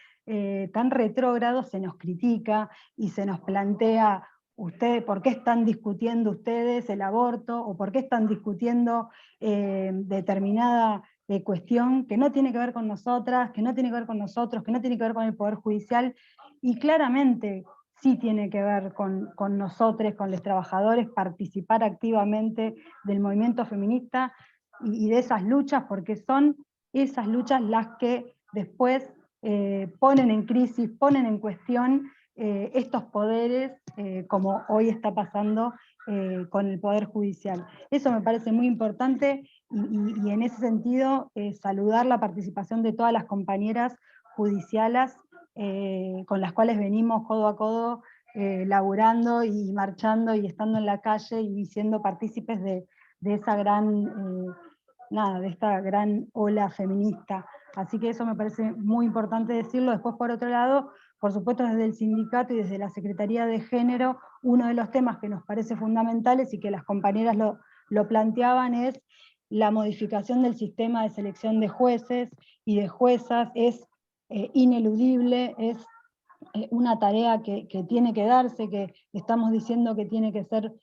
tan retrógrado se nos critica y se nos plantea: ¿por qué están discutiendo ustedes el aborto? ¿O por qué están discutiendo determinada cuestión que no tiene que ver con nosotras, que no tiene que ver con nosotros, que no tiene que ver con el Poder Judicial, y claramente sí tiene que ver con nosotros, con los trabajadores, participar activamente del movimiento feminista y de esas luchas, porque son esas luchas las que después ponen en crisis, ponen en cuestión estos poderes, como hoy está pasando con el Poder Judicial. Eso me parece muy importante y en ese sentido saludar la participación de todas las compañeras judiciales con las cuales venimos codo a codo laburando y marchando y estando en la calle y siendo partícipes de esa gran, de esta gran ola feminista. Así que eso me parece muy importante decirlo. Después, por otro lado, por supuesto, desde el sindicato y desde la Secretaría de Género, uno de los temas que nos parece fundamentales y que las compañeras lo planteaban es la modificación del sistema de selección de jueces y de juezas. Es ineludible, es una tarea que tiene que darse, que estamos diciendo que tiene que ser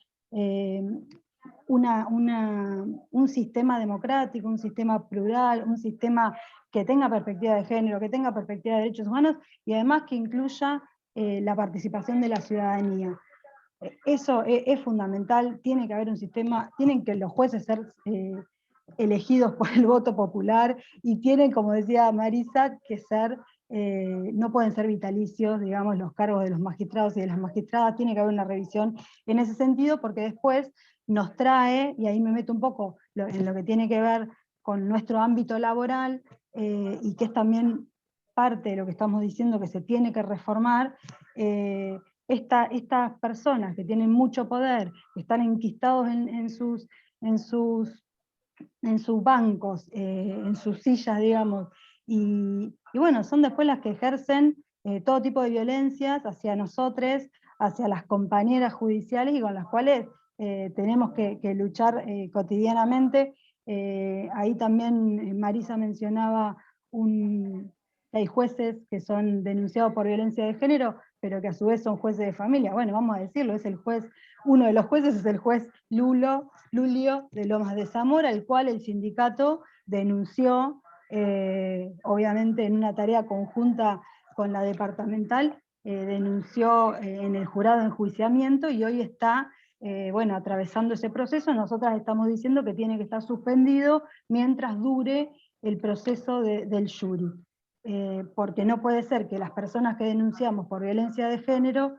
un sistema democrático, un sistema plural, un sistema que tenga perspectiva de género, que tenga perspectiva de derechos humanos y además que incluya la participación de la ciudadanía. Eso es fundamental, tiene que haber un sistema, tienen que los jueces ser elegidos por el voto popular y tienen, como decía Marisa, que ser, no pueden ser vitalicios, digamos, los cargos de los magistrados y de las magistradas, tiene que haber una revisión en ese sentido, porque después nos trae, y ahí me meto un poco en lo que tiene que ver con nuestro ámbito laboral, y que es también parte de lo que estamos diciendo que se tiene que reformar, estas personas que tienen mucho poder, que están enquistados en sus bancos, en sus sillas, digamos, y bueno, son después las que ejercen todo tipo de violencias hacia nosotros, hacia las compañeras judiciales y con las cuales tenemos que luchar cotidianamente. Ahí también Marisa mencionaba que hay jueces que son denunciados por violencia de género, pero que a su vez son jueces de familia. Bueno, vamos a decirlo, es el juez, uno de los jueces es el juez Lulio de Lomas de Zamora, el cual el sindicato denunció, obviamente en una tarea conjunta con la departamental, denunció en el jurado de enjuiciamiento y hoy está bueno, atravesando ese proceso. Nosotras estamos diciendo que tiene que estar suspendido mientras dure el proceso del jury. Porque no puede ser que las personas que denunciamos por violencia de género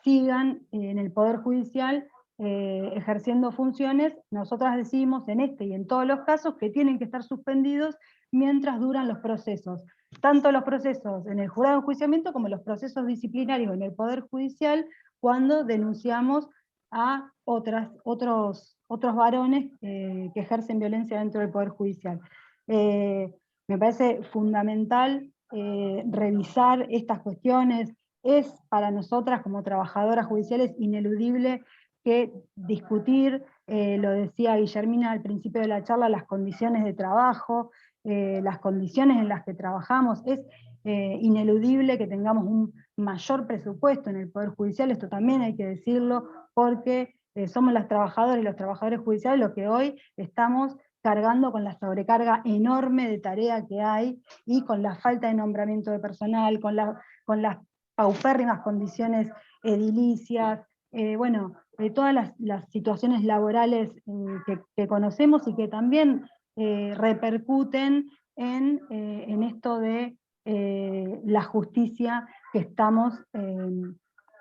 sigan en el Poder Judicial ejerciendo funciones. Nosotras decimos en este y en todos los casos que tienen que estar suspendidos mientras duran los procesos, tanto los procesos en el jurado de enjuiciamiento como los procesos disciplinarios en el Poder Judicial cuando denunciamos a otros varones que ejercen violencia dentro del Poder Judicial. Me parece fundamental revisar estas cuestiones. Es para nosotras como trabajadoras judiciales ineludible que discutir, lo decía Guillermina al principio de la charla, las condiciones de trabajo, las condiciones en las que trabajamos. Es ineludible que tengamos un mayor presupuesto en el Poder Judicial, esto también hay que decirlo, porque somos las trabajadoras y los trabajadores judiciales los que hoy estamos cargando con la sobrecarga enorme de tarea que hay y con la falta de nombramiento de personal, con las paupérrimas condiciones edilicias, bueno, todas las situaciones laborales que conocemos y que también repercuten en esto de la justicia que estamos,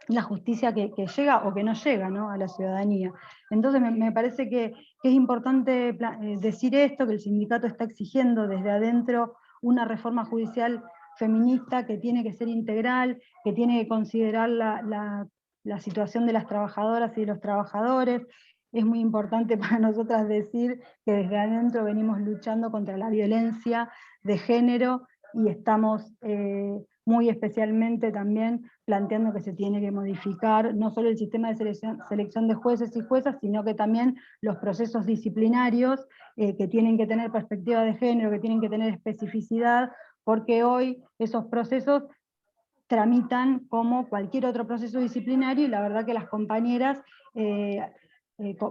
la justicia que llega o que no llega, ¿no?, a la ciudadanía. Entonces me parece que es importante decir esto, que el sindicato está exigiendo desde adentro una reforma judicial feminista que tiene que ser integral, que tiene que considerar la situación de las trabajadoras y de los trabajadores. Es muy importante para nosotras decir que desde adentro venimos luchando contra la violencia de género y estamos muy especialmente también planteando que se tiene que modificar no solo el sistema de selección de jueces y juezas, sino que también los procesos disciplinarios que tienen que tener perspectiva de género, que tienen que tener especificidad, porque hoy esos procesos tramitan como cualquier otro proceso disciplinario y la verdad que las compañeras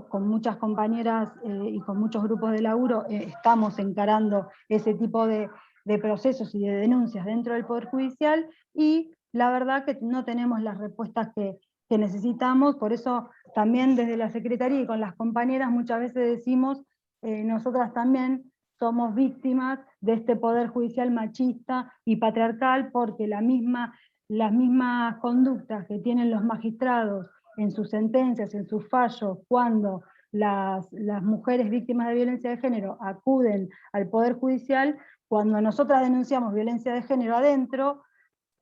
con muchas compañeras y con muchos grupos de laburo estamos encarando ese tipo de procesos y de denuncias dentro del Poder Judicial, y la verdad que no tenemos las respuestas que necesitamos. Por eso también desde la Secretaría y con las compañeras muchas veces decimos, nosotras también somos víctimas de este Poder Judicial machista y patriarcal, porque las mismas conductas que tienen los magistrados en sus sentencias, en sus fallos, cuando las mujeres víctimas de violencia de género acuden al Poder Judicial, cuando nosotras denunciamos violencia de género adentro,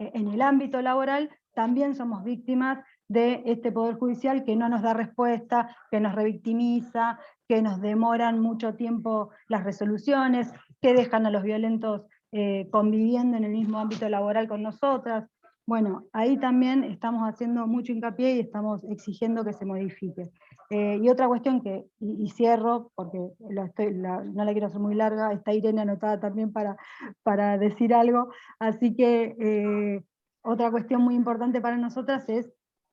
en el ámbito laboral, también somos víctimas de este Poder Judicial que no nos da respuesta, que nos revictimiza, que nos demoran mucho tiempo las resoluciones, que dejan a los violentos conviviendo en el mismo ámbito laboral con nosotras. Bueno, ahí también estamos haciendo mucho hincapié y estamos exigiendo que se modifique. Y otra cuestión que, y cierro, porque no la quiero hacer muy larga, está Irene anotada también para decir algo, así que otra cuestión muy importante para nosotras es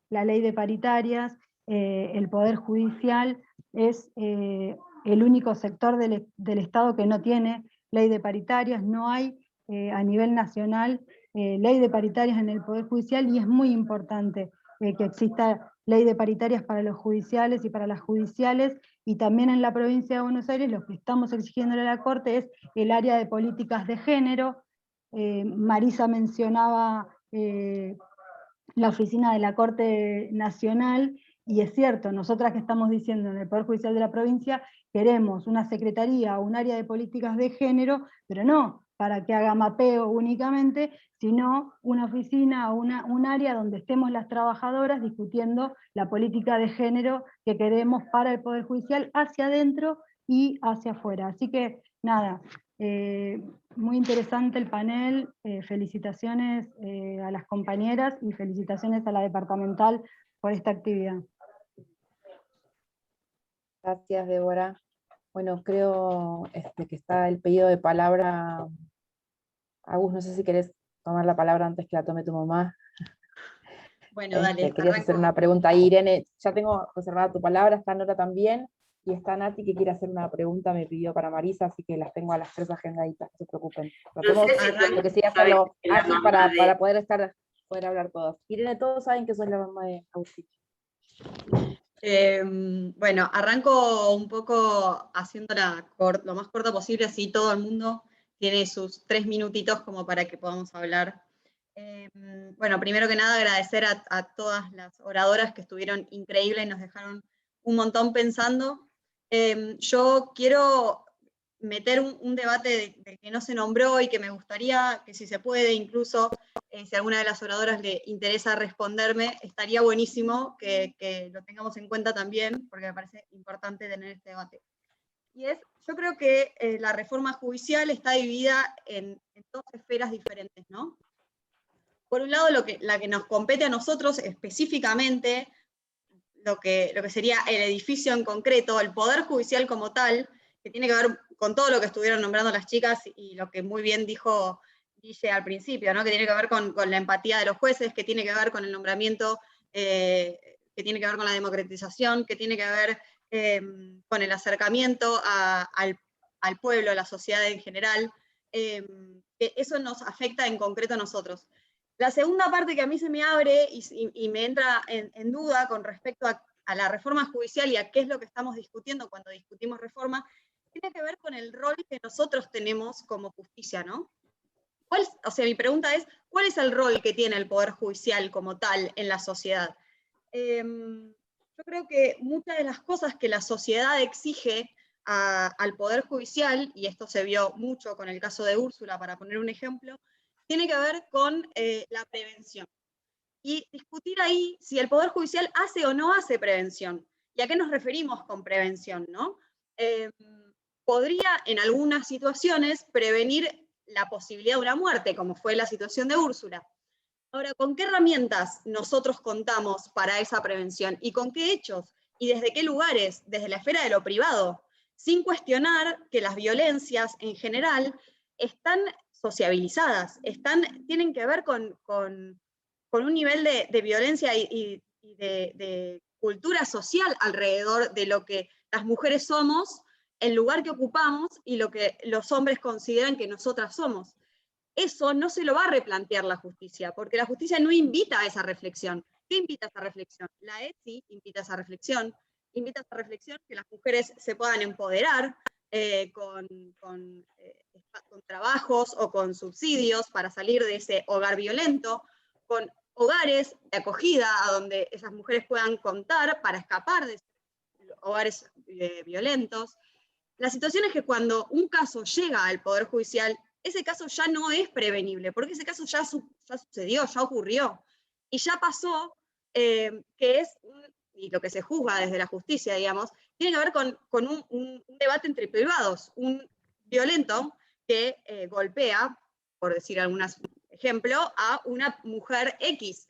la ley de paritarias. El Poder Judicial es el único sector del Estado que no tiene ley de paritarias, no hay a nivel nacional ley de paritarias en el Poder Judicial, y es muy importante que exista ley de paritarias para los judiciales y para las judiciales, y también en la provincia de Buenos Aires lo que estamos exigiéndole a la Corte es el área de políticas de género. Marisa mencionaba la oficina de la Corte Nacional, y es cierto, nosotras que estamos diciendo en el Poder Judicial de la provincia, queremos una secretaría o un área de políticas de género, pero no para que haga mapeo únicamente, sino una oficina o un área donde estemos las trabajadoras discutiendo la política de género que queremos para el Poder Judicial hacia adentro y hacia afuera. Así que nada, muy interesante el panel, felicitaciones a las compañeras y felicitaciones a la departamental por esta actividad. Gracias, Débora. Bueno, creo que está el pedido de palabra. Agus, no sé si querés tomar la palabra antes que la tome tu mamá. Bueno, dale. Querías hacer una pregunta. Irene, ya tengo reservada tu palabra, está Nora también, y está Nati que quiere hacer una pregunta, me pidió para Marisa, así que las tengo a las tres agendaditas, no se preocupen. Lo que sí hacerlo así para poder hablar todos. Irene, todos saben que sos la mamá de Agustín. Bueno, arranco un poco haciéndola lo más corta posible, así todo el mundo tiene sus 3 minutitos como para que podamos hablar. Bueno, primero que nada agradecer a todas las oradoras que estuvieron increíbles y nos dejaron un montón pensando. Yo quiero meter un debate de que no se nombró y que me gustaría que, si se puede, incluso si a alguna de las oradoras le interesa responderme, estaría buenísimo que lo tengamos en cuenta también, porque me parece importante tener este debate. Y yo creo que la reforma judicial está dividida en 2 esferas diferentes, ¿no? Por un lado, la que nos compete a nosotros específicamente, lo que sería el edificio en concreto, el Poder Judicial como tal, que tiene que ver con todo lo que estuvieron nombrando las chicas y lo que muy bien dijo Guille al principio, ¿no? Que tiene que ver con la empatía de los jueces, que tiene que ver con el nombramiento, que tiene que ver con la democratización, que tiene que ver con el acercamiento al pueblo, a la sociedad en general, que eso nos afecta en concreto a nosotros. La segunda parte que a mí se me abre y me entra en duda con respecto a la reforma judicial y a qué es lo que estamos discutiendo cuando discutimos reforma, tiene que ver con el rol que nosotros tenemos como justicia, ¿no? O sea, mi pregunta es, ¿cuál es el rol que tiene el Poder Judicial como tal en la sociedad? Yo creo que muchas de las cosas que la sociedad exige al Poder Judicial, y esto se vio mucho con el caso de Úrsula, para poner un ejemplo, tiene que ver con la prevención. Y discutir ahí si el Poder Judicial hace o no hace prevención. ¿Y a qué nos referimos con prevención, no? Podría, en algunas situaciones, prevenir la posibilidad de una muerte, como fue la situación de Úrsula. Ahora, ¿con qué herramientas nosotros contamos para esa prevención? ¿Y con qué hechos? ¿Y desde qué lugares? Desde la esfera de lo privado, sin cuestionar que las violencias en general están sociabilizadas, tienen que ver con un nivel de violencia y de cultura social alrededor de lo que las mujeres somos, el lugar que ocupamos y lo que los hombres consideran que nosotras somos. Eso no se lo va a replantear la justicia, porque la justicia no invita a esa reflexión. ¿Qué invita a esa reflexión? La ESI invita a esa reflexión que las mujeres se puedan empoderar con trabajos o con subsidios para salir de ese hogar violento, con hogares de acogida a donde esas mujeres puedan contar para escapar de hogares violentos. La situación es que cuando un caso llega al Poder Judicial, ese caso ya no es prevenible, porque ese caso ya sucedió, ya ocurrió, y ya pasó, que es, y lo que se juzga desde la justicia, digamos, tiene que ver con un debate entre privados, un violento que golpea, por decir algún ejemplo, a una mujer X.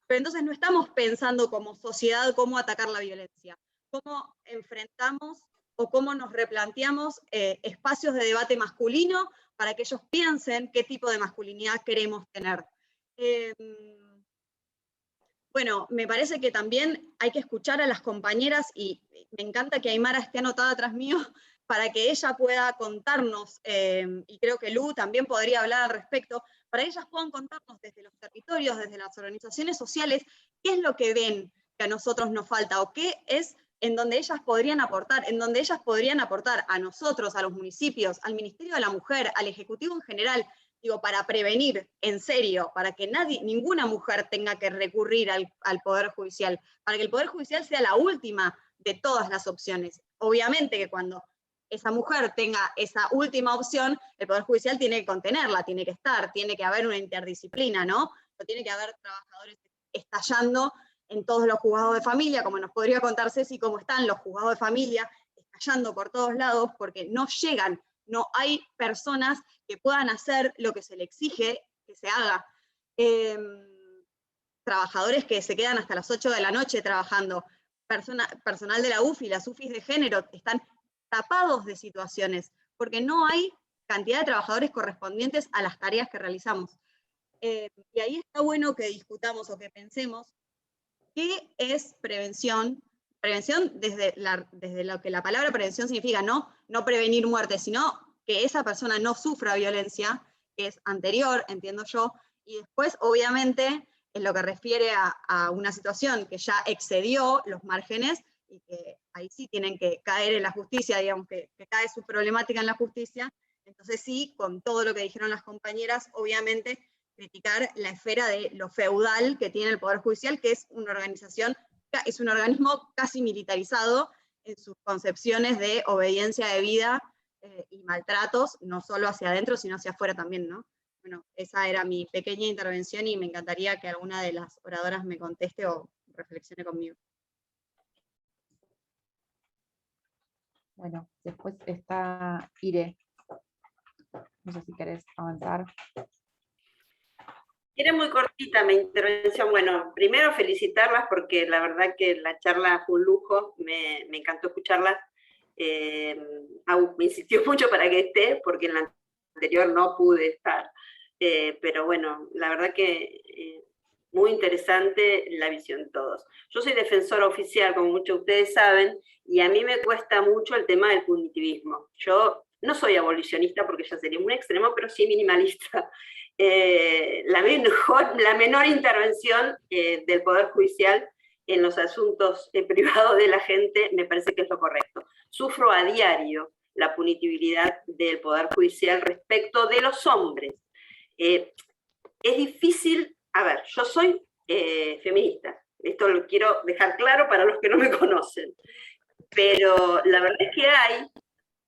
Pero entonces no estamos pensando como sociedad cómo atacar la violencia, cómo enfrentamos o cómo nos replanteamos espacios de debate masculino para que ellos piensen qué tipo de masculinidad queremos tener. Bueno, me parece que también hay que escuchar a las compañeras, y me encanta que Aymara esté anotada atrás mío, para que ella pueda contarnos, y creo que Lu también podría hablar al respecto, para que ellas puedan contarnos desde los territorios, desde las organizaciones sociales, qué es lo que ven que a nosotros nos falta, o qué es en donde ellas podrían aportar, a nosotros, a los municipios, al Ministerio de la Mujer, al Ejecutivo en general, digo, para prevenir, en serio, para que ninguna mujer tenga que recurrir al Poder Judicial, para que el Poder Judicial sea la última de todas las opciones. Obviamente que cuando esa mujer tenga esa última opción, el Poder Judicial tiene que contenerla, tiene que estar, tiene que haber una interdisciplina, ¿no? No tiene que haber trabajadores estallando en todos los juzgados de familia, como nos podría contar Ceci, cómo están los juzgados de familia, estallando por todos lados, porque no llegan, no hay personas que puedan hacer lo que se le exige que se haga. Trabajadores que se quedan hasta las 8 de la noche trabajando, personal de la UFI, las UFIs de género, están tapados de situaciones, porque no hay cantidad de trabajadores correspondientes a las tareas que realizamos. Y ahí está bueno que discutamos o que pensemos qué es prevención. Prevención desde lo que la palabra prevención significa, no prevenir muerte, sino que esa persona no sufra violencia, que es anterior, entiendo yo, y después, obviamente, en lo que refiere a una situación que ya excedió los márgenes, y que ahí sí tienen que caer en la justicia, digamos, que cae su problemática en la justicia, entonces sí, con todo lo que dijeron las compañeras, obviamente, criticar la esfera de lo feudal que tiene el Poder Judicial, que es una organización, es un organismo casi militarizado en sus concepciones de obediencia debida y maltratos, no solo hacia adentro, sino hacia afuera también, ¿no? Bueno, esa era mi pequeña intervención y me encantaría que alguna de las oradoras me conteste o reflexione conmigo. Bueno, después está Ire. No sé si querés avanzar. Era muy cortita mi intervención. Bueno, primero felicitarlas porque la verdad que la charla fue un lujo, me encantó escucharla. Me insistió mucho para que esté, porque en la anterior no pude estar. Pero bueno, la verdad que muy interesante la visión de todos. Yo soy defensora oficial, como muchos de ustedes saben, y a mí me cuesta mucho el tema del punitivismo. Yo no soy abolicionista porque ya sería un extremo, pero sí minimalista. La menor intervención del Poder Judicial en los asuntos privados de la gente me parece que es lo correcto. Sufro a diario la punitividad del Poder Judicial respecto de los hombres. Es difícil, a ver, yo soy feminista, esto lo quiero dejar claro para los que no me conocen, pero la verdad es que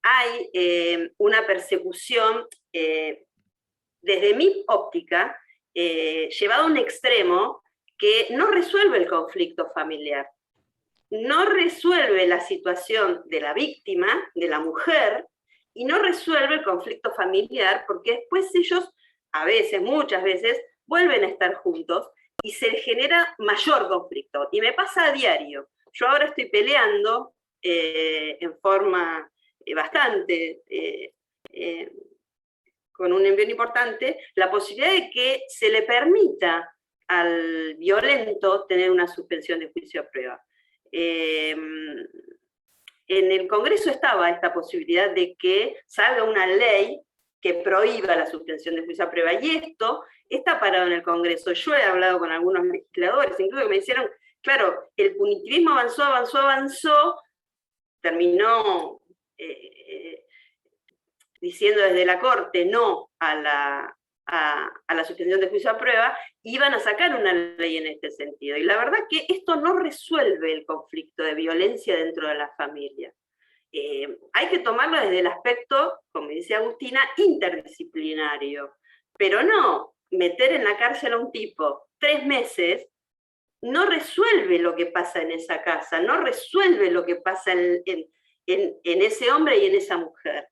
hay una persecución desde mi óptica, llevado a un extremo que no resuelve el conflicto familiar, no resuelve la situación de la víctima, de la mujer, y no resuelve el conflicto familiar, porque después ellos, a veces, muchas veces, vuelven a estar juntos y se genera mayor conflicto. Y me pasa a diario. Yo ahora estoy peleando en forma bastante con un envío importante, la posibilidad de que se le permita al violento tener una suspensión de juicio a prueba. en el Congreso estaba esta posibilidad de que salga una ley que prohíba la suspensión de juicio a prueba, y esto está parado en el Congreso. Yo he hablado con algunos legisladores, incluso que me dijeron, claro, el punitivismo avanzó, terminó diciendo desde la Corte no a la suspensión de juicio a prueba, iban a sacar una ley en este sentido. Y la verdad que esto no resuelve el conflicto de violencia dentro de la familia. Hay que tomarlo desde el aspecto, como dice Agustina, interdisciplinario, pero no meter en la cárcel a un tipo 3 meses no resuelve lo que pasa en esa casa, no resuelve lo que pasa en ese hombre y en esa mujer.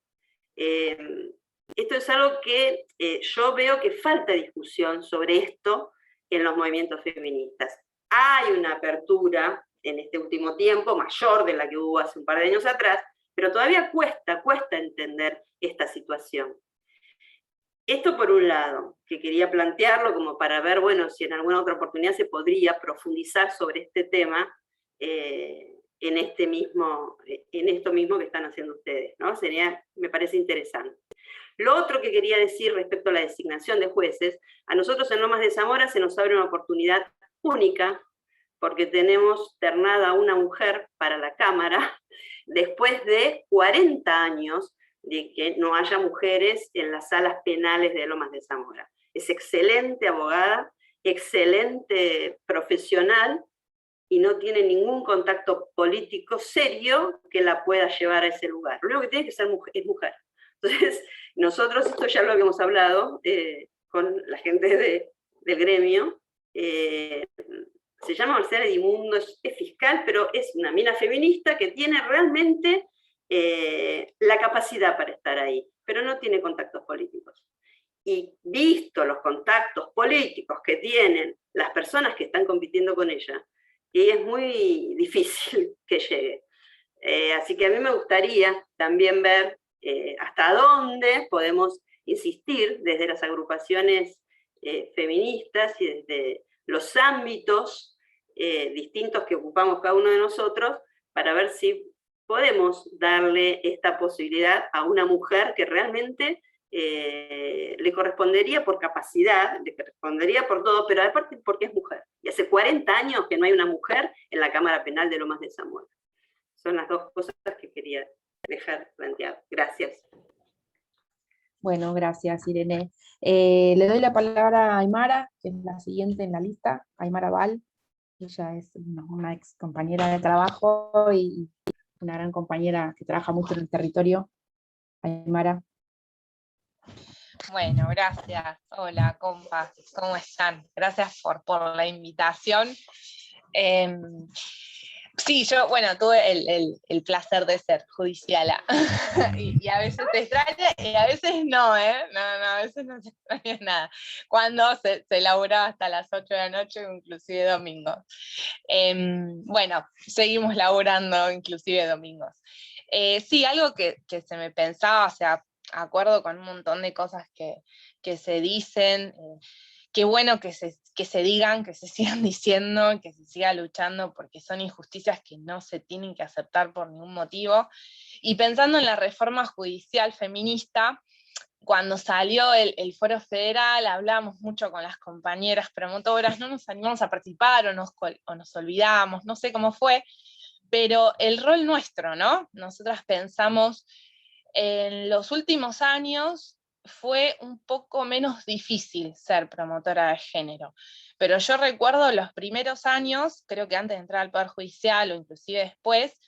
Esto es algo que yo veo que falta discusión sobre esto en los movimientos feministas. Hay una apertura en este último tiempo, mayor de la que hubo hace un par de años atrás, pero todavía cuesta entender esta situación. Esto por un lado, que quería plantearlo como para ver, bueno, si en alguna otra oportunidad se podría profundizar sobre este tema en esto mismo que están haciendo ustedes, ¿no? Me parece interesante. Lo otro que quería decir respecto a la designación de jueces, a nosotros en Lomas de Zamora se nos abre una oportunidad única, porque tenemos ternada a una mujer para la Cámara, después de 40 años de que no haya mujeres en las salas penales de Lomas de Zamora. Es excelente abogada, excelente profesional, y no tiene ningún contacto político serio que la pueda llevar a ese lugar. Lo único que tiene que ser es mujer. Entonces, nosotros, esto ya lo habíamos hablado con la gente del gremio, se llama Marcela Edimundo, es fiscal, pero es una mina feminista que tiene realmente la capacidad para estar ahí, pero no tiene contactos políticos. Y visto los contactos políticos que tienen las personas que están compitiendo con ella, y es muy difícil que llegue. Así que a mí me gustaría también ver hasta dónde podemos insistir desde las agrupaciones feministas y desde los ámbitos distintos que ocupamos cada uno de nosotros, para ver si podemos darle esta posibilidad a una mujer que realmente le correspondería por capacidad, le correspondería por todo, pero aparte porque es mujer. Y hace 40 años que no hay una mujer en la Cámara Penal de Lomas de Zamora. Son las dos cosas que quería dejar planteadas. Gracias. Bueno, gracias, Irene. Le doy la palabra a Aymara, que es la siguiente en la lista, Aymara Val. Ella es una ex compañera de trabajo y una gran compañera que trabaja mucho en el territorio. Aymara. Bueno, gracias. Hola, compas, ¿cómo están? Gracias por la invitación. Sí, yo, bueno, tuve el placer de ser judiciala. y a veces te extraña y a veces no, ¿eh? No, a veces no se extraña nada. Cuando se laburaba hasta las 8 de la noche, inclusive domingos. Bueno, seguimos laburando inclusive domingos. Sí, algo que se me pensaba, o sea, acuerdo con un montón de cosas que se dicen, qué bueno que se digan, que se sigan diciendo, que se siga luchando, porque son injusticias que no se tienen que aceptar por ningún motivo. Y pensando en la reforma judicial feminista, cuando salió el Foro Federal, hablamos mucho con las compañeras promotoras, no nos animamos a participar o nos olvidamos, no sé cómo fue, pero el rol nuestro, ¿no? Nosotras pensamos, en los últimos años fue un poco menos difícil ser promotora de género, pero yo recuerdo los primeros años, creo que antes de entrar al Poder Judicial o inclusive después,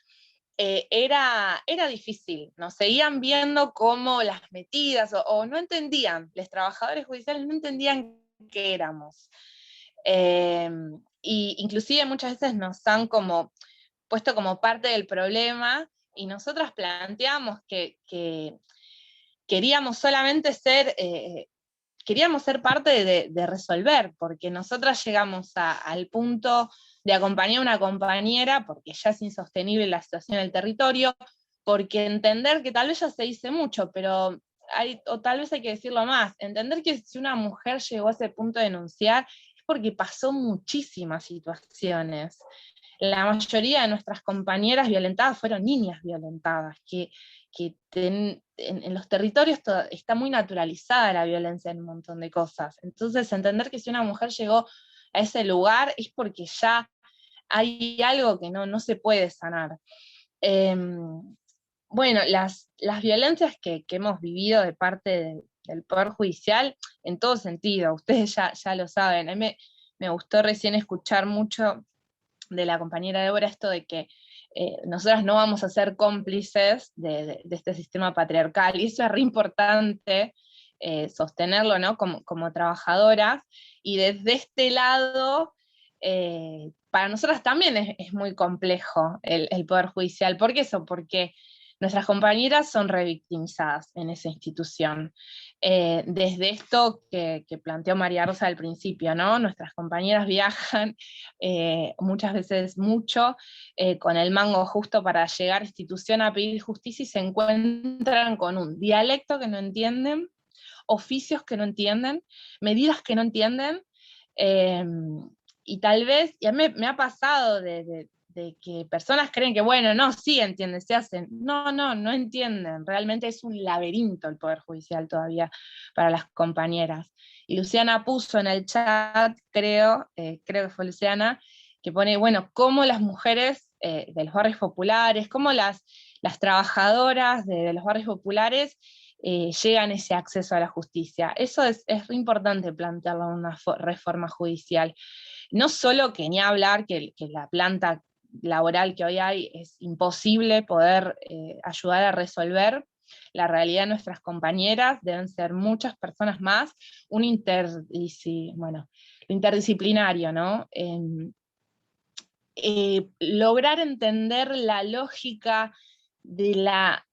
era difícil, nos seguían viendo como las metidas, o no entendían, los trabajadores judiciales no entendían qué éramos. Y inclusive muchas veces nos han como puesto como parte del problema, y nosotras planteamos que queríamos solamente queríamos ser parte de resolver, porque nosotras llegamos al punto de acompañar a una compañera, porque ya es insostenible la situación del territorio, porque entender que tal vez ya se dice mucho, pero o tal vez hay que decirlo más, entender que si una mujer llegó a ese punto de denunciar, es porque pasó muchísimas situaciones. la mayoría de nuestras compañeras violentadas fueron niñas violentadas, que en los territorios está muy naturalizada la violencia en un montón de cosas. Entonces, entender que si una mujer llegó a ese lugar es porque ya hay algo que no se puede sanar. Bueno, las violencias que hemos vivido de parte del Poder Judicial, en todo sentido, ustedes ya lo saben. A mí me gustó recién escuchar mucho de la compañera Débora esto de que nosotras no vamos a ser cómplices de este sistema patriarcal, y eso es re importante sostenerlo, ¿no? Como trabajadoras, y desde este lado, para nosotras también es muy complejo el Poder Judicial. ¿Por qué eso? Porque nuestras compañeras son revictimizadas en esa institución. Desde esto que planteó María Rosa al principio, ¿no? Nuestras compañeras viajan muchas veces mucho, con el mango justo para llegar a institución a pedir justicia, y se encuentran con un dialecto que no entienden, oficios que no entienden, medidas que no entienden, y tal vez, y a mí me ha pasado de que personas creen que, bueno, no, sí entienden, se hacen. No entienden. Realmente es un laberinto el Poder Judicial todavía para las compañeras. Y Luciana puso en el chat, creo que fue Luciana, que pone, bueno, cómo las mujeres de los barrios populares, cómo las trabajadoras de los barrios populares llegan a ese acceso a la justicia. Eso es importante plantearlo en una reforma judicial. No solo que ni hablar que la planta laboral que hoy hay es imposible poder ayudar a resolver. La realidad de nuestras compañeras deben ser muchas personas más, lo interdisciplinario, ¿no? Lograr entender la lógica de la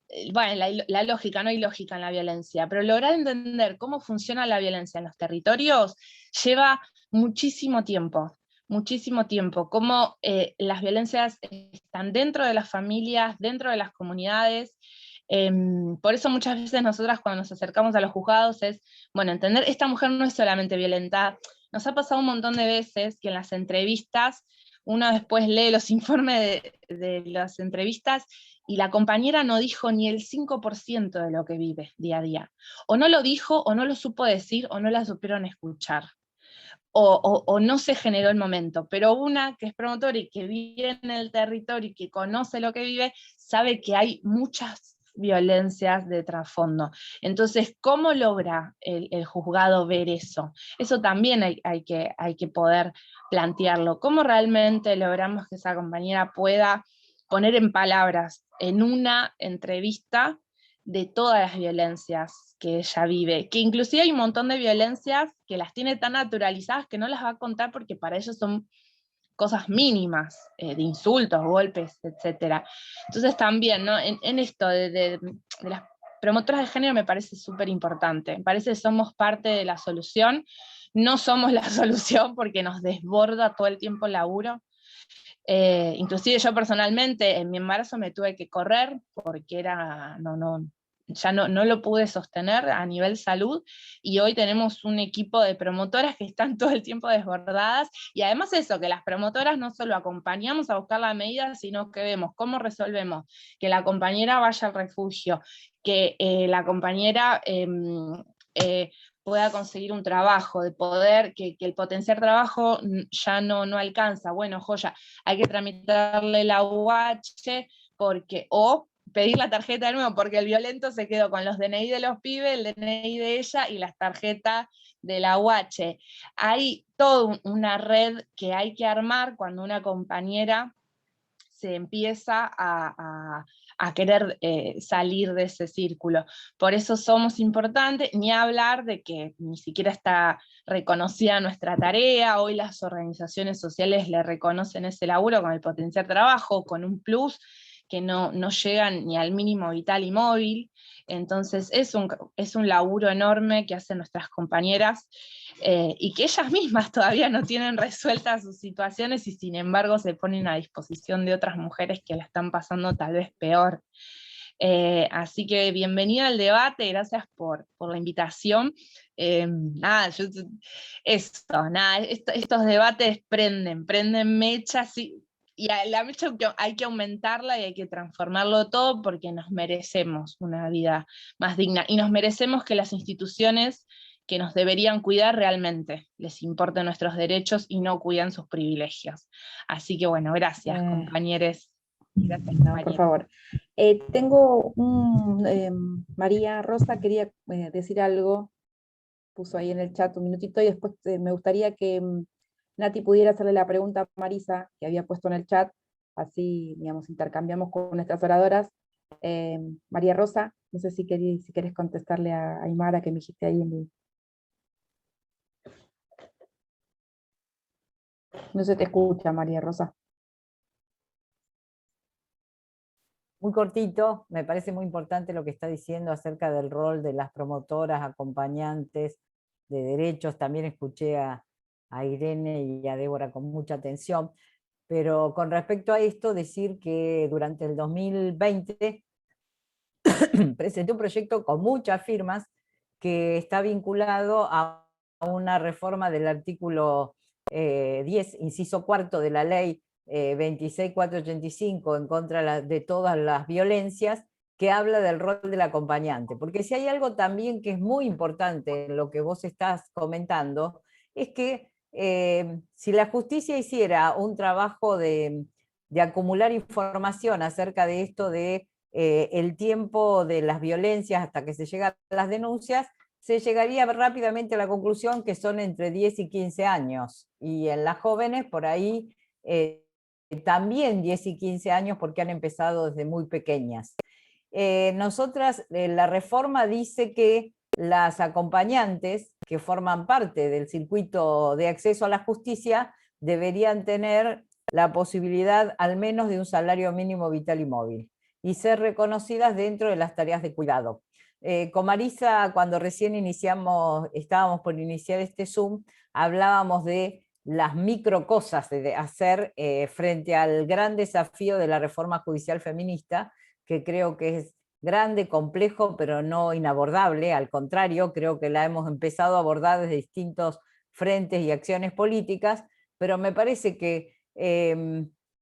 lógica, no hay lógica en la violencia, pero lograr entender cómo funciona la violencia en los territorios lleva muchísimo tiempo, cómo las violencias están dentro de las familias, dentro de las comunidades. Por eso muchas veces nosotras cuando nos acercamos a los juzgados es, bueno, entender, esta mujer no es solamente violentada. Nos ha pasado un montón de veces que en las entrevistas uno después lee los informes de las entrevistas y la compañera no dijo ni el 5% de lo que vive día a día. O no lo dijo, o no lo supo decir, o no la supieron escuchar. O no se generó el momento, pero una que es promotora y que vive en el territorio y que conoce lo que vive, sabe que hay muchas violencias de trasfondo. Entonces, ¿cómo logra el juzgado ver eso? Eso también hay que poder plantearlo. ¿Cómo realmente logramos que esa compañera pueda poner en palabras, en una entrevista, de todas las violencias que ella vive, que inclusive hay un montón de violencias que las tiene tan naturalizadas que no las va a contar porque para ellos son cosas mínimas, de insultos, golpes, etc. Entonces también, ¿no? en esto de las promotoras de género me parece súper importante, me parece que somos parte de la solución, no somos la solución porque nos desborda todo el tiempo el laburo. Inclusive yo personalmente en mi embarazo me tuve que correr porque ya no lo pude sostener a nivel salud, y hoy tenemos un equipo de promotoras que están todo el tiempo desbordadas, y además eso, que las promotoras no solo acompañamos a buscar la medida, sino que vemos cómo resolvemos que la compañera vaya al refugio, que la compañera pueda conseguir un trabajo, de poder, que el potenciar trabajo ya no alcanza. Bueno, joya, hay que tramitarle la UH o pedir la tarjeta de nuevo, porque el violento se quedó con los DNI de los pibes, el DNI de ella y las tarjetas de la UH. Hay toda una red que hay que armar cuando una compañera se empieza a querer salir de ese círculo. Por eso somos importantes, ni hablar de que ni siquiera está reconocida nuestra tarea. Hoy las organizaciones sociales le reconocen ese laburo con el potenciar trabajo, con un plus que no llegan ni al mínimo vital y móvil. Entonces es un laburo enorme que hacen nuestras compañeras, y que ellas mismas todavía no tienen resueltas sus situaciones, y sin embargo se ponen a disposición de otras mujeres que la están pasando tal vez peor. Así que bienvenida al debate, gracias por la invitación. Estos debates prenden mechas, y a la mecha hay que aumentarla y hay que transformarlo todo porque nos merecemos una vida más digna y nos merecemos que las instituciones que nos deberían cuidar realmente les importen nuestros derechos y no cuidan sus privilegios. Así que bueno, gracias compañeros. Gracias, no, por favor. Tengo María Rosa quería decir algo, puso ahí en el chat un minutito, y después me gustaría que Nati pudiera hacerle la pregunta a Marisa, que había puesto en el chat, así, digamos, intercambiamos con nuestras oradoras. María Rosa, no sé si querés contestarle a Aymara, que me dijiste ahí en el... No se te escucha, María Rosa. Muy cortito, me parece muy importante lo que está diciendo acerca del rol de las promotoras, acompañantes de derechos. También escuché a Irene y a Débora con mucha atención. Pero con respecto a esto, decir que durante el 2020 presenté un proyecto con muchas firmas que está vinculado a una reforma del artículo 10, inciso cuarto de la ley 26485 en contra de todas las violencias, que habla del rol del acompañante. Porque si hay algo también que es muy importante en lo que vos estás comentando, es que si la justicia hiciera un trabajo de acumular información acerca de esto de el tiempo de las violencias hasta que se llega a las denuncias, se llegaría rápidamente a la conclusión que son entre 10 y 15 años. Y en las jóvenes, por ahí, también 10 y 15 años porque han empezado desde muy pequeñas. Nosotras, la reforma dice que las acompañantes que forman parte del circuito de acceso a la justicia deberían tener la posibilidad al menos de un salario mínimo vital y móvil y ser reconocidas dentro de las tareas de cuidado. Con Marisa, cuando recién estábamos por iniciar este Zoom, hablábamos de las micro cosas de hacer frente al gran desafío de la reforma judicial feminista, que creo que es grande, complejo, pero no inabordable. Al contrario, creo que la hemos empezado a abordar desde distintos frentes y acciones políticas, pero me parece que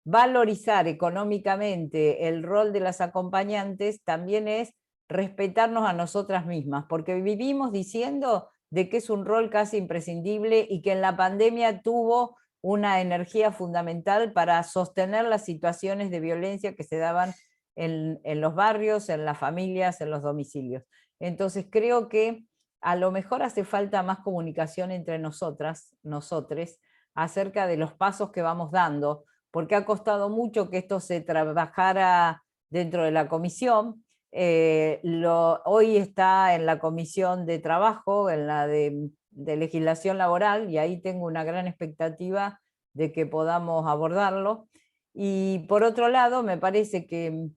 valorizar económicamente el rol de las acompañantes también es respetarnos a nosotras mismas, porque vivimos diciendo de que es un rol casi imprescindible y que en la pandemia tuvo una energía fundamental para sostener las situaciones de violencia que se daban en los barrios, en las familias, en los domicilios. Entonces creo que a lo mejor hace falta más comunicación entre nosotras, nosotres, acerca de los pasos que vamos dando, porque ha costado mucho que esto se trabajara dentro de la comisión. Hoy está en la comisión de trabajo, en la de legislación laboral, y ahí tengo una gran expectativa de que podamos abordarlo. Y por otro lado, me parece que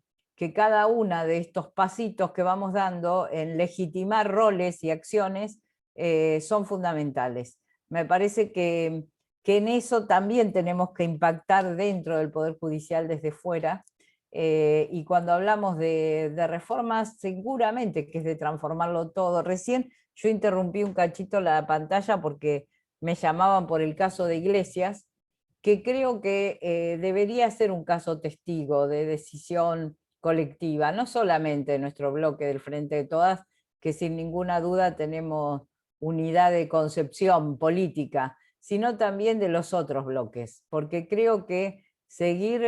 cada una de estos pasitos que vamos dando en legitimar roles y acciones son fundamentales. Me parece que en eso también tenemos que impactar dentro del Poder Judicial desde fuera, y cuando hablamos de reformas, seguramente que es de transformarlo todo. Recién yo interrumpí un cachito la pantalla porque me llamaban por el caso de Iglesias, que creo que debería ser un caso testigo de decisión colectiva, no solamente nuestro bloque del Frente de Todas, que sin ninguna duda tenemos unidad de concepción política, sino también de los otros bloques, porque creo que seguir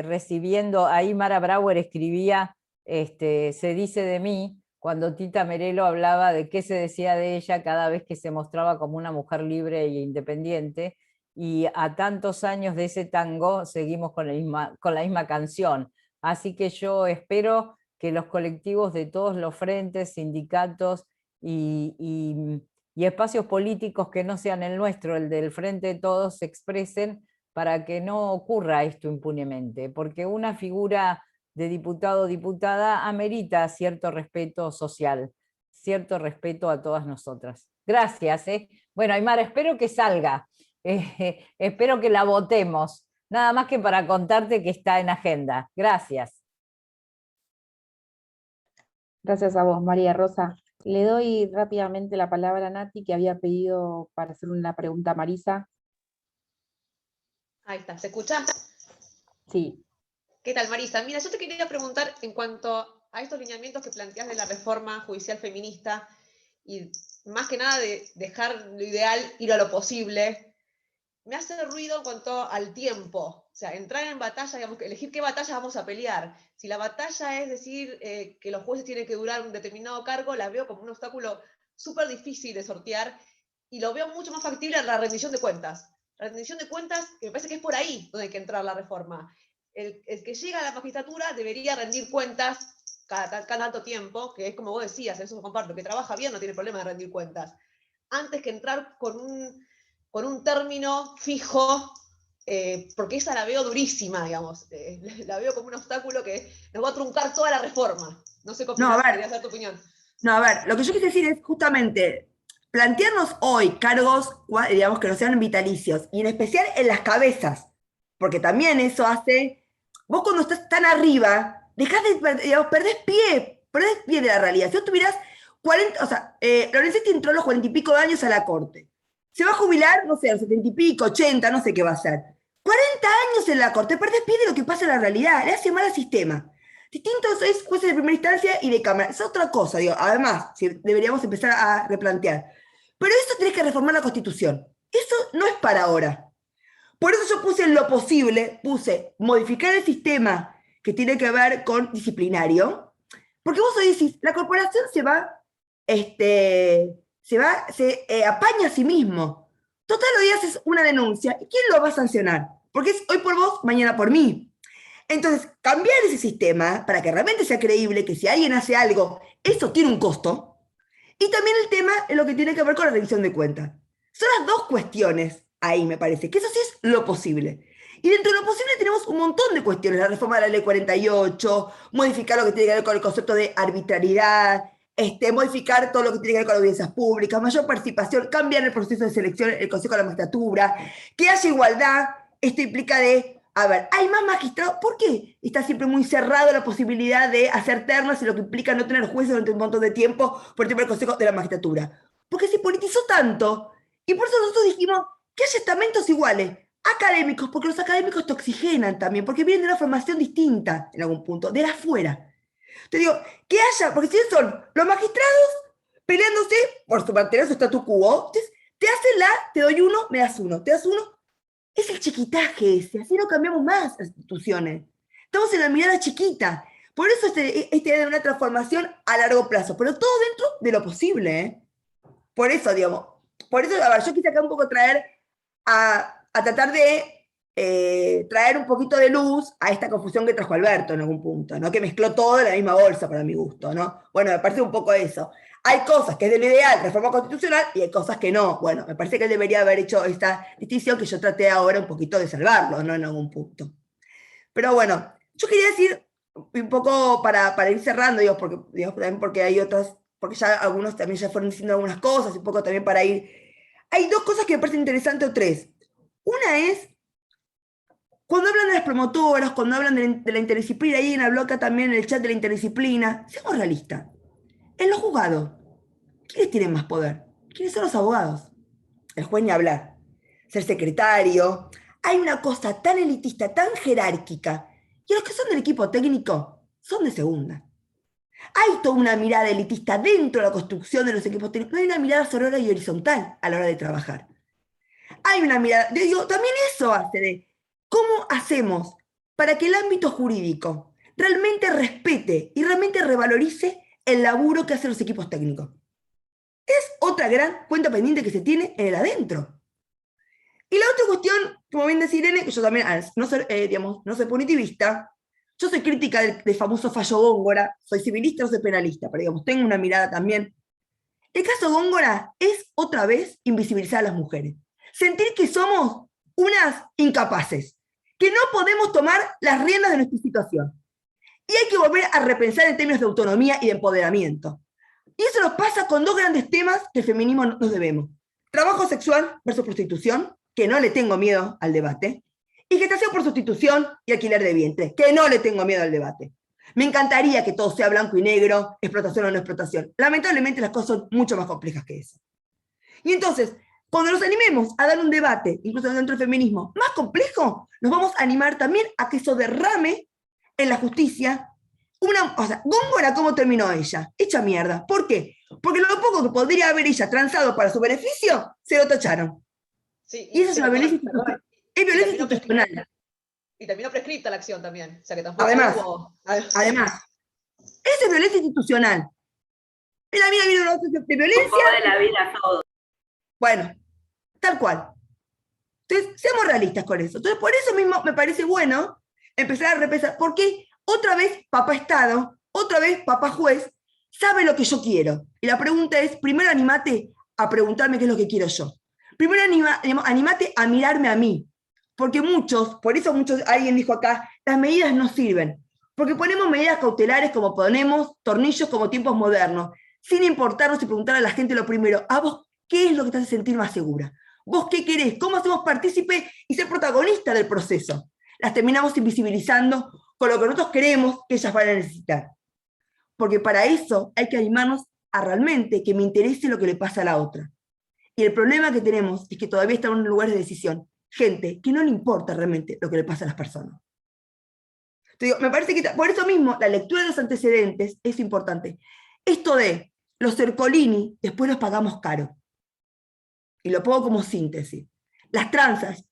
recibiendo, ahí Mara Brauer escribía, se dice de mí, cuando Tita Merelo hablaba de qué se decía de ella cada vez que se mostraba como una mujer libre e independiente, y a tantos años de ese tango seguimos con la misma canción. Así que yo espero que los colectivos de todos los frentes, sindicatos y espacios políticos que no sean el nuestro, el del Frente de Todos, se expresen para que no ocurra esto impunemente, porque una figura de diputado o diputada amerita cierto respeto social, cierto respeto a todas nosotras. Gracias. Bueno, Aymara, espero que salga, espero que la votemos, nada más que para contarte que está en agenda. Gracias. Gracias a vos, María Rosa. Le doy rápidamente la palabra a Nati, que había pedido para hacer una pregunta a Marisa. Ahí está, ¿se escucha? Sí. ¿Qué tal, Marisa? Mira, yo te quería preguntar en cuanto a estos lineamientos que planteas de la reforma judicial feminista, y más que nada de dejar lo ideal ir a lo posible, me hace ruido en cuanto al tiempo. O sea, entrar en batalla, digamos, elegir qué batalla vamos a pelear. Si la batalla es decir que los jueces tienen que durar un determinado cargo, la veo como un obstáculo súper difícil de sortear, y lo veo mucho más factible a la rendición de cuentas. La rendición de cuentas, que me parece que es por ahí donde hay que entrar la reforma. El que llega a la magistratura debería rendir cuentas cada tanto tiempo, que es como vos decías, eso lo comparto, que trabaja bien no tiene problema de rendir cuentas, antes que entrar con un término fijo, porque esa la veo durísima, digamos, la veo como un obstáculo que nos va a truncar toda la reforma. No sé qué No, a opinás, ver. quería saber tu opinión. No, a ver, lo que yo quise decir es justamente plantearnos hoy cargos, digamos, que no sean vitalicios, y en especial en las cabezas, porque también eso hace, vos cuando estás tan arriba, dejás de, digamos, perdés pie de la realidad. Si vos tuvieras 40, o sea, Lorenzetti entró a los 40 y pico de años a la corte, se va a jubilar, no sé, a los 70 y pico, 80, no sé qué va a hacer. 40 años en la corte, perdés pie de lo que pasa en la realidad, le hace mal al sistema. Distintos es jueces de primera instancia y de cámara. Es otra cosa, digo. Además, deberíamos empezar a replantear. Pero eso tenés que reformar la Constitución. Eso no es para ahora. Por eso yo puse en lo posible, puse modificar el sistema que tiene que ver con disciplinario. Porque vos hoy decís, la corporación se apaña a sí mismo. Total, hoy haces una denuncia. ¿Y quién lo va a sancionar? Porque es hoy por vos, mañana por mí. Entonces, cambiar ese sistema para que realmente sea creíble que si alguien hace algo, eso tiene un costo. Y también el tema es lo que tiene que ver con la rendición de cuentas. Son las dos cuestiones ahí, me parece, que eso sí es lo posible. Y dentro de lo posible tenemos un montón de cuestiones. La reforma de la ley 48, modificar lo que tiene que ver con el concepto de arbitrariedad, modificar todo lo que tiene que ver con las audiencias públicas, mayor participación, cambiar el proceso de selección, el Consejo de la Magistratura, que haya igualdad. Esto implica a ver, hay más magistrados. ¿Por qué está siempre muy cerrado la posibilidad de hacer ternas y lo que implica no tener jueces durante un montón de tiempo por ejemplo el Consejo de la Magistratura? Porque se politizó tanto, y por eso nosotros dijimos que haya estamentos iguales, académicos, porque los académicos te oxigenan también, porque vienen de una formación distinta en algún punto, de la afuera. Te digo, que haya, porque si son los magistrados peleándose por mantener su statu quo, entonces te hacen te doy uno, me das uno, te das uno. Es el chiquitaje ese, así no cambiamos más las instituciones. Estamos en la mirada chiquita. Por eso idea de una transformación a largo plazo, pero todo dentro de lo posible, ¿eh? Por eso, digamos, a ver, yo quise acá un poco traer a tratar de traer un poquito de luz a esta confusión que trajo Alberto en algún punto, ¿no? Que mezcló todo en la misma bolsa para mi gusto, ¿no? Bueno, me parece un poco eso. Hay cosas que es de lo ideal, reforma constitucional, y hay cosas que no. Bueno, me parece que él debería haber hecho esta distinción que yo traté ahora un poquito de salvarlo, ¿no? En algún punto. Pero bueno, yo quería decir un poco para ir cerrando, digo, también porque hay otras, porque ya algunos también ya fueron diciendo algunas cosas, un poco también para ir. Hay dos cosas que me parecen interesantes, o tres. Una es, cuando hablan de las promotoras, cuando hablan de la interdisciplina, alguien habló acá también en el chat de la interdisciplina, seamos realistas. En los juzgados, ¿quiénes tienen más poder? ¿Quiénes son los abogados? El juez ni hablar. Ser secretario. Hay una cosa tan elitista, tan jerárquica, y los que son del equipo técnico son de segunda. Hay toda una mirada elitista dentro de la construcción de los equipos técnicos. No hay una mirada sonora y horizontal a la hora de trabajar. Hay una mirada, digo, también eso hace de cómo hacemos para que el ámbito jurídico realmente respete y realmente revalorice el laburo que hacen los equipos técnicos. Es otra gran cuenta pendiente que se tiene en el adentro. Y la otra cuestión, como bien decía Irene, que yo también, no soy punitivista, yo soy crítica del famoso fallo Góngora, soy civilista, no soy penalista, pero digamos, tengo una mirada también. El caso Góngora es otra vez invisibilizar a las mujeres. Sentir que somos unas incapaces, que no podemos tomar las riendas de nuestra situación. Y hay que volver a repensar en términos de autonomía y de empoderamiento. Y eso nos pasa con dos grandes temas que el feminismo nos debemos. Trabajo sexual versus prostitución, que no le tengo miedo al debate, y gestación por sustitución y alquiler de vientre, que no le tengo miedo al debate. Me encantaría que todo sea blanco y negro, explotación o no explotación. Lamentablemente las cosas son mucho más complejas que eso. Y entonces, Cuando nos animemos a dar un debate, incluso dentro del feminismo, más complejo, nos vamos a animar también a que eso derrame en la justicia. O sea, Góngora, ¿cómo terminó ella? Hecha mierda. ¿Por qué? Porque lo poco que podría haber ella transado para su beneficio, se lo tacharon. Sí, Y eso es una violencia perdón, es violencia terminó institucional. y terminó prescripta la acción también. O sea que tampoco Además, hubo... eso es violencia institucional. La mina vino una de violencia. De la vida todo. Bueno, tal cual. Entonces, seamos realistas con eso. Entonces, por eso mismo me parece bueno empezar a repensar, porque otra vez papá Estado, otra vez papá juez, sabe lo que yo quiero. Y la pregunta es, primero animate a preguntarme qué es lo que quiero yo. Primero animate a mirarme a mí. Porque por eso alguien dijo acá, las medidas no sirven. Porque ponemos medidas cautelares como ponemos tornillos como tiempos modernos, sin importarnos y preguntar a la gente lo primero, ¿a vos qué es lo que te hace sentir más segura? ¿Vos qué querés? ¿Cómo hacemos partícipe y ser protagonista del proceso? Las terminamos invisibilizando con lo que nosotros queremos que ellas van a necesitar. Porque para eso hay que animarnos a realmente que me interese lo que le pasa a la otra. Y el problema que tenemos es que todavía estamos en lugares de decisión. Gente que no le importa realmente lo que le pasa a las personas. Entonces, me parece que por eso mismo la lectura de los antecedentes es importante. Esto de los Ercolini, después los pagamos caro. Y lo pongo como síntesis. Las tranzas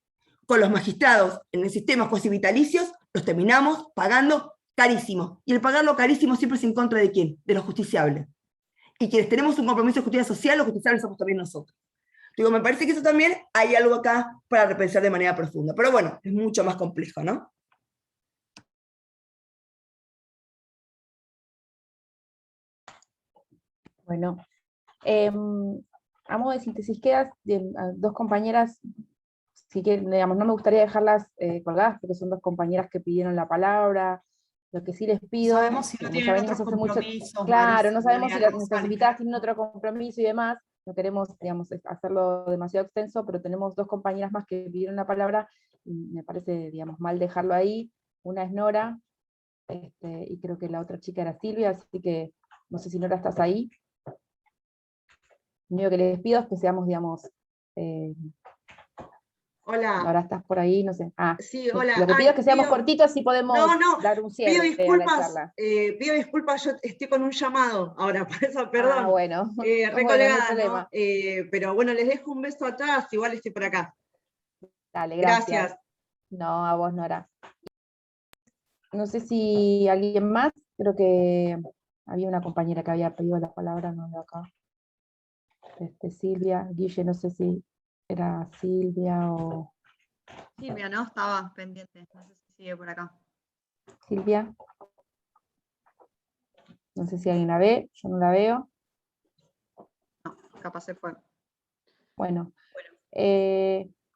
con los magistrados en el sistema juez y vitalicios los terminamos pagando carísimo. Y el pagarlo carísimo siempre es en contra de ¿quién? De los justiciables. Y quienes tenemos un compromiso de justicia social, los justiciables somos también nosotros. Digo, me parece que eso también hay algo acá para repensar de manera profunda. Pero bueno, es mucho más complejo, ¿no? Bueno, a modo de síntesis, quedas dos compañeras, si quieren, digamos, no me gustaría dejarlas colgadas, porque son dos compañeras que pidieron la palabra. Lo que sí les pido, No sabemos si no como tienen ya venimos otros hace mucho, compromisos. claro, no sabemos si María nuestras Rosa. invitadas tienen otro compromiso y demás, no queremos, digamos, hacerlo demasiado extenso, pero tenemos dos compañeras más que pidieron la palabra, y me parece, digamos, mal dejarlo ahí. Una es Nora, y creo que la otra chica era Silvia, así que no sé si Nora estás ahí. Lo único que les pido es que seamos, digamos, Hola. ahora estás por ahí, no sé. Sí, hola. Lo que pido es que seamos cortitos y podemos dar un cierre pido a la charla. pido disculpas, yo estoy con un llamado ahora, por eso, perdón. Bueno. Recolgada, no hay problema. ¿no? Pero bueno, les dejo un beso atrás, igual estoy por acá. Dale, gracias. No, a vos, Nora. No sé si alguien más, creo que había una compañera que había pedido la palabra, no veo acá. Silvia, Guille, no sé si era Silvia o... Silvia, ¿no? Estaba pendiente, no sé si sigue por acá. Silvia. No sé si alguien la ve, yo no la veo. No, capaz se fue. Bueno.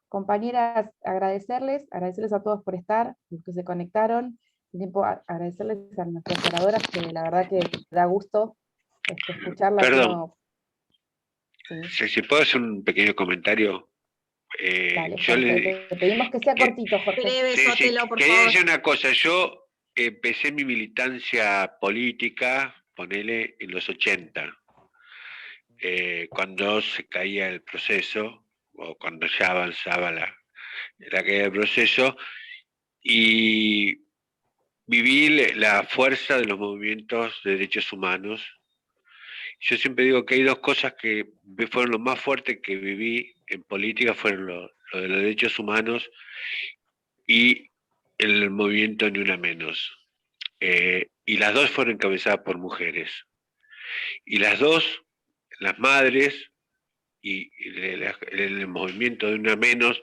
Compañeras, agradecerles a todos por estar, los que se conectaron. Tiempo agradecerles a nuestras oradoras, que la verdad que da gusto escucharlas. Perdón. Si puedo hacer un pequeño comentario. Dale, Jorge, te pedimos que sea cortito, Jorge. Breve, Sotelo, por quería favor. decir una cosa, yo empecé mi militancia política, ponele, en los 80, cuando se caía el proceso, o cuando ya avanzaba la caída del proceso, y viví la fuerza de los movimientos de derechos humanos. Yo siempre digo que hay dos cosas que fueron lo más fuerte que viví en política, fueron lo de los derechos humanos y el movimiento Ni Una Menos. Y las dos fueron encabezadas por mujeres. Y las dos, las madres y el movimiento de Una Menos,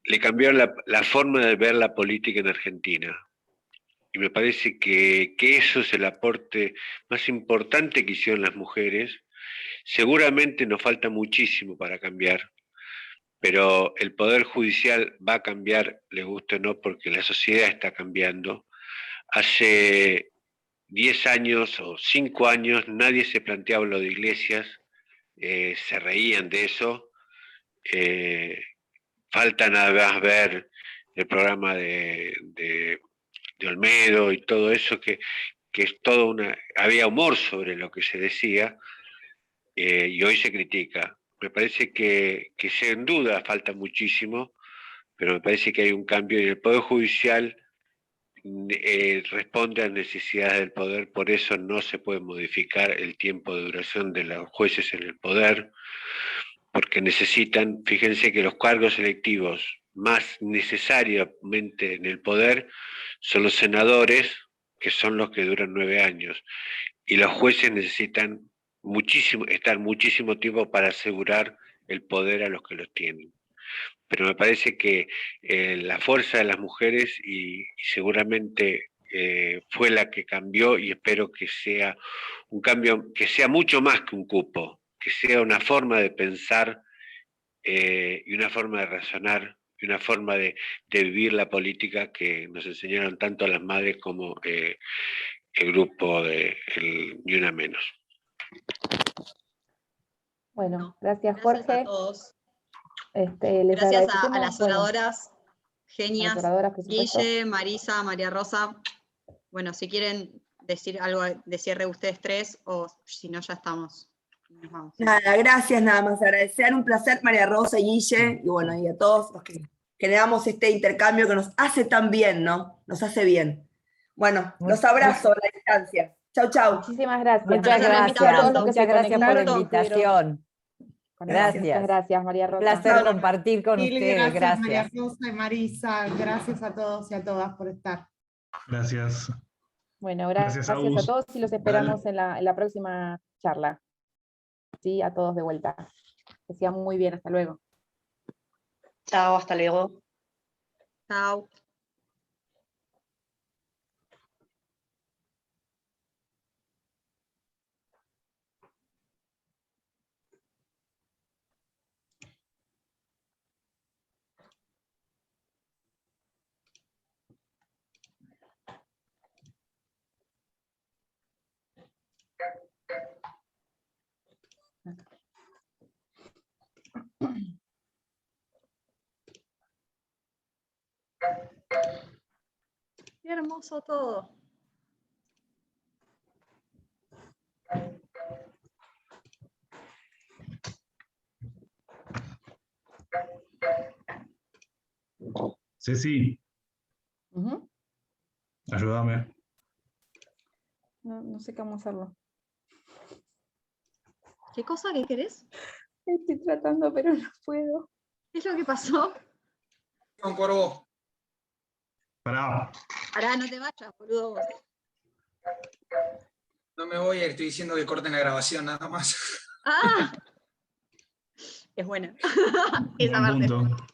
le cambiaron la forma de ver la política en Argentina. Y me parece que eso es el aporte más importante que hicieron las mujeres. Seguramente nos falta muchísimo para cambiar, pero el Poder Judicial va a cambiar, les guste o no, porque la sociedad está cambiando. Hace 10 años o 5 años nadie se planteaba lo de Iglesias, se reían de eso. Falta nada más ver el programa de Olmedo y todo eso, que es todo había humor sobre lo que se decía, y hoy se critica. Me parece que sin duda falta muchísimo, pero me parece que hay un cambio y el Poder Judicial responde a necesidades del poder, por eso no se puede modificar el tiempo de duración de los jueces en el poder, porque necesitan, fíjense que los cargos electivos más necesariamente en el poder son los senadores, que son los que duran 9 años, y los jueces necesitan estar muchísimo tiempo para asegurar el poder a los que los tienen. Pero me parece que la fuerza de las mujeres y seguramente fue la que cambió, y espero que sea un cambio, que sea mucho más que un cupo, que sea una forma de pensar y una forma de razonar y una forma de vivir la política que nos enseñaron tanto las madres como el grupo de Ni Una Menos. Bueno, gracias Gracias Jorge. a todos. Les Gracias a agradecemos, las bueno, oradoras, genias, a las oradoras, por supuesto. Guille, Marisa, María Rosa. Bueno, si quieren decir algo de cierre ustedes tres, o si no, ya estamos. Nos vamos. Nada, gracias, nada más agradecer, un placer María Rosa y Guille, y bueno, y a todos los que generamos este intercambio que nos hace tan bien, ¿no? Nos hace bien. Bueno, los abrazo a la distancia. Chau, chau. Muchísimas gracias. Muchas Gracias, a todos gracias, los que muchas se gracias por la conectaron. invitación. Muchas Gracias. gracias, María Un Rosa. placer compartir con Mil ustedes, gracias, María gracias. Rosa y Marisa. Gracias a todos y a todas por estar. Gracias. Bueno, Gracias, gracias Agus. a todos y los esperamos en la próxima charla. Sí, a todos de vuelta. Que sigan muy bien, hasta luego. Chao, hasta luego. Chao. Qué hermoso todo. Ceci, Ujú. ayúdame. No sé cómo hacerlo. ¿Qué cosa? ¿Qué querés? Estoy tratando, pero no puedo. ¿Qué es lo que pasó? Por vos. Pará. Pará, no te vayas, boludo vos. No me voy, estoy diciendo que corten la grabación nada más. ¡Ah! Es buena. Buen Esa parte. punto.